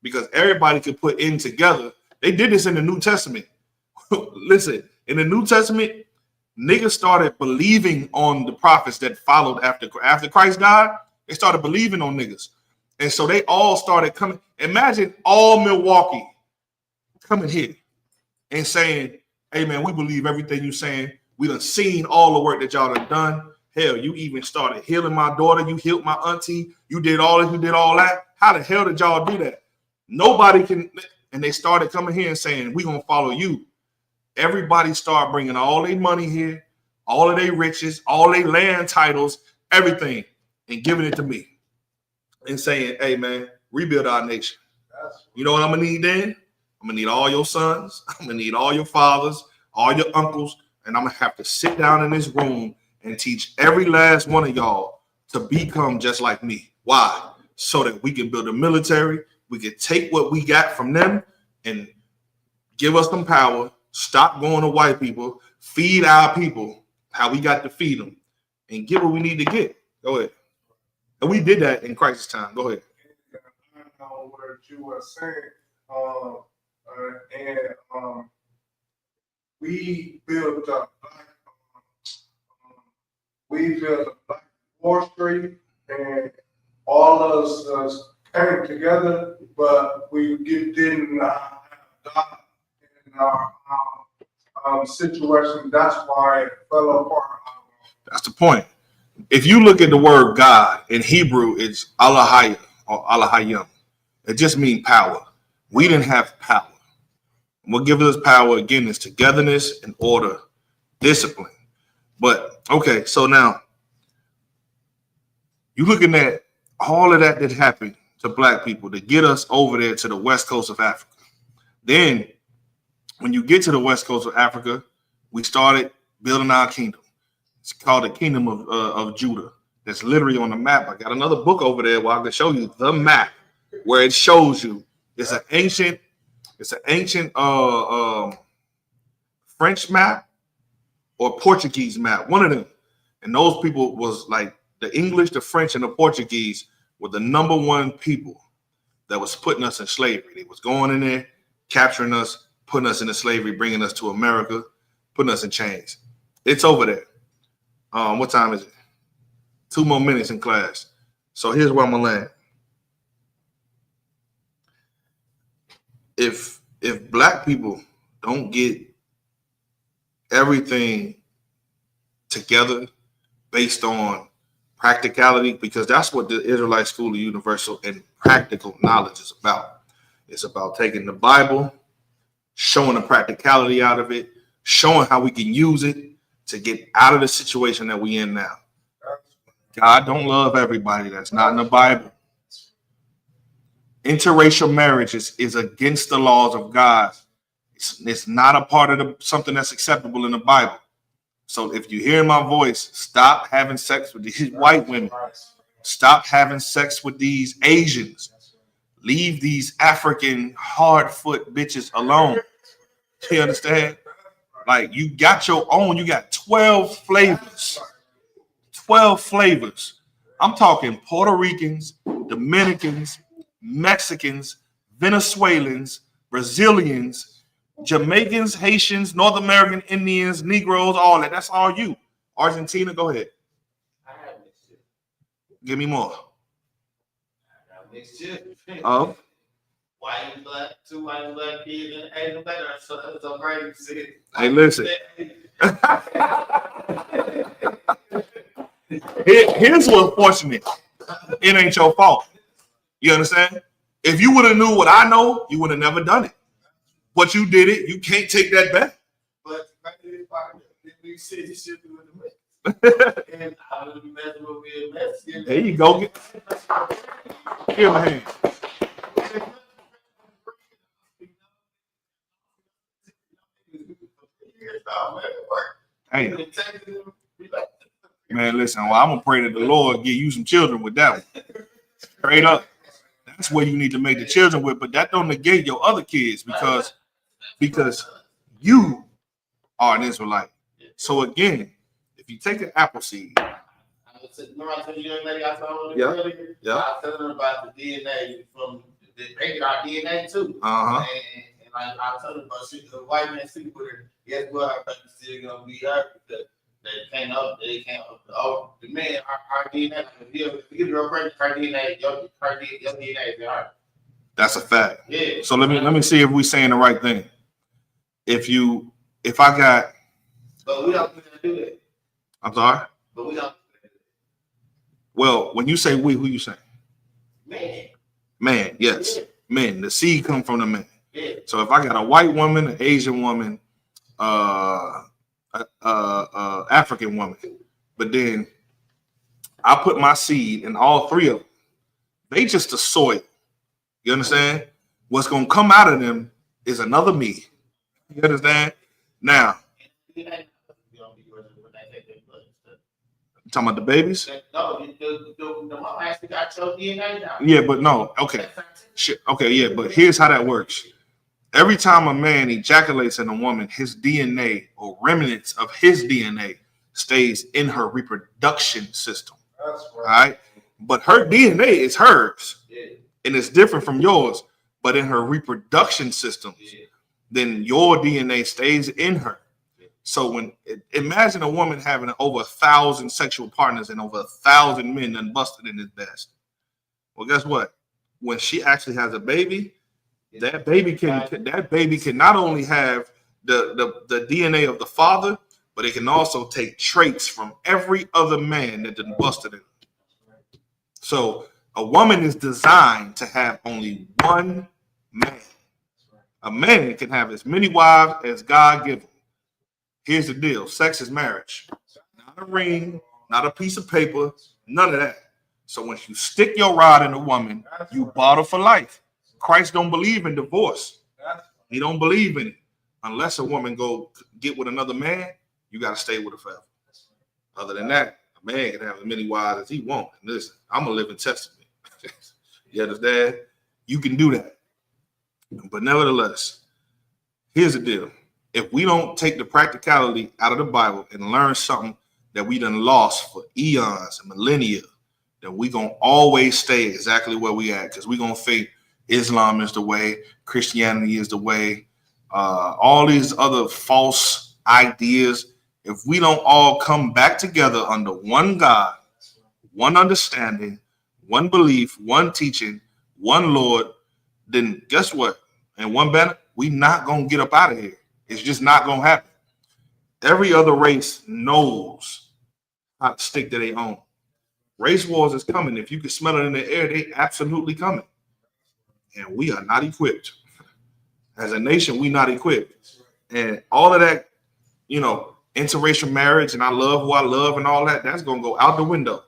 because everybody could put in together. They did this in the New Testament. Listen, in the New Testament, niggas started believing on the prophets that followed after Christ died. They started believing on niggas. And so they all started coming. Imagine all Milwaukee coming here and saying, hey, man, we believe everything you're saying. We done seen all the work that y'all done done. Hell, you even started healing my daughter. You healed my auntie. You did all this. You did all that. How the hell did y'all do that? Nobody can. And they started coming here and saying, we going to follow you. Everybody start bringing all their money here, all of their riches, all their land titles, everything, and giving it to me and saying, hey, man, rebuild our nation. You know what I'm going to need then? I'm going to need all your sons. I'm going to need all your fathers, all your uncles, and I'm going to have to sit down in this room and teach every last one of y'all to become just like me. Why? So that we can build a military. We can take what we got from them and give us some power. Stop going to white people. Feed our people how we got to feed them and get what we need to get. Go ahead. And we did that in crisis time. Go ahead. on what you were saying, and we built a black Wall Street, and all of us came together, but we didn't have God in our situation. That's why it fell apart. That's the point. If you look at the word God in Hebrew, it's Allahayah or Allahayim. It just means power. We didn't have power. What gives us power again is togetherness and order, discipline. But okay, so now you're looking at all of that happened to black people to get us over there to the west coast of Africa. Then when you get to the west coast of Africa, we started building our kingdom. It's called the Kingdom of Judah. That's literally on the map. I got another book over there where I can show you the map where it shows you. It's an ancient French map or Portuguese map, one of them. And those people was like the English, the French, and the Portuguese were the number one people that was putting us in slavery. They was going in there, capturing us, putting us into slavery, bringing us to America, putting us in chains. It's over there. What time is it? 2 more minutes in class. So here's where I'm gonna land. If black people don't get everything together based on practicality, because that's what the Israelite School of Universal and Practical Knowledge is about. It's about taking the Bible, showing the practicality out of it, showing how we can use it to get out of the situation that we in now. God don't love everybody. That's not in the Bible. Interracial marriage is against the laws of God. It's not a part of something that's acceptable in the Bible. So if you hear my voice, stop having sex with these white women. Stop having sex with these Asians. Leave these African hard-foot bitches alone. You understand? Like, you got your own. You got 12 flavors. 12 flavors. I'm talking Puerto Ricans, Dominicans, Mexicans, Venezuelans, Brazilians, Jamaicans, Haitians, North American Indians, Negroes, all that. That's all you. Argentina, go ahead. I have mixed shit. Give me more. I got mixed shit. Oh. White and black, 2 white and black kids and Asian black. So that's so crazy to see. Hey, listen. Here's what's fortunate. It ain't your fault. You understand? If you would have knew what I know, you would have never done it. But you did it. You can't take that back. But we said you should do it. And I would be messing with Mexican. There you go. Give him a hand. Hey, man, listen. Well, I'm gonna pray that the Lord give you some children with that one. Straight up. That's where you need to make the children with, but that don't negate your other kids because you are an Israelite. So again, if you take an apple seed, Remember I told you young lady I told Yeah. earlier? Yeah. I was telling her about the DNA from they get our DNA too. Uh-huh. And I told her about shit, the white man sleep with her. Guess what? Her baby still gonna be her because they can't up the man, our DNA, if you get her pregnant, her DNA, your DNA is in her. that's a fact. Yeah. So let me see if we're saying the right thing. If I got, But we don't do that. I'm sorry. But we don't. Well, when you say we, who you saying? Man. Man, yes. Yeah. Men. The seed come from the man. Yeah. So if I got a white woman, an Asian woman, African woman, but then I put my seed in all three of them, they just the soil. You understand? What's gonna come out of them is another me. You understand? Now, talking about the babies? No, the mom actually got your DNA now. Yeah, but no. Okay. Shit. Okay, yeah, but here's how that works. Every time a man ejaculates in a woman, his DNA or remnants of his DNA stays in her reproduction system. That's All right. But her DNA is hers. Yeah. and it's different from yours, but in her reproduction systems, then your DNA stays in her. So imagine a woman having over 1,000 sexual partners and over 1,000 men done busted in his best. Well, guess what? When she actually has a baby, that baby can not only have the DNA of the father, but it can also take traits from every other man that done busted it. So a woman is designed to have only one man. A man can have as many wives as God gives him. Here's the deal. Sex is marriage. Not a ring, not a piece of paper, none of that. So once you stick your rod in a woman, you bought her for life. Christ don't believe in divorce. He don't believe in it. Unless a woman go get with another man, you got to stay with her forever. Other than that, a man can have as many wives as he wants. And listen, I'm a living testament. You understand? You can do that. But nevertheless, here's the deal. If we don't take the practicality out of the Bible and learn something that we done lost for eons and millennia, then we going to always stay exactly where we at, because we going to think Islam is the way, Christianity is the way, all these other false ideas. If we don't all come back together under one God, one understanding, one belief, one teaching, one Lord, then guess what? And one banner, we not going to get up out of here. It's just not going to happen. Every other race knows how to stick to their own. Race wars is coming. If you can smell it in the air, they absolutely coming. And we are not equipped. As a nation, we not equipped. And all of that, interracial marriage, and I love who I love and all that, that's going to go out the window.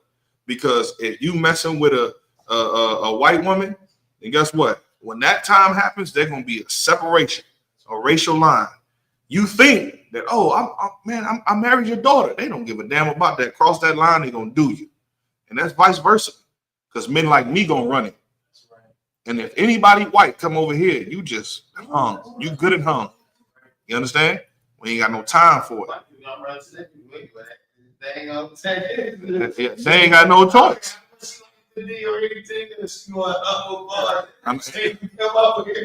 Because if you messing with a white woman, then guess what? When that time happens, there's going to be a separation, a racial line. You think that, I married your daughter. They don't give a damn about that. Cross that line, they're going to do you. And that's vice versa. Because men like me going to run it. And if anybody white come over here, you just hung. You good and hung. You understand? We ain't got no time for it. They ain't got no choice.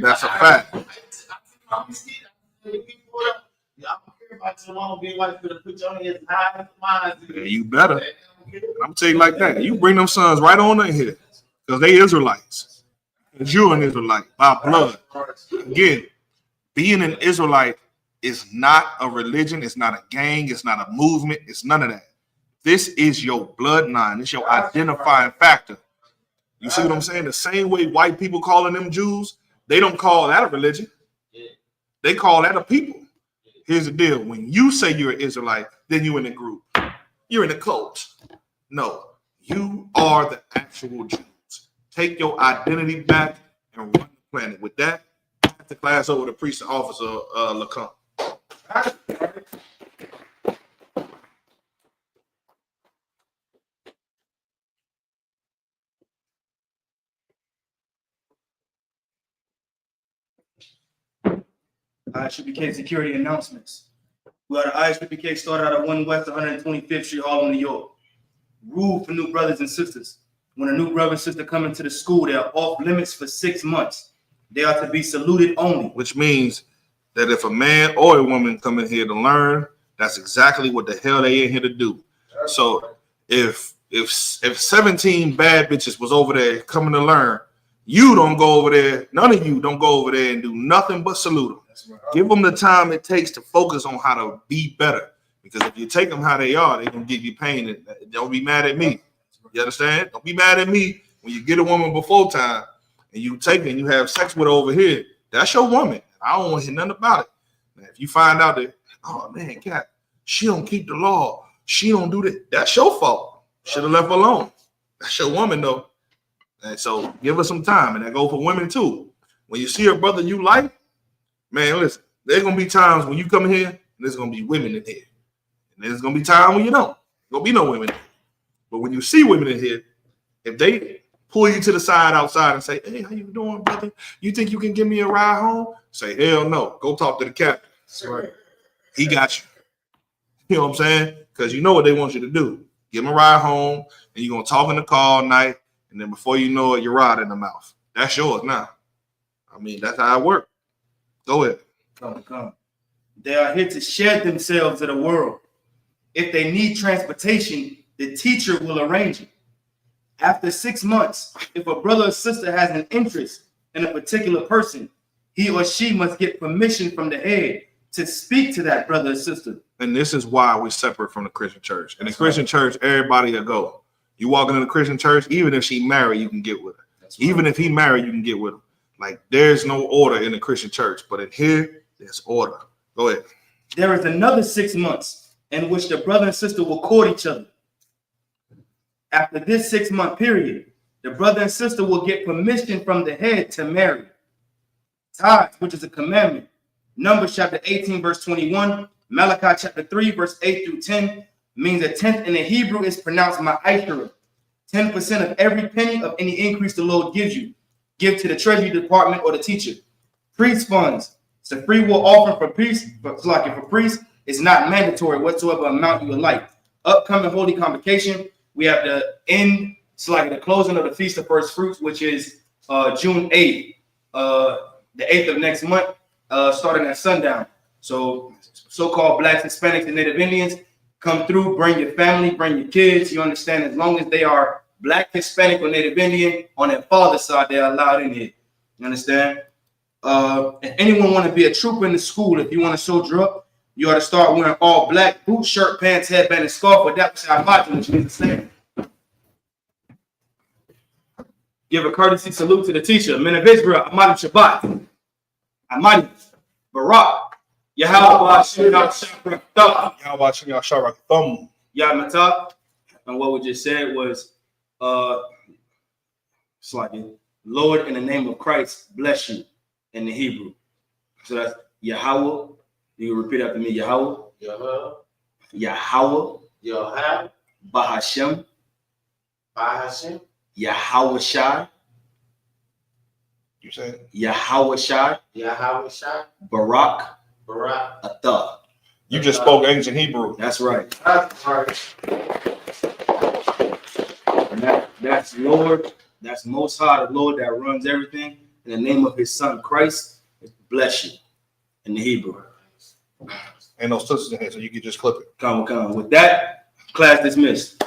That's a fact. Yeah, you better. I'm telling you like that. You bring them sons right on in here, because they Israelites. Because you're an Israelite by blood. Again, being an Israelite is not a religion. It's not a gang. It's not a movement. It's none of that. This is your bloodline. It's your identifying factor. You see what I'm saying? The same way white people calling them Jews, they don't call that a religion. They call that a people. Here's the deal. When you say you're an Israelite, then you're in a group. You're in a cult. No, you are the actual Jews. Take your identity back and run the planet. With that, I have to class over the priest and officer, Lacombe. Isupk security announcements. Well, the Isupk started out at 1 West 125th Street, Harlem, New York. Rule for new brothers and sisters. When a new brother and sister come into the school, they are off limits for 6 months. They are to be saluted only. Which means that if a man or a woman come in here to learn, that's exactly what the hell they in here to do. So if 17 bad bitches was over there coming to learn, you don't go over there. None of you don't go over there and do nothing but salute them. Give them the time it takes to focus on how to be better. Because if you take them how they are, they're going to give you pain. And don't be mad at me. You understand? Don't be mad at me when you get a woman before time and you take her and you have sex with her over here. That's your woman. I don't want to hear nothing about it. Now, if you find out that, oh, man, Cat, she don't keep the law. She don't do that. That's your fault. Should have left her alone. That's your woman, though. And so give her some time. And that goes for women, too. When you see a brother you like, man, listen, there's going to be times when you come in here and there's going to be women in here. And there's going to be times when you don't. There's going to be no women in here. But when you see women in here, if they pull you to the side outside and say, hey, how you doing, brother? You think you can give me a ride home? Say, hell no. Go talk to the captain. Right. He got you. You know what I'm saying? Because you know what they want you to do. Give them a ride home, and you're going to talk in the car all night, and then before you know it, you're right in the mouth. That's yours now. I mean, that's how it works. Go ahead. Come. They are here to share themselves to the world. If they need transportation, the teacher will arrange it. After 6 months, if a brother or sister has an interest in a particular person, he or she must get permission from the head to speak to that brother or sister. And this is why we separate from the Christian church. In the Christian church, everybody will go. You walk into the Christian church, even if she married, you can get with her. Even if he married, you can get with him. Like, there's no order in the Christian church, but in here, there's order. Go ahead. There is another 6 months in which the brother and sister will court each other. After this 6-month period, the brother and sister will get permission from the head to marry. Tithes, which is a commandment. Numbers chapter 18, verse 21. Malachi chapter 3, verse 8 through 10 means a tenth in the Hebrew is pronounced ma'ashara. 10% of every penny of any increase the Lord gives you. Give to the treasury department or the teacher. Priest funds. It's a free will offering for priests, but for priests, it's not mandatory whatsoever amount you would like. Upcoming holy convocation, we have the end, it's like the closing of the Feast of First Fruits, which is June 8th, the 8th of next month, starting at sundown. So so-called Blacks, Hispanics, and Native Indians, come through, bring your family, bring your kids. You understand, as long as they are Black, Hispanic, or Native Indian, on their father's side, they're allowed in here. You understand? If anyone want to be a trooper in the school, if you want to soldier up, you ought to start wearing all black, boots, shirt, pants, headband, and scarf, but that's how I which means the same. Give a courtesy salute to the teacher, men of Israel, Amadim Shabbat, Amadim, Barak, Yahweh, Thumb. Yahmatah. And what we just said was, it's like, Lord, in the name of Christ, bless you, in the Hebrew. So that's Yahweh. You can repeat after me. Yahweh. Yahweh. Yahweh. Yahweh. Bahashem. Bahashem. Yahweh Shai. You say Yahweh Shai. Yahweh Shai. Barak. Barak. Atah. you just spoke ancient Hebrew. That's right. That's right. And that's Lord. That's Most High, the Lord that runs everything. In the name of His Son Christ, bless you. In the Hebrew. Ain't no sisters in here, so you can just clip it. Come. With that, class dismissed.